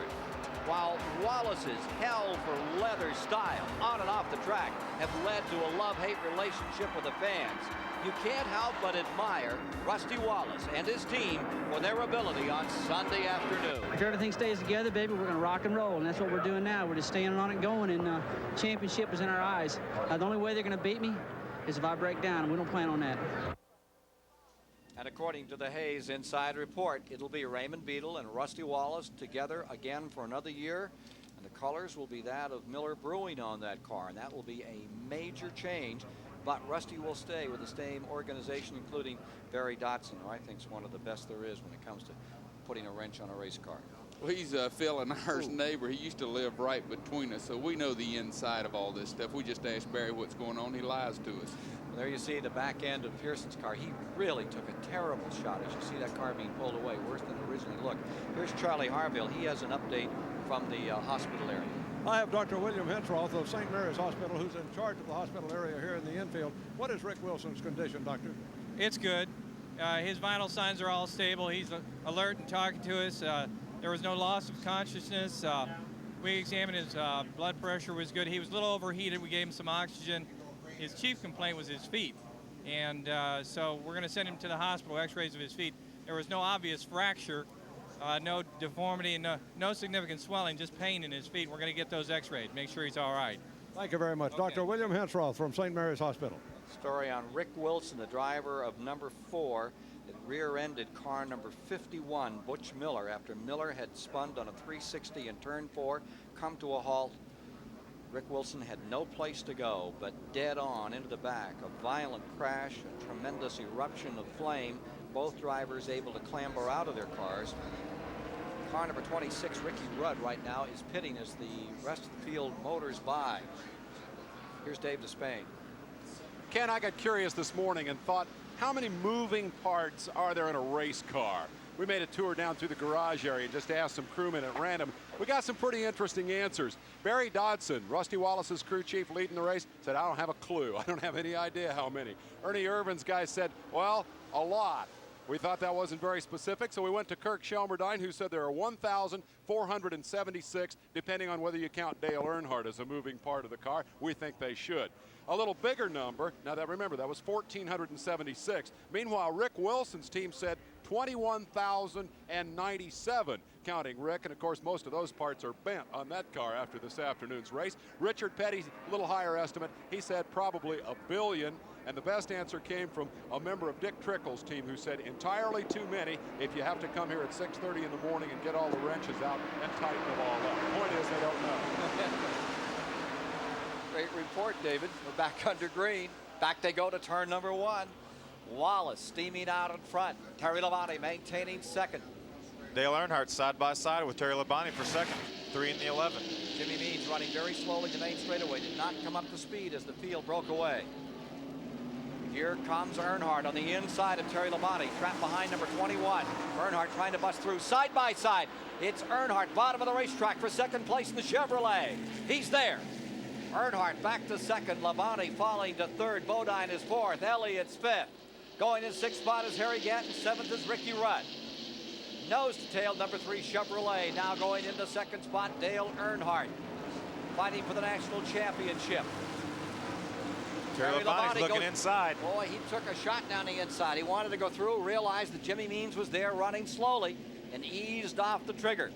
while Wallace's hell for leather style on and off the track have led to a love-hate relationship with the fans, you can't help but admire Rusty Wallace and his team for their ability on Sunday afternoon. If everything stays together, baby, we're going to rock and roll, and that's what we're doing now. We're just standing on it going, and championship is in our eyes. The only way they're going to beat me is if I break down, and we don't plan on that. And according to the Hayes Inside Report, it'll be Raymond Beadle and Rusty Wallace together again for another year. And the colors will be that of Miller Brewing on that car, and that will be a major change. But Rusty will stay with the same organization, including Barry Dodson, who I think is one of the best there is when it comes to putting a wrench on a race car. Well, he's Phil and ours neighbor. He used to live right between us, so we know the inside of all this stuff. We just ask Barry what's going on. He lies to us. Well, there you see the back end of Pearson's car. He really took a terrible shot as you see that car being pulled away, worse than it originally looked. Here's Charlie Harville. He has an update from the hospital area. I have Dr. William Hensroth of St. Mary's Hospital, who's in charge of the hospital area here in the infield. What is Rick Wilson's condition, Doctor? It's good. His vital signs are all stable. He's alert and talking to us. There was no loss of consciousness. We examined his blood pressure was good. He was a little overheated. We gave him some oxygen. His chief complaint was his feet. And so we're going to send him to the hospital, x-rays of his feet. There was no obvious fracture, no deformity, no significant swelling, just pain in his feet. We're going to get those x-rayed, make sure he's all right. Thank you very much. Okay. Dr. William Hensroth from St. Mary's Hospital. Story on Rick Wilson, the driver of number 4, that rear-ended car number 51, Butch Miller, after Miller had spun on a 360 in turn 4, come to a halt. Rick Wilson had no place to go but dead on into the back. A violent crash, a tremendous eruption of flame. Both drivers able to clamber out of their cars. Car number 26, Ricky Rudd, right now is pitting as the rest of the field motors by. Here's Dave Despain. Ken, I got curious this morning and thought, how many moving parts are there in a race car? We made a tour down through the garage area and just asked some crewmen at random. We got some pretty interesting answers. Barry Dodson, Rusty Wallace's crew chief leading the race, said, I don't have a clue. I don't have any idea how many. Ernie Irvan's guy said, well, a lot. We thought that wasn't very specific, so we went to Kirk Shelmerdine, who said there are 1,476, depending on whether you count Dale Earnhardt as a moving part of the car. We think they should. A little bigger number, now that remember, that was 1,476. Meanwhile, Rick Wilson's team said 21,097, counting Rick, and of course most of those parts are bent on that car after this afternoon's race. Richard Petty's a little higher estimate. He said probably 1 billion. And the best answer came from a member of Dick Trickle's team who said entirely too many if you have to come here at 6:30 in the morning and get all the wrenches out and tighten them all up. The point is they don't know. Great report, David. We're back under green. Back they go to turn number 1. Wallace steaming out in front. Terry Labonte maintaining second. Dale Earnhardt side by side with Terry Labonte for second. 3 in the 11. Jimmy Means running very slowly the main straightaway. Did not come up to speed as the field broke away. Here comes Earnhardt on the inside of Terry Labonte, trapped behind number 21. Earnhardt trying to bust through side by side. It's Earnhardt, bottom of the racetrack for second place in the Chevrolet. He's there. Earnhardt back to second. Labonte falling to third. Bodine is fourth. Elliott's fifth. Going in sixth spot is Harry Gatton. Seventh is Ricky Rudd. Nose to tail, number 3 Chevrolet. Now going into second spot, Dale Earnhardt, fighting for the national championship. Terry Labonte's looking inside. Boy, he took a shot down the inside. He wanted to go through, realized that Jimmy Means was there running slowly, and eased off the trigger.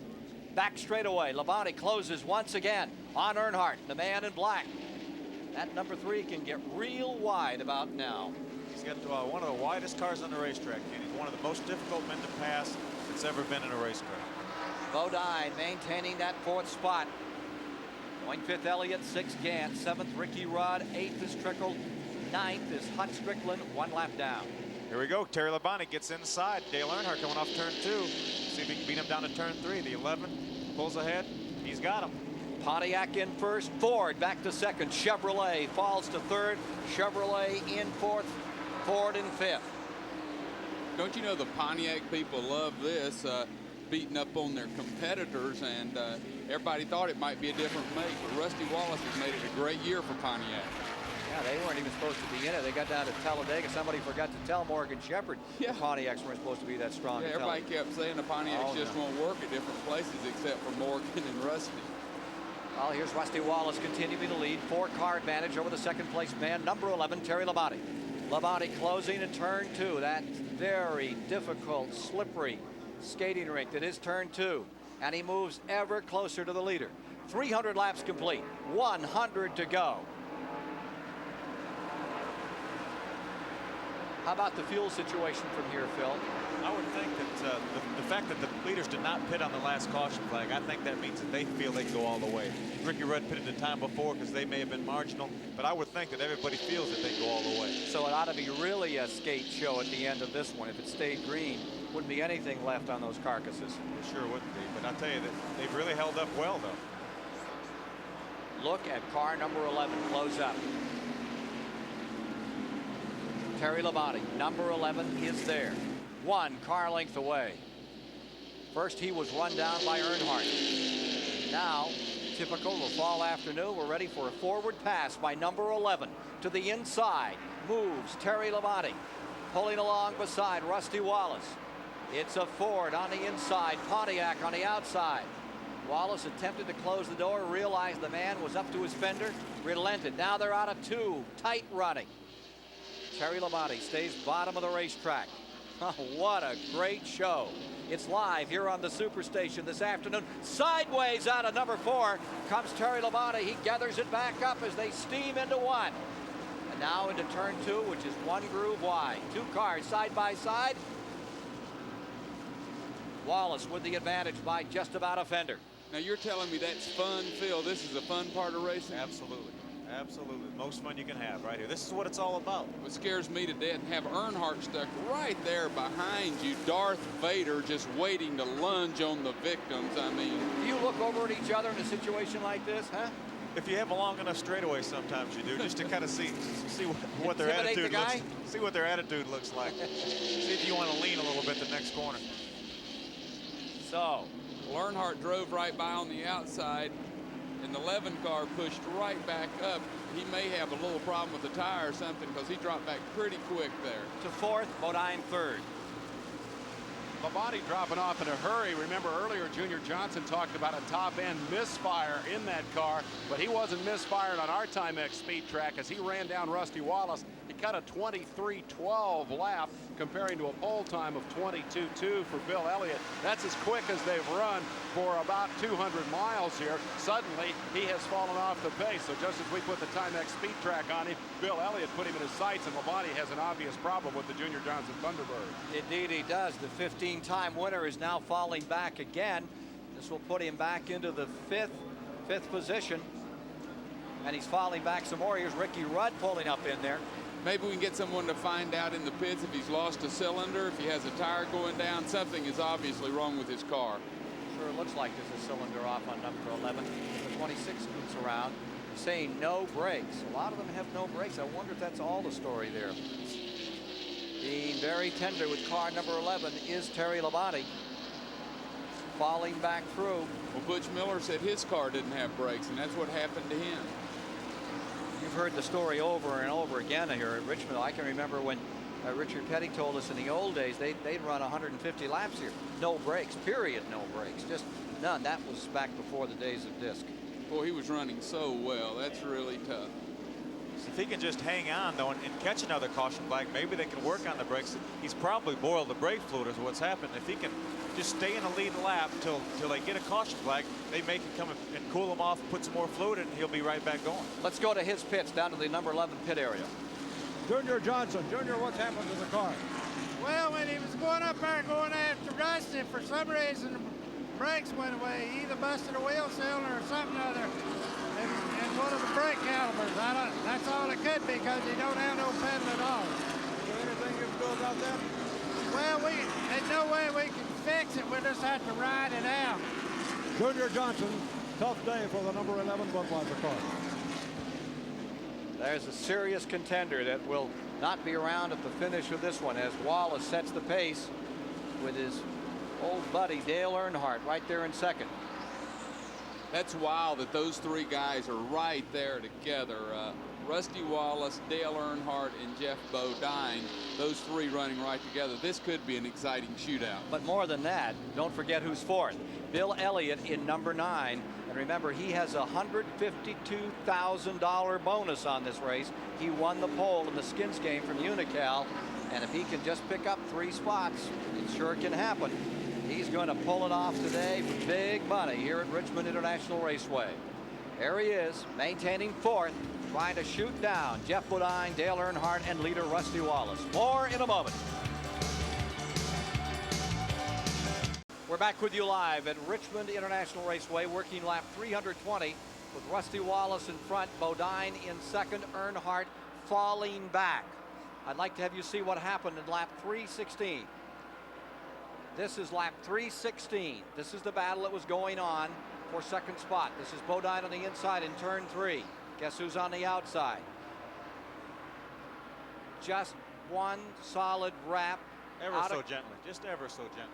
Back straightaway, Labonte closes once again on Earnhardt, the man in black. That number 3 can get real wide about now. He's got one of the widest cars on the racetrack, and he's one of the most difficult men to pass that's ever been in a race car. Bodine maintaining that 4th spot. Going 5th, Elliott, 6th, Gant, 7th, Ricky Rudd, 8th is Trickle, 9th is Hut Strickland, 1 lap down. Here we go. Terry Labonte gets inside. Dale Earnhardt coming off turn 2. See if he can beat him down to turn 3. The 11 pulls ahead. He's got him. Pontiac in first, Ford back to second, Chevrolet falls to third, Chevrolet in fourth, Ford in fifth. Don't you know the Pontiac people love this, beating up on their competitors, and everybody thought it might be a different make, but Rusty Wallace has made it a great year for Pontiac. Yeah, they weren't even supposed to be in it. They got down to Talladega. Somebody forgot to tell Morgan Shepherd the Pontiacs weren't supposed to be that strong. Yeah, everybody kept saying the Pontiacs just won't work at different places except for Morgan and Rusty. Well, here's Rusty Wallace continuing to lead. 4-car advantage over the second place man, number 11, Terry Labonte. Labonte closing in turn 2. That very difficult, slippery skating rink that is turn 2. And he moves ever closer to the leader. 300 laps complete, 100 to go. How about the fuel situation from here, Phil? I would think that the fact that the leaders did not pit on the last caution flag, I think that means that they feel they can go all the way. Ricky Rudd pitted the time before because they may have been marginal, but I would think that everybody feels that they can go all the way. So it ought to be really a skate show at the end of this one. If it stayed green, wouldn't be anything left on those carcasses. It sure wouldn't be, but I'll tell you that they've really held up well, though. Look at car number 11 close up. Terry Labonte, number 11, is there. 1 car length away. First he was run down by Earnhardt. Now, typical of the fall afternoon, we're ready for a forward pass by number 11 to the inside. Moves Terry Labonte, pulling along beside Rusty Wallace. It's a Ford on the inside, Pontiac on the outside. Wallace attempted to close the door, realized the man was up to his fender, relented. Now they're out of 2, tight running. Terry Labonte stays bottom of the racetrack. What a great show. It's live here on the Superstation this afternoon. Sideways out of number 4 comes Terry Labonte. He gathers it back up as they steam into 1. And now into turn 2, which is 1 groove wide. 2 cars side by side. Wallace with the advantage by just about a fender. Now you're telling me that's fun, Phil. This is a fun part of racing? Absolutely. Absolutely. Most fun you can have right here. This is what it's all about. What scares me to death, have Earnhardt stuck right there behind you, Darth Vader just waiting to lunge on the victims. I mean, do you look over at each other in a situation like this, huh? If you have a long enough straightaway, sometimes you do, just to kind of see what their attitude looks. See what their attitude looks like. See if you want to lean a little bit the next corner. So, Earnhardt drove right by on the outside, and the 11 car pushed right back up. He may have a little problem with the tire or something because he dropped back pretty quick there. To 4th, Bodine 3rd. Labonte dropping off in a hurry. Remember earlier Junior Johnson talked about a top-end misfire in that car, but he wasn't misfired on our Timex speed track as he ran down Rusty Wallace. He cut a 23:12 lap, comparing to a pole time of 22:2 for Bill Elliott. That's as quick as they've run for about 200 miles here. Suddenly, he has fallen off the pace. So just as we put the Timex speed track on him, Bill Elliott put him in his sights, and Labonte has an obvious problem with the Junior Johnson Thunderbird. Indeed he does. The 15-time winner is now falling back again. This will put him back into the fifth position. And he's falling back some more. Here's Ricky Rudd pulling up in there. Maybe we can get someone to find out in the pits if he's lost a cylinder, if he has a tire going down. Something is obviously wrong with his car. Sure looks like there's a cylinder off on number 11. The 26 scoots around, saying no brakes. A lot of them have no brakes. I wonder if that's all the story there. Being very tender with car number 11 is Terry Labonte. Falling back through. Well, Butch Miller said his car didn't have brakes, and that's what happened to him. You've heard the story over and over again here at Richmond. I can remember when Richard Petty told us in the old days they'd run 150 laps here. No brakes, period, no brakes, just none. That was back before the days of disc. Boy, he was running so well. That's really tough. If he can just hang on, though, and catch another caution flag, maybe they can work on the brakes. He's probably boiled the brake fluid is what's happened. If he can just stay in the lead lap till they get a caution flag, they may come and cool him off, put some more fluid in, and he'll be right back going. Let's go to his pits, down to the number 11 pit area. Junior Johnson. Junior, what's happened to the car? Well, when he was going up there going after Rusty, for some reason the brakes went away. He either busted a wheel cylinder or something other. And one of the brake calipers. That's all it could be because he don't have no pedal at all. Is there anything you can do about that? Well, there's no way we can fix it. We'll just have to ride it out. Junior Johnson, tough day for the number 11 Budweiser car. There's a serious contender that will not be around at the finish of this one as Wallace sets the pace with his old buddy Dale Earnhardt right there in second. That's wild that those three guys are right there together. Rusty Wallace, Dale Earnhardt, and Jeff Bodine, those three running right together. This could be an exciting shootout. But more than that, don't forget who's fourth. Bill Elliott in number 9. And remember, he has a $152,000 bonus on this race. He won the pole in the skins game from Unocal. And if he can just pick up 3 spots, it sure can happen. He's going to pull it off today for big money here at Richmond International Raceway. There he is, maintaining fourth, trying to shoot down Jeff Bodine, Dale Earnhardt, and leader Rusty Wallace. More in a moment. We're back with you live at Richmond International Raceway, working lap 320 with Rusty Wallace in front, Bodine in second, Earnhardt falling back. I'd like to have you see what happened in lap 316. This is lap 316. This is the battle that was going on for second spot. This is Bodine on the inside in turn 3. Guess who's on the outside? Just one solid wrap. Ever so gently, just ever so gently.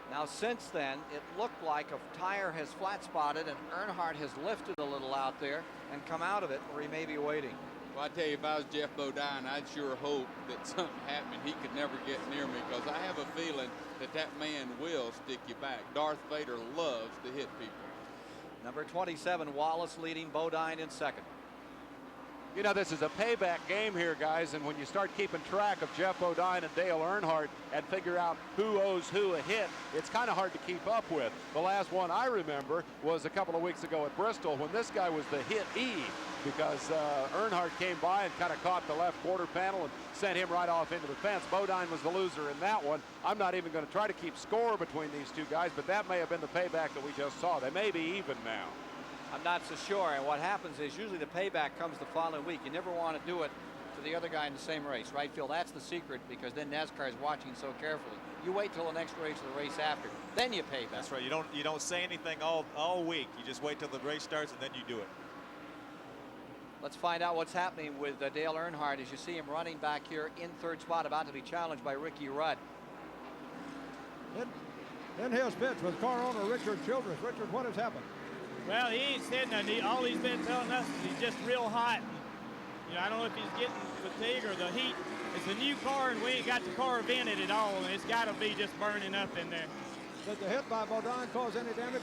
Now since then, it looked like a tire has flat spotted and Earnhardt has lifted a little out there and come out of it where he may be waiting. Well, I tell you, if I was Jeff Bodine, I'd sure hope that something happened. He could never get near me, because I have a feeling that that man will stick you back. Darth Vader loves to hit people. Number 27, Wallace leading, Bodine in second. You know, this is a payback game here, guys, and when you start keeping track of Jeff Bodine and Dale Earnhardt and figure out who owes who a hit, it's kind of hard to keep up with. The last one I remember was a couple of weeks ago at Bristol when this guy was the hit E, because Earnhardt came by and kind of caught the left quarter panel and sent him right off into the fence. Bodine was the loser in that one. I'm not even going to try to keep score between these two guys, but that may have been the payback that we just saw. They may be even now. I'm not so sure, and what happens is usually the payback comes the following week. You never want to do it to the other guy in the same race, right, Phil? That's the secret, because then NASCAR is watching so carefully. You wait till the next race or the race after, then you pay back. That's right. You don't say anything all week. You just wait till the race starts and then you do it. Let's find out what's happening with Dale Earnhardt as you see him running back here in third spot, about to be challenged by Ricky Rudd. In his pits with car owner Richard Childress. Richard, what has happened? Well, he ain't said nothing. All he's been telling us is he's just real hot. You know, I don't know if he's getting fatigue or the heat. It's a new car, and we ain't got the car vented at all, and it's got to be just burning up in there. Did the hit by Bodine cause any damage?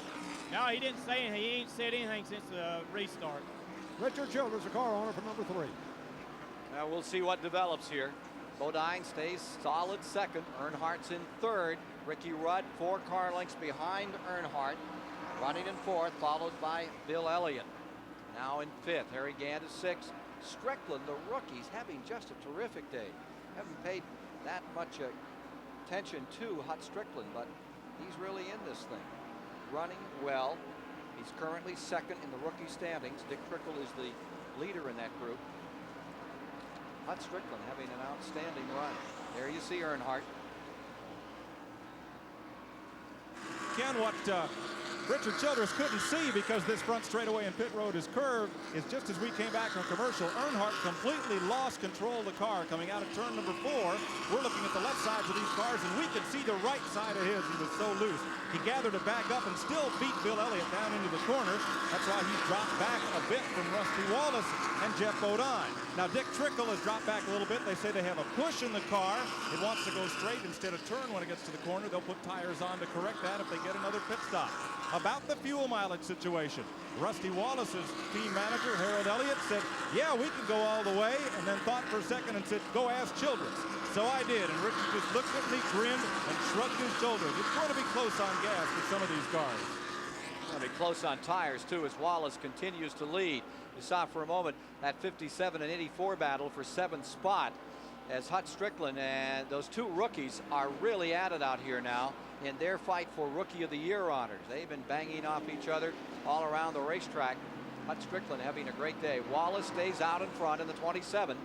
No, he didn't say anything. He ain't said anything since the restart. Richard Childress, the car owner for number 3. Now we'll see what develops here. Bodine stays solid second. Earnhardt's in third. Ricky Rudd 4 car lengths behind Earnhardt. Running in fourth, followed by Bill Elliott. Now in fifth, Harry Gant is sixth. Strickland, the rookies, having just a terrific day. Haven't paid that much attention to Hut Strickland, but he's really in this thing. Running well. He's currently second in the rookie standings. Dick Trickle is the leader in that group. Hut Strickland having an outstanding run. There you see Earnhardt. Ken, what Richard Childress couldn't see, because this front straightaway in pit road is curved, is just as we came back from commercial, Earnhardt completely lost control of the car coming out of turn number 4. We're looking at the left sides of these cars, and we could see the right side of his. He was so loose. He gathered it back up and still beat Bill Elliott down into the corner. That's why he dropped back a bit from Rusty Wallace and Jeff Bodine. Now Dick Trickle has dropped back a little bit. They say they have a push in the car. It wants to go straight instead of turn when it gets to the corner. They'll put tires on to correct that if they get another pit stop. About the fuel mileage situation, Rusty Wallace's team manager, Harold Elliott, said, yeah, we can go all the way, and then thought for a second and said, go ask Childress. So I did, and Richard just looked at me, grinned, and shrugged his shoulders. It's going to be close on gas for some of these cars. It's going to be close on tires, too, as Wallace continues to lead. You saw for a moment that 57 and 84 battle for 7th spot, as Hut Strickland and those 2 rookies are really at it out here now in their fight for Rookie of the Year honors. They've been banging off each other all around the racetrack. Hut Strickland having a great day. Wallace stays out in front in the 27.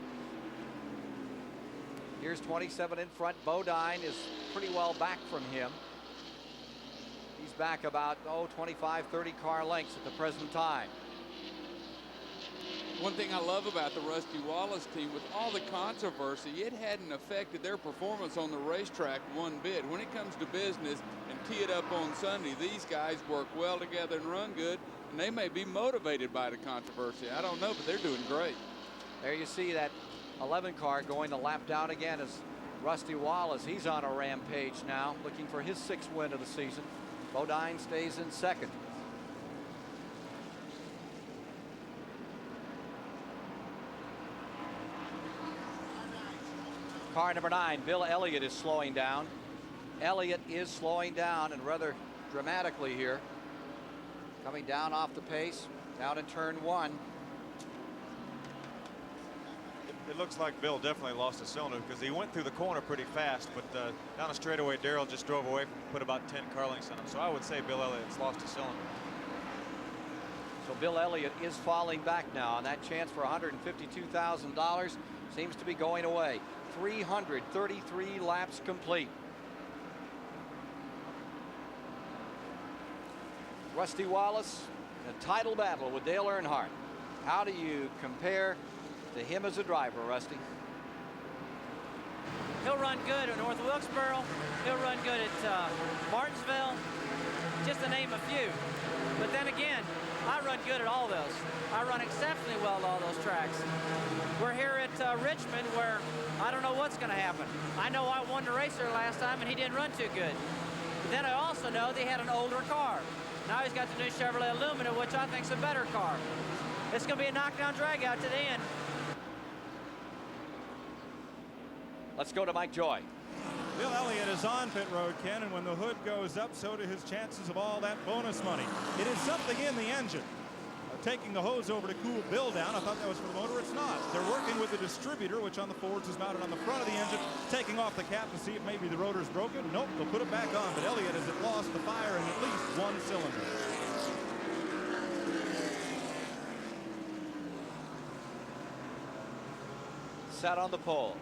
Here's 27 in front. Bodine is pretty well back from him. He's back about, 25, 30 car lengths at the present time. One thing I love about the Rusty Wallace team, with all the controversy, it hadn't affected their performance on the racetrack one bit. When it comes to business and tee it up on Sunday, these guys work well together and run good. and they may be motivated by the controversy. I don't know, but they're doing great. There you see that 11 car going to lap down again as Rusty Wallace. He's on a rampage now, looking for his 6th win of the season. Bodine stays in 2nd. Car number 9, Bill Elliott, is slowing down. Elliott is slowing down, and rather dramatically here. Coming down off the pace, down in turn 1. It looks like Bill definitely lost a cylinder because he went through the corner pretty fast, but down the straightaway, Darrell just drove away, put about 10 car lengths on him. So I would say Bill Elliott's lost a cylinder. So Bill Elliott is falling back now, and that chance for $152,000 seems to be going away. 333 laps complete. Rusty Wallace in a title battle with Dale Earnhardt. How do you compare to him as a driver, Rusty? He'll run good at North Wilkesboro. He'll run good at Martinsville, just to name a few. But then again, I run good at all those. I run exceptionally well at all those tracks. We're here at Richmond, where I don't know what's going to happen. I know I won the race there last time, and he didn't run too good. But then I also know they had an older car. Now he's got the new Chevrolet Illumina, which I think is a better car. It's going to be a knockdown drag out to the end. Let's go to Mike Joy. Bill Elliott is on pit road, Ken, and when the hood goes up, so do his chances of all that bonus money. It is something in the engine. Taking the hose over to cool Bill down. I thought that was for the motor. It's not. They're working with the distributor, which on the Fords is mounted on the front of the engine, taking off the cap to see if maybe the rotor's broken. Nope, they'll put it back on. But Elliott has lost the fire in at least 1 cylinder. Set on the pole.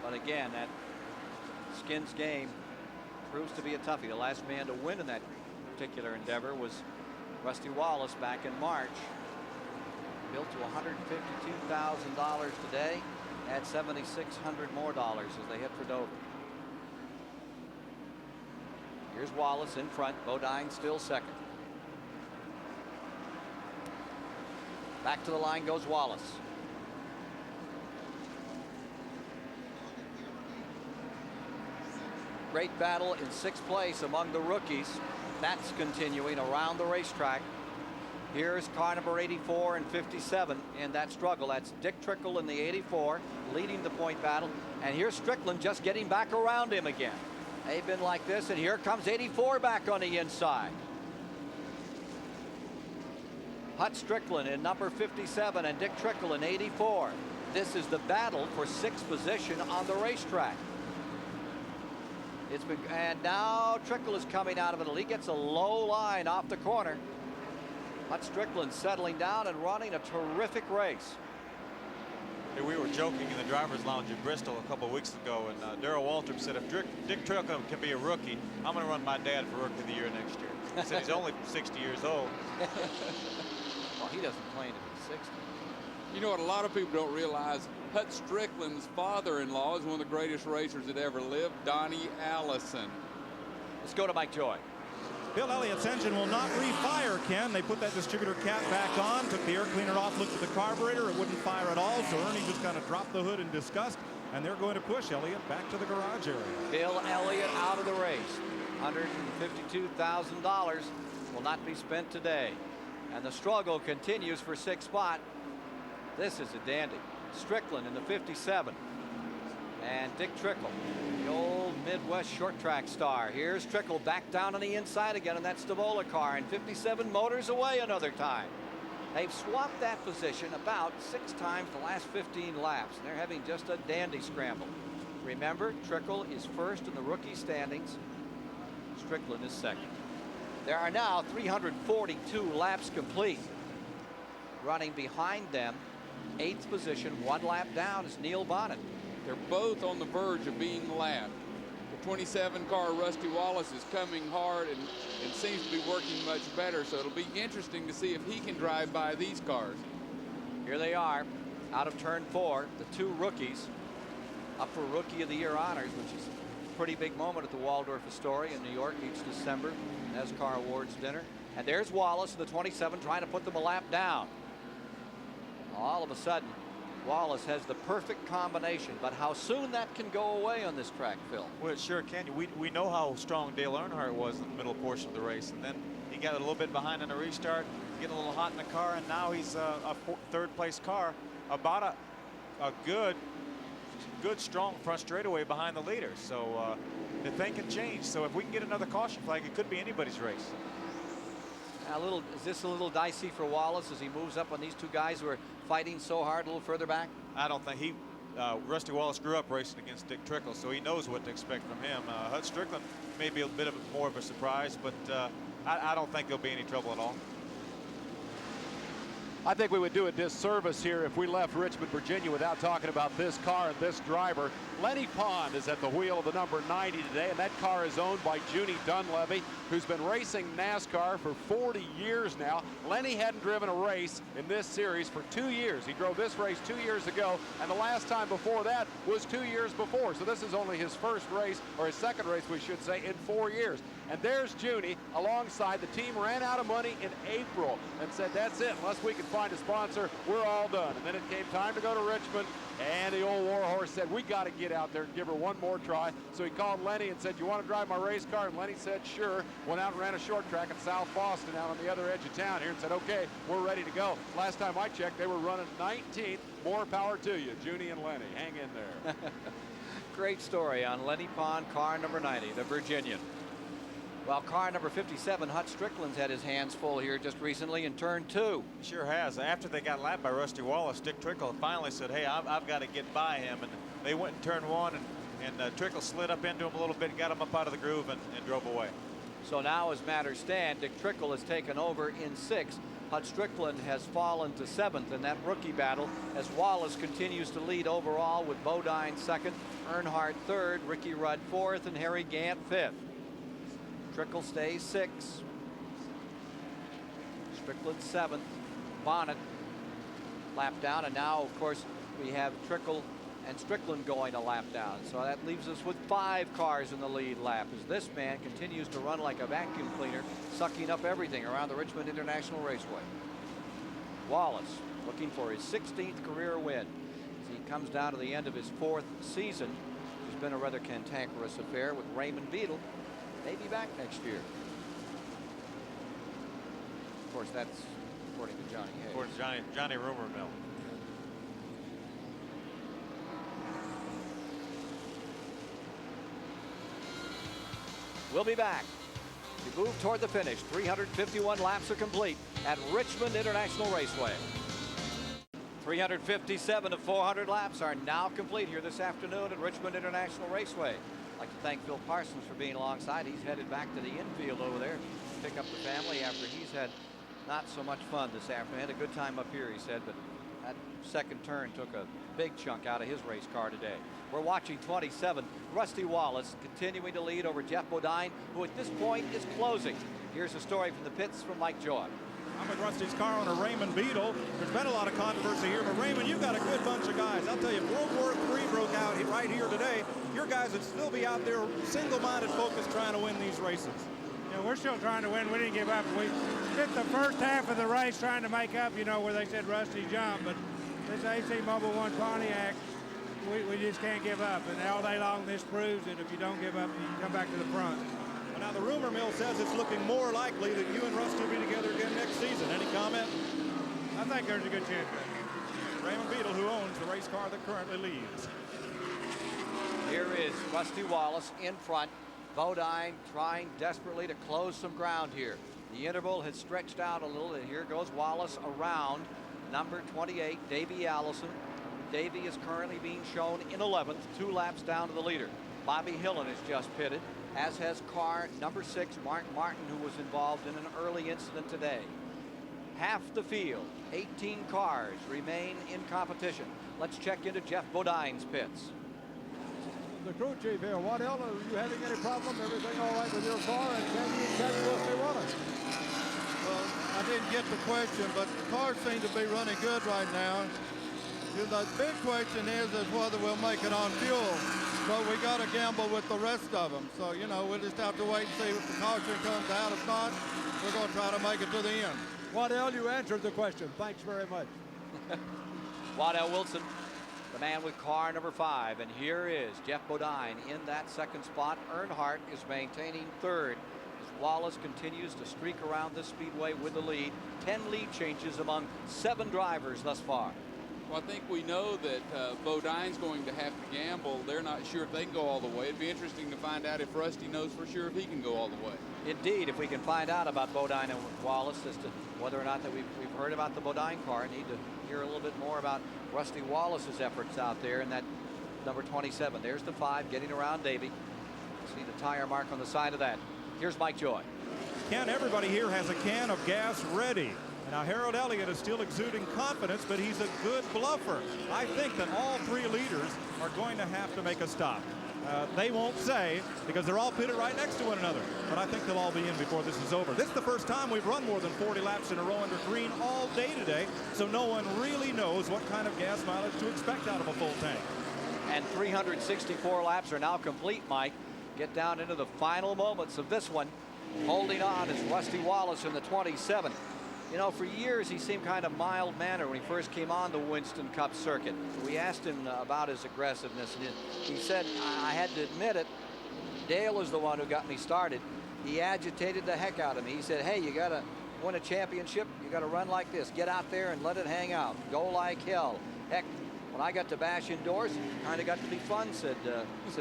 But again, that skins game proves to be a toughie. The last man to win in that particular endeavor was Rusty Wallace back in March. Built to $152,000 today. Add $7,600 more dollars as they hit for Dover. Here's Wallace in front. Bodine still 2nd. Back to the line goes Wallace. Great battle in 6th place among the rookies. That's continuing around the racetrack. Here's car number 84 and 57 in that struggle. That's Dick Trickle in the 84 leading the point battle. And here's Strickland just getting back around him again. They've been like this, and here comes 84 back on the inside. Hut Strickland in number 57 and Dick Trickle in 84. This is the battle for 6th position on the racetrack. And now Trickle is coming out of it. He gets a low line off the corner. Hut Strickland settling down and running a terrific race. Hey, we were joking in the driver's lounge in Bristol a couple of weeks ago, and Darrell Waltrip said, if Dick Trickle can be a rookie, I'm going to run my dad for Rookie of the Year next year. He said he's only 60 years old. Well, he doesn't claim to be 60. You know what a lot of people don't realize? Hut Strickland's father-in-law is one of the greatest racers that ever lived, Donnie Allison. Let's go to Mike Joy. Bill Elliott's engine will not refire, Ken. They put that distributor cap back on, took the air cleaner off, looked at the carburetor. It wouldn't fire at all, so Ernie just kind of dropped the hood in disgust, and they're going to push Elliott back to the garage area. Bill Elliott out of the race. $152,000 will not be spent today. And the struggle continues for 6th spot. This is a dandy. Strickland in the 57. And Dick Trickle, the old Midwest short track star. Here's Trickle back down on the inside again in that Stavola car, and 57 motors away another time. They've swapped that position about 6 times the last 15 laps, and they're having just a dandy scramble. Remember, Trickle is 1st in the rookie standings. Strickland is 2nd. There are now 342 laps complete. Running behind them, 8th position, 1 lap down, is Neil Bonnet. They're both on the verge of being lapped. The 27 car Rusty Wallace is coming hard and seems to be working much better, so it'll be interesting to see if he can drive by these cars. Here they are out of turn 4, the 2 rookies up for Rookie of the Year honors, which is a pretty big moment at the Waldorf Astoria in New York each December, NASCAR Awards dinner. And there's Wallace in the 27 trying to put them a lap down. All of a sudden, Wallace has the perfect combination, but how soon that can go away on this track, Phil? Well, it sure can. We know how strong Dale Earnhardt was in the middle portion of the race, and then he got a little bit behind on the restart, getting a little hot in the car, and now he's a third-place car, about a good, strong front straightaway behind the leader. So the thing can change. So if we can get another caution flag, it could be anybody's race. Is this a little dicey for Wallace as he moves up on these two guys who are fighting so hard a little further back? I don't think Rusty Wallace grew up racing against Dick Trickle, so he knows what to expect from him. Hut Strickland may be a bit more of a surprise, but I don't think there'll be any trouble at all. I think we would do a disservice here if we left Richmond, Virginia without talking about this car and this driver. Lenny Pond is at the wheel of the number 90 today, and that car is owned by Junie Dunleavy, who's been racing NASCAR for 40 years now. Lenny hadn't driven a race in this series for 2 years. He drove this race 2 years ago, and the last time before that was 2 years before. So this is only his first race, or his second race, we should say, in 4 years. And there's Junie alongside. The team ran out of money in April and said, that's it, unless we can find a sponsor, we're all done. And then it came time to go to Richmond, and the old warhorse said, we got to get out there and give her one more try. So he called Lenny and said, you want to drive my race car? And Lenny said, sure. Went out and ran a short track at South Boston out on the other edge of town here and said, okay, we're ready to go. Last time I checked, they were running 19th. More power to you, Junie and Lenny. Hang in there. Great story on Lenny Pond, car number 90, the Virginian. Well, car number 57, Hut Strickland's had his hands full here just recently in turn 2. He sure has. After they got lapped by Rusty Wallace, Dick Trickle finally said, hey, I've got to get by him. And they went in turn 1, and Trickle slid up into him a little bit, got him up out of the groove, and drove away. So now as matters stand, Dick Trickle has taken over in 6th. Hut Strickland has fallen to 7th in that rookie battle as Wallace continues to lead overall with Bodine 2nd, Earnhardt 3rd, Ricky Rudd 4th, and Harry Gant 5th. Trickle stays 6th. Strickland 7th. Bonnet lap down, and now of course we have Trickle and Strickland going a lap down. So that leaves us with 5 cars in the lead lap as this man continues to run like a vacuum cleaner, sucking up everything around the Richmond International Raceway. Wallace looking for his 16th career win as he comes down to the end of his 4th season. It's been a rather cantankerous affair with Raymond Beadle. Maybe back next year. Of course, that's according to Johnny Hayes. According to Johnny Rumor Mill. We'll be back. We move toward the finish. 351 laps are complete at Richmond International Raceway. 357 of 400 laps are now complete here this afternoon at Richmond International Raceway. I'd like to thank Phil Parsons for being alongside. He's headed back to the infield over there to pick up the family after he's had not so much fun this afternoon. Had a good time up here, he said, but that second turn took a big chunk out of his race car today. We're watching 27, Rusty Wallace continuing to lead over Jeff Bodine, who at this point is closing. Here's a story from the pits from Mike Joy. I'm with Rusty's car owner, Raymond Beadle. There's been a lot of controversy here, but Raymond, you've got a good bunch of guys. I'll tell you, if World War III broke out right here today, your guys would still be out there single-minded focused trying to win these races. Yeah, we're still trying to win. We didn't give up. We spent the first half of the race trying to make up, you know, where they said Rusty jumped, but this AC Mobil 1 Pontiac, we just can't give up. And all day long, this proves that if you don't give up, you come back to the front. Now, the rumor mill says it's looking more likely that you and Rusty will be together again next season. Any comment? I think there's a good chance. Raymond Beadle, who owns the race car that currently leads. Here is Rusty Wallace in front. Bodine trying desperately to close some ground here. The interval has stretched out a little, and here goes Wallace around number 28, Davey Allison. Davey is currently being shown in 11th, 2 laps down to the leader. Bobby Hillen has just pitted, as has car number 6, Mark Martin, who was involved in an early incident today. Half the field, 18 cars, remain in competition. Let's check into Jeff Bodine's pits. The crew chief here, Waddell, are you having any problem? Everything all right with your car? And can you catch Rusty Wallace? Well, I didn't get the question, but the cars seem to be running good right now. The big question is whether we'll make it on fuel. So we got to gamble with the rest of them. So, you know, we'll just have to wait and see if the caution comes out. If not, we're going to try to make it to the end. Waddell, you answered the question. Thanks very much. Waddell Wilson, the man with car number 5. And here is Jeff Bodine in that second spot. Earnhardt is maintaining third as Wallace continues to streak around this speedway with the lead. 10 lead changes among 7 drivers thus far. Well, I think we know that Bodine's going to have to gamble. They're not sure if they can go all the way. It'd be interesting to find out if Rusty knows for sure if he can go all the way. Indeed, if we can find out about Bodine and Wallace as to whether or not that we've heard about the Bodine car. I need to hear a little bit more about Rusty Wallace's efforts out there in that number 27. There's the 5 getting around Davey. See the tire mark on the side of that. Here's Mike Joy. Ken, everybody here has a can of gas ready. Now, Harold Elliott is still exuding confidence, but he's a good bluffer. I think that all 3 leaders are going to have to make a stop. They won't say because they're all pitted right next to one another, but I think they'll all be in before this is over. This is the first time we've run more than 40 laps in a row under green all day today, so no one really knows what kind of gas mileage to expect out of a full tank. And 364 laps are now complete, Mike. Get down into the final moments of this one. Holding on is Rusty Wallace in the 27. You know, for years he seemed kind of mild-mannered when he first came on the Winston Cup circuit. We asked him about his aggressiveness, and he said, I had to admit it, Dale was the one who got me started. He agitated the heck out of me. He said, hey, you got to win a championship, you got to run like this. Get out there and let it hang out. Go like hell. Heck, when I got to bash indoors, it kind of got to be fun, said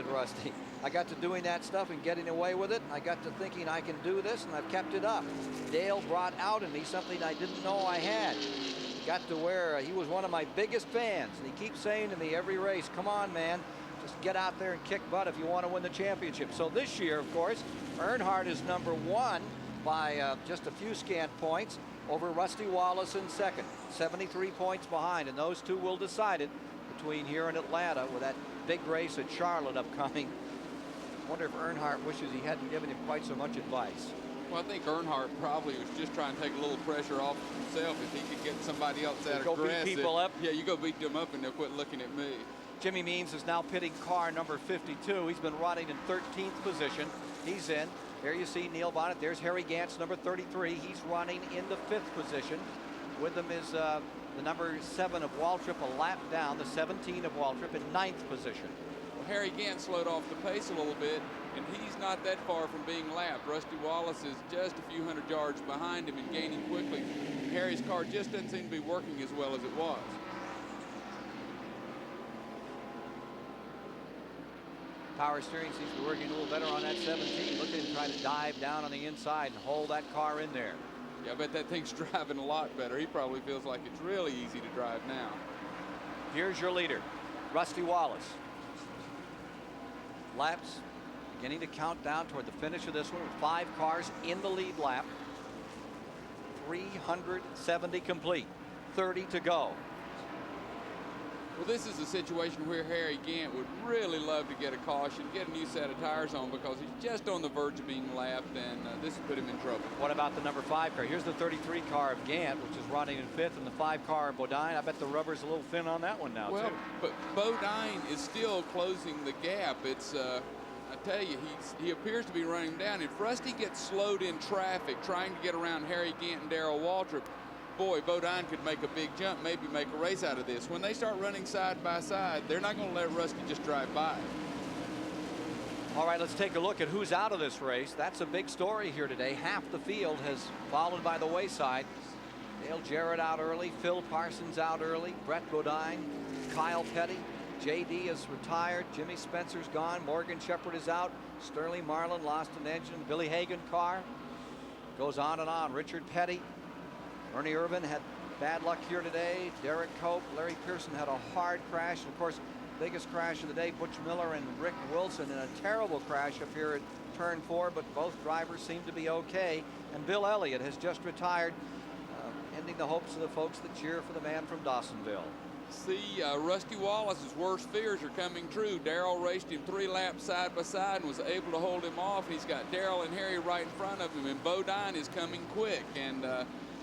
Rusty. I got to doing that stuff and getting away with it. I got to thinking I can do this, and I've kept it up. Dale brought out in me something I didn't know I had. Got to where he was one of my biggest fans, and he keeps saying to me every race, come on, man, just get out there and kick butt if you want to win the championship. So this year, of course, Earnhardt is number 1 by just a few scant points over Rusty Wallace in second. 73 points behind, and those two will decide it between here and Atlanta with that big race at Charlotte upcoming. I wonder if Earnhardt wishes he hadn't given him quite so much advice. Well, I think Earnhardt probably was just trying to take a little pressure off himself if he could get somebody else that aggressive. Go beat people up. Yeah, you go beat them up and they'll quit looking at me. Jimmy Means is now pitting car number 52. He's been running in 13th position. He's in. There you see Neil Bonnet. There's Harry Gantz, number 33. He's running in the 5th position. With them is the number 7 of Waltrip, a lap down. The 17 of Waltrip in 9th position. Harry Gantz slowed off the pace a little bit, and he's not that far from being lapped. Rusty Wallace is just a few hundred yards behind him and gaining quickly. Harry's car just doesn't seem to be working as well as it was. Power steering seems to be working a little better on that 17. Look at him trying to dive down on the inside and hold that car in there. Yeah, I bet that thing's driving a lot better. He probably feels like it's really easy to drive now. Here's your leader, Rusty Wallace. Laps beginning to count down toward the finish of this one with 5 cars in the lead lap. 370 complete, 30 to go. Well, this is a situation where Harry Gant would really love to get a caution, get a new set of tires on, because he's just on the verge of being lapped, and this would put him in trouble. What about the number 5 car? Here's the 33 car of Gant, which is running in 5th, and the 5 car of Bodine. I bet the rubber's a little thin on that one now, well, too. But Bodine is still closing the gap. It's, I tell you, he appears to be running down. If Rusty gets slowed in traffic trying to get around Harry Gant and Darrell Waltrip, boy, Bodine could make a big jump, maybe make a race out of this. When they start running side by side, they're not going to let Rusty just drive by. All right, let's take a look at who's out of this race. That's a big story here today. Half the field has fallen by the wayside. Dale Jarrett out early, Phil Parsons out early, Brett Bodine, Kyle Petty, JD is retired, Jimmy Spencer's gone, Morgan Shepherd is out, Sterling Marlin lost an engine, Billy Hagan car. Goes on and on. Richard Petty, Ernie Irvan had bad luck here today. Derek Cope, Larry Pearson had a hard crash. And of course, biggest crash of the day, Butch Miller and Rick Wilson in a terrible crash up here at turn 4, but both drivers seem to be okay. And Bill Elliott has just retired, ending the hopes of the folks that cheer for the man from Dawsonville. See, Rusty Wallace's worst fears are coming true. Darrell raced him 3 laps side by side and was able to hold him off. He's got Darrell and Harry right in front of him, and Bodine is coming quick. And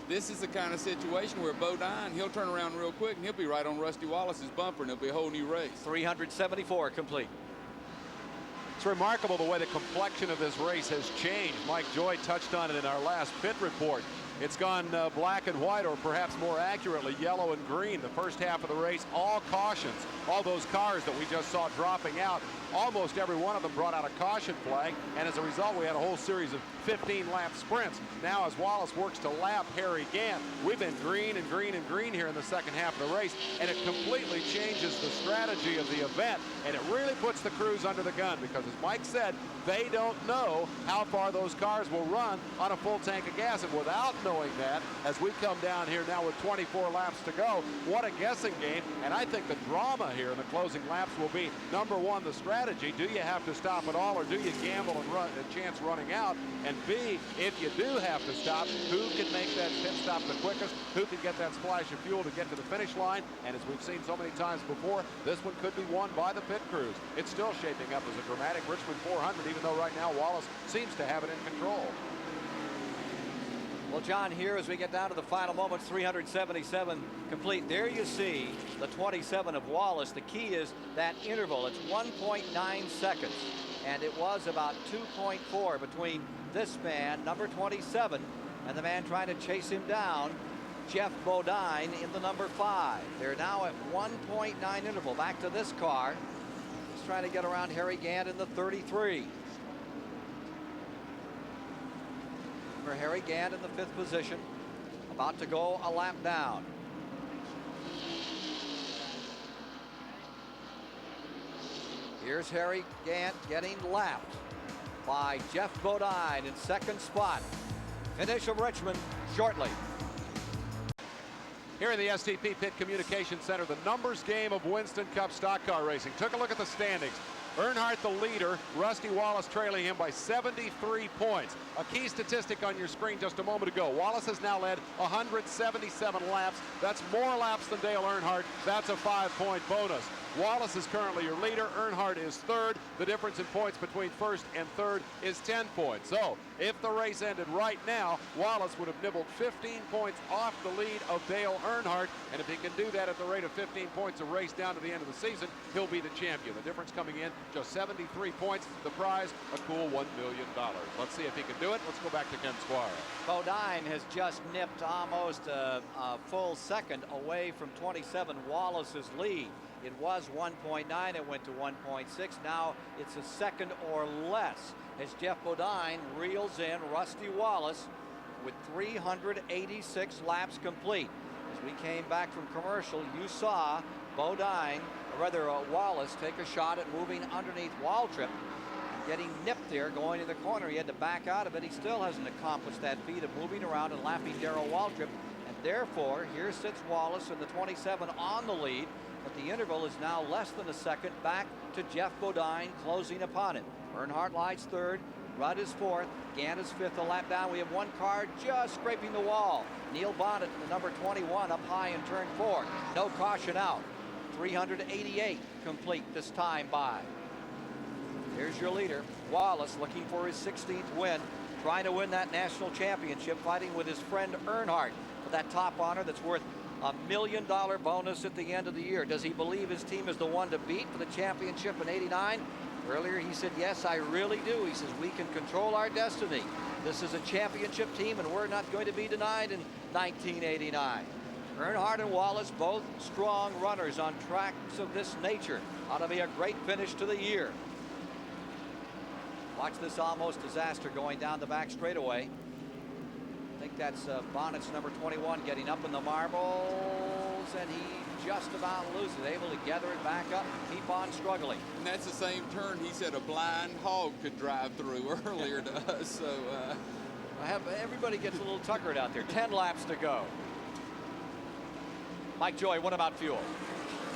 this is the kind of situation where Bodine, he'll turn around real quick and he'll be right on Rusty Wallace's bumper, and it'll be a whole new race. 374 complete. It's remarkable the way the complexion of this race has changed. Mike Joy touched on it in our last pit report. It's gone black and white, or perhaps more accurately, yellow and green. The first half of the race, all cautions. All those cars that we just saw dropping out, almost every one of them brought out a caution flag, and as a result, we had a whole series of 15-lap sprints. Now, as Wallace works to lap Harry Gant, we've been green and green and green here in the second half of the race, and it completely changes the strategy of the event, and it really puts the crews under the gun, because as Mike said, they don't know how far those cars will run on a full tank of gas. And without knowing that, as we come down here now with 24 laps to go, what a guessing game. And I think the drama here in the closing laps will be, number one, the strategy. Do you have to stop at all, or do you gamble and run a chance running out? And B, if you do have to stop, who can make that pit stop the quickest? Who can get that splash of fuel to get to the finish line? And as we've seen so many times before, this one could be won by the pit crews. It's still shaping up as a dramatic Richmond 400, even though right now Wallace seems to have it in control. Well, John, here as we get down to the final moments, 377 complete. There you see the 27 of Wallace. The key is that interval. It's 1.9 seconds, and it was about 2.4 between this man, number 27, and the man trying to chase him down, Jeff Bodine, in the number 5. They're now at 1.9 interval. Back to this car. He's trying to get around Harry Gant in the 33. For Harry Gant in the 5th position, about to go a lap down. Here's Harry Gant getting lapped by Jeff Bodine in 2nd spot. Finish of Richmond shortly. Here in the STP Pit Communication Center, the numbers game of Winston Cup stock car racing. Took a look at the standings. Earnhardt the leader, Rusty Wallace trailing him by 73 points. A key statistic on your screen just a moment ago. Wallace has now led 177 laps. That's more laps than Dale Earnhardt. That's a 5-point bonus. Wallace is currently your leader. Earnhardt is 3rd. The difference in points between 1st and 3rd is 10 points. So if the race ended right now, Wallace would have nibbled 15 points off the lead of Dale Earnhardt. And if he can do that at the rate of 15 points a race down to the end of the season, he'll be the champion. The difference coming in, just 73 points. The prize, a cool $1 million. Let's see if he can do it. Let's go back to Ken Squire. Bodine has just nipped almost a full second away from 27 Wallace's lead. It was 1.9, it went to 1.6. Now it's a second or less as Jeff Bodine reels in Rusty Wallace with 386 laps complete. As we came back from commercial, you saw Bodine, or rather Wallace, take a shot at moving underneath Waltrip, getting nipped there going to the corner. He had to back out of it. He still hasn't accomplished that feat of moving around and lapping Darrell Waltrip. And therefore, here sits Wallace and the 27 on the lead. But the interval is now less than a second back to Jeff Bodine closing upon him. Earnhardt lies 3rd, Rudd is 4th, Gant is 5th, a lap down. We have one car just scraping the wall. Neil Bonnet, the number 21, up high in turn 4. No caution out. 388 complete this time by. Here's your leader, Wallace, looking for his 16th win, trying to win that national championship, fighting with his friend Earnhardt for that top honor that's worth $1 million bonus at the end of the year. Does he believe his team is the one to beat for the championship in '89? Earlier he said, yes, I really do. He says, we can control our destiny. This is a championship team and we're not going to be denied in 1989. Earnhardt and Wallace, both strong runners on tracks of this nature. Ought to be a great finish to the year. Watch this almost disaster going down the back straightaway. I think that's Bonnet's number 21 getting up in the marbles, and he just about loses, able to gather it back up and keep on struggling. And that's the same turn he said a blind hog could drive through earlier to us. So everybody gets a little tuckered out there. 10 laps to go. Mike Joy, what about fuel?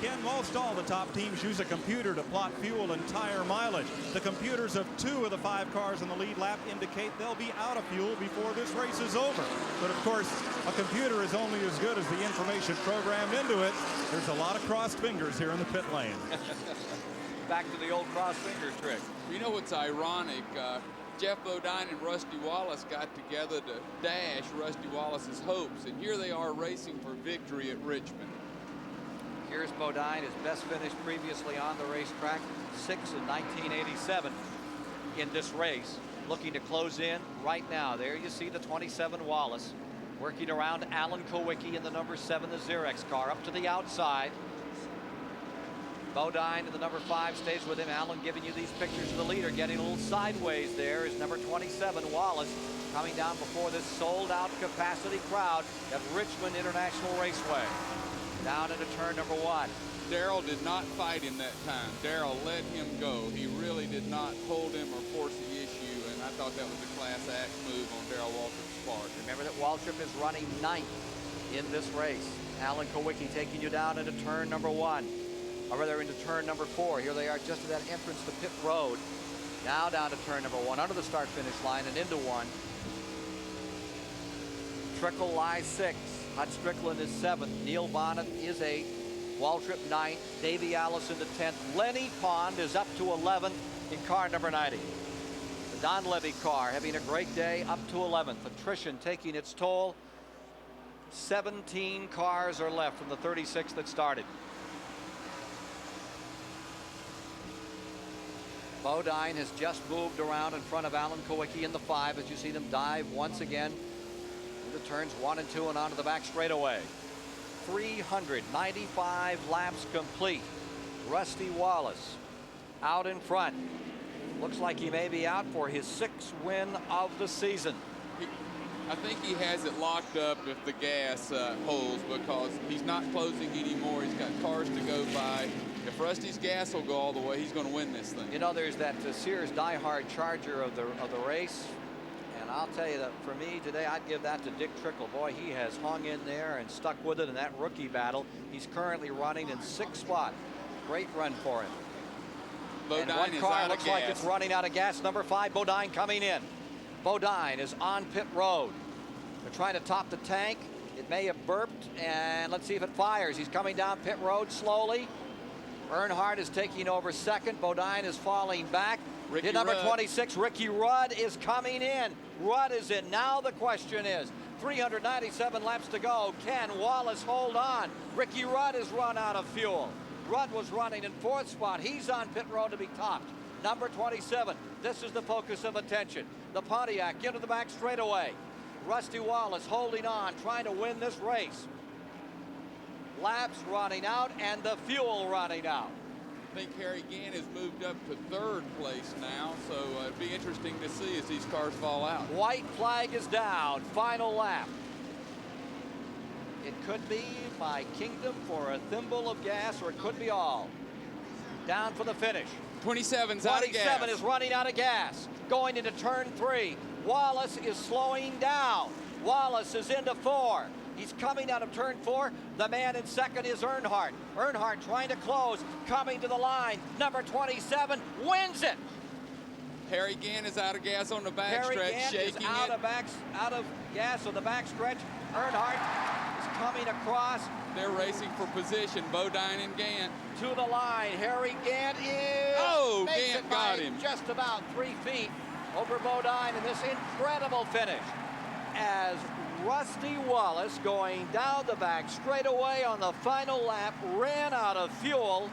Ken, most all the top teams use a computer to plot fuel and tire mileage. The computers of 2 of the 5 cars in the lead lap indicate they'll be out of fuel before this race is over. But of course, a computer is only as good as the information programmed into it. There's a lot of crossed fingers here in the pit lane. Back to the old crossed fingers trick. You know what's ironic? Jeff Bodine and Rusty Wallace got together to dash Rusty Wallace's hopes, and here they are racing for victory at Richmond. Here's Bodine, his best finish previously on the racetrack, 6 in 1987 in this race. Looking to close in right now. There you see the 27 Wallace working around Alan Kowicki in the number 7, the Xerox car, up to the outside. Bodine in the number 5 stays with him. Alan giving you these pictures of the leader, getting a little sideways there is number 27 Wallace, coming down before this sold-out capacity crowd at Richmond International Raceway. Down into turn number 1. Darrell did not fight him that time. Darrell let him go. He really did not hold him or force the issue, and I thought that was a class act move on Darrell Waltrip's part. Remember that Waltrip is running 9th in this race. Alan Kowicki taking you down into turn number 1, or rather into turn number 4. Here they are just at that entrance to pit road. Now down to turn number 1, under the start-finish line and into 1. Trickle lies 6. Hut Strickland is 7th. Neil Bonnet is 8th. Waltrip 9th. Davey Allison to 10th. Lenny Pond is up to 11th in car number 90. The Don Levy car having a great day, up to 11th. Attrition taking its toll. 17 cars are left from the 36 that started. Bodine has just moved around in front of Alan Kowicki in the 5 as you see them dive once again into turns 1 and 2 and onto the back straightaway. 395 laps complete. Rusty Wallace out in front. Looks like he may be out for his 6th win of the season. I think he has it locked up if the gas holds, because he's not closing anymore. He's got cars to go by. If Rusty's gas will go all the way, he's going to win this thing. You know, there's that Sears diehard charger of the race. And I'll tell you that for me today, I'd give that to Dick Trickle. Boy, he has hung in there and stuck with it in that rookie battle. He's currently running in 6th spot. Great run for him. Bodine and one is car out looks of like gas. it's running out of gas. Number 5, Bodine coming in. Bodine is on pit road. They're trying to top the tank. It may have burped, and let's see if it fires. He's coming down pit road slowly. Earnhardt is taking over 2nd. Bodine is falling back. Hit number 26, Ricky Rudd, is coming in. Rudd is in. Now the question is, 397 laps to go. Can Wallace hold on? Ricky Rudd has run out of fuel. Rudd was running in 4th spot. He's on pit road to be topped. Number 27. This is the focus of attention. The Pontiac into the back straightaway. Rusty Wallace holding on, trying to win this race. Laps running out and the fuel running out. I think Harry Gann has moved up to 3rd place now, so it'd be interesting to see as these cars fall out. White flag is down. Final lap. It could be my kingdom for a thimble of gas, or it could be all. Down for the finish. 27's out of gas. 27 is running out of gas. Going into turn 3. Wallace is slowing down. Wallace is into 4. He's coming out of turn 4. The man in 2nd is Earnhardt. Earnhardt trying to close, coming to the line. Number 27 wins it. Harry Gann is out of gas on the backstretch, shaking is out of gas on the backstretch. Earnhardt is coming across. They're racing for position, Bodine and Gann. To the line, Harry Gann is... Oh, makes Gann it got by him. just about 3 feet over Bodine in this incredible finish. As Rusty Wallace, going down the back straightaway on the final lap, ran out of fuel,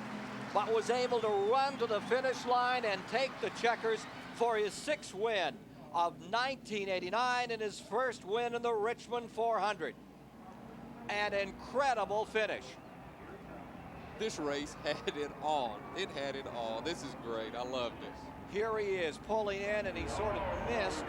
but was able to run to the finish line and take the checkers for his 6th win of 1989 and his 1st win in the Richmond 400. An incredible finish. This race had it all. It had it all. This is great. I love this. Here he is pulling in, and he sort of missed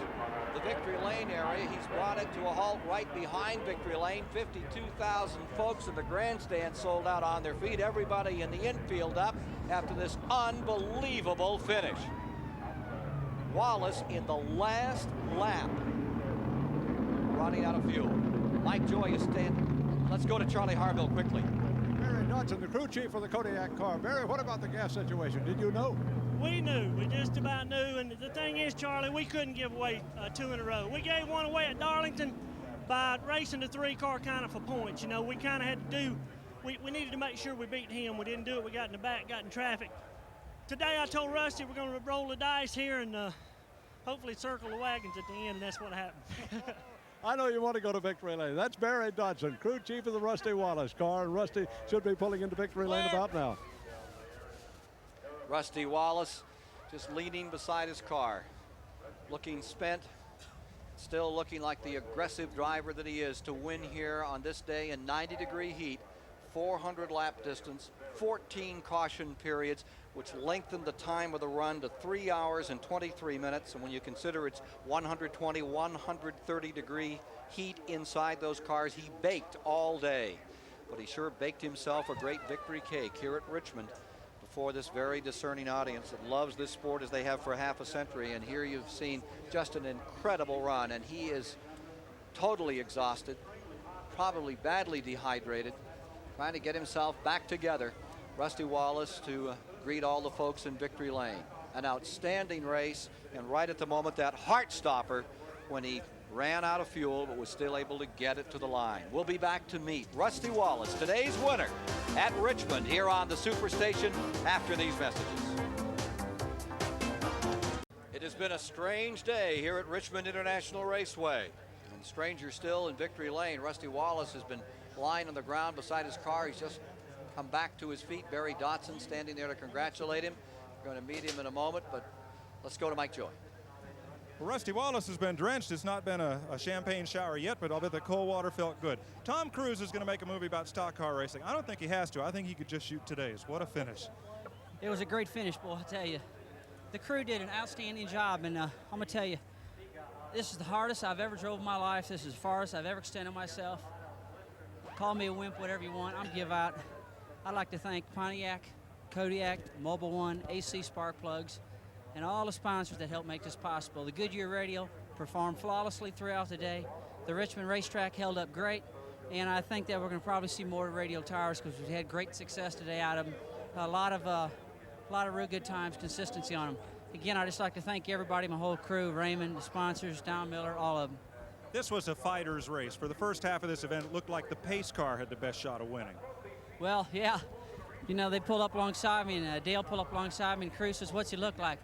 the victory lane area. He's brought it to a halt right behind victory lane. 52,000 folks in the grandstand sold out on their feet. Everybody in the infield up after this unbelievable finish. Wallace in the last lap, running out of fuel. Mike Joy is standing. Let's go to Charlie Harville quickly. Barry Dodson, the crew chief for the Kodiak car. Barry, what about the gas situation? Did you know? We knew. We just about knew. And the thing is, Charlie, we couldn't give away 2 in a row. We gave one away at Darlington by racing the 3-car kind of for points. You know, we kind of had to do, we needed to make sure we beat him. We didn't do it. We got in the back, got in traffic. Today I told Rusty we're going to roll the dice here and hopefully circle the wagons at the end, and that's what happened. I know you want to go to victory lane. That's Barry Dodson, crew chief of the Rusty Wallace car, and Rusty should be pulling into victory lane about now. Rusty Wallace just leaning beside his car, looking spent, still looking like the aggressive driver that he is to win here on this day in 90-degree heat, 400 lap distance, 14 caution periods, which lengthened the time of the run to 3 hours and 23 minutes. And when you consider it's 120, 130-degree heat inside those cars, he baked all day. But he sure baked himself a great victory cake here at Richmond before this very discerning audience that loves this sport as they have for half a century. And here you've seen just an incredible run, and he is totally exhausted, probably badly dehydrated, trying to get himself back together. Rusty Wallace to greet all the folks in victory lane. An outstanding race, and right at the moment, that heart stopper when he ran out of fuel but was still able to get it to the line. We'll be back to meet Rusty Wallace, today's winner at Richmond, here on the Superstation after these messages. It has been a strange day here at Richmond International Raceway, and stranger still in victory lane. Rusty Wallace has been lying on the ground beside his car. He's just come back to his feet. Barry Dodson standing there to congratulate him. We're going to meet him in a moment, but let's go to Mike Joy. Well, Rusty Wallace has been drenched. It's not been a champagne shower yet, but I'll bet the cold water felt good. Tom Cruise is going to make a movie about stock car racing. I don't think he has to. I think he could just shoot today's. What a finish. It was a great finish, boy, I tell you. The crew did an outstanding job, and I'm going to tell you, this is the hardest I've ever drove in my life. This is the farthest I've ever extended myself. Call me a wimp, whatever you want. I'm give out. I'd like to thank Pontiac, Kodiak, Mobile One, AC Spark Plugs, and all the sponsors that helped make this possible. The Goodyear radio performed flawlessly throughout the day. The Richmond racetrack held up great, and I think that we're going to probably see more radio tires because we had great success today out of them. A lot of real good times, consistency on them. Again, I'd just like to thank everybody, my whole crew, Raymond, the sponsors, Don Miller, all of them. This was a fighter's race. For the first half of this event, it looked like the pace car had the best shot of winning. Well, yeah. You know, they pulled up alongside me, and Dale pulled up alongside me, and Cruz says, "What's he look like?"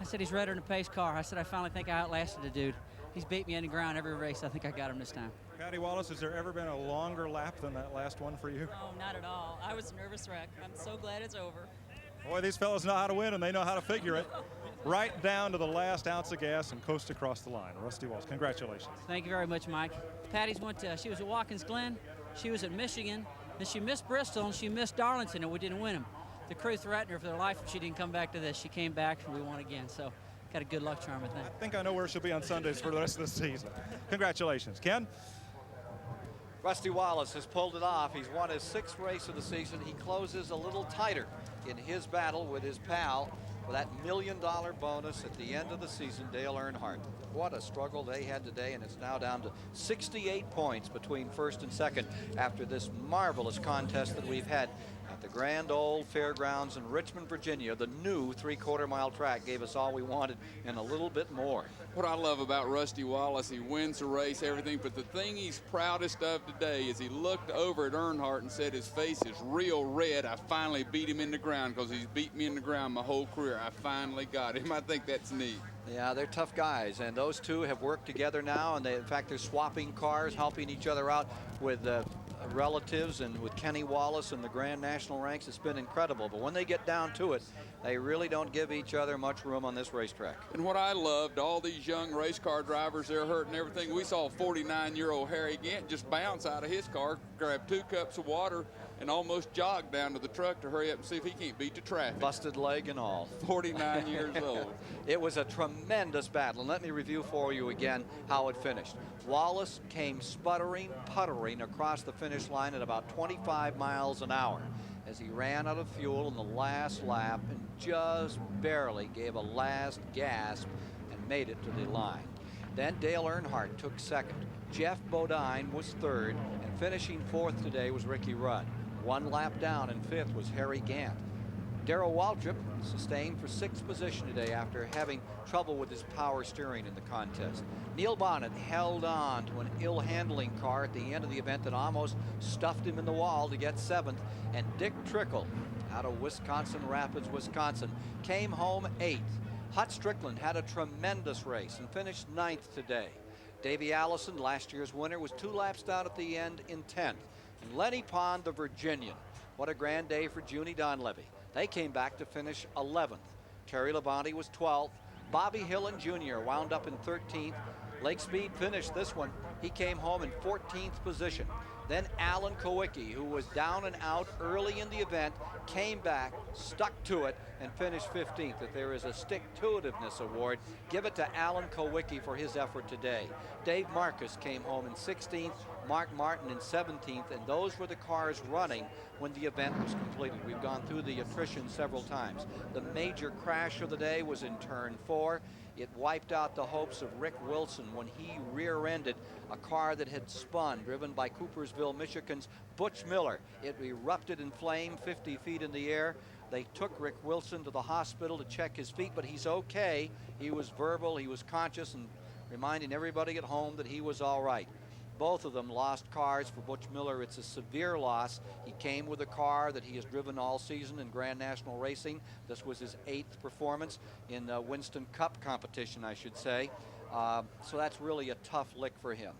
I said, "He's redder than a pace car." I said, "I finally think I outlasted the dude. He's beat me on the ground every race. I think I got him this time." Patty Wallace, has there ever been a longer lap than that last one for you? Oh, not at all. I was a nervous wreck. I'm so glad it's over. Boy, these fellas know how to win, and they know how to figure it. Right down to the last ounce of gas and coast across the line. Rusty Wallace, congratulations. Thank you very much, Mike. Patty's she was at Watkins Glen, she was at Michigan, then she missed Bristol, and she missed Darlington, and we didn't win them. The crew threatened her for their life if she didn't come back to this. She came back, and we won again, so got a good luck charm, I think. I think I know where she'll be on Sundays for the rest of the season. Congratulations. Ken? Rusty Wallace has pulled it off. He's won his 6th race of the season. He closes a little tighter in his battle with his pal for that $1 million bonus at the end of the season, Dale Earnhardt. What a struggle they had today, and it's now down to 68 points between first and second after this marvelous contest that we've had at the Grand Ole Fairgrounds in Richmond, Virginia. The new 3/4-mile track gave us all we wanted and a little bit more. What I love about Rusty Wallace, he wins the race, everything, but the thing he's proudest of today is he looked over at Earnhardt and said his face is real red. I finally beat him in the ground because he's beat me in the ground my whole career. I finally got him. I think that's neat. Yeah, they're tough guys, and those two have worked together now, and in fact, they're swapping cars, helping each other out with relatives and with Kenny Wallace and the Grand National ranks. It's been incredible, but when they get down to it, they really don't give each other much room on this racetrack. And what I loved, all these young race car drivers, they're hurting everything. We saw 49-year-old Harry Gant just bounce out of his car, grab 2 cups of water, and almost jog down to the truck to hurry up and see if he can't beat the traffic. Busted leg and all. 49 years old. It was a tremendous battle, and let me review for you again how it finished. Wallace came sputtering, puttering across the finish line at about 25 miles an hour as he ran out of fuel in the last lap and just barely gave a last gasp and made it to the line. Then Dale Earnhardt took second. Jeff Bodine was third, and finishing fourth today was Ricky Rudd. 1 lap down in fifth was Harry Gant. Darrell Waltrip sustained for 6th position today after having trouble with his power steering in the contest. Neil Bonnet held on to an ill-handling car at the end of the event that almost stuffed him in the wall to get 7th. And Dick Trickle out of Wisconsin Rapids, Wisconsin, came home 8th. Hut Strickland had a tremendous race and finished 9th today. Davey Allison, last year's winner, was 2 laps down at the end in 10th. And Lenny Pond, the Virginian. What a grand day for Junie Donlevy. They came back to finish 11th. Terry Labonte was 12th. Bobby Hillen Jr. wound up in 13th. Lake Speed finished this one. He came home in 14th position. Then Alan Kowicki, who was down and out early in the event, came back, stuck to it, and finished 15th. If there is a stick-to-itiveness award, give it to Alan Kowicki for his effort today. Dave Marcus came home in 16th, Mark Martin in 17th, and those were the cars running when the event was completed. We've gone through the attrition several times. The major crash of the day was in turn 4. It wiped out the hopes of Rick Wilson when he rear-ended a car that had spun, driven by Coopersville, Michigan's Butch Miller. It erupted in flame 50 feet in the air. They took Rick Wilson to the hospital to check his feet, but he's okay. He was verbal, he was conscious, and reminding everybody at home that he was all right. Both of them lost cars. For Butch Miller, it's a severe loss. He came with a car that he has driven all season in Grand National Racing. This was his 8th performance in Winston Cup competition, I should say. So that's really a tough lick for him.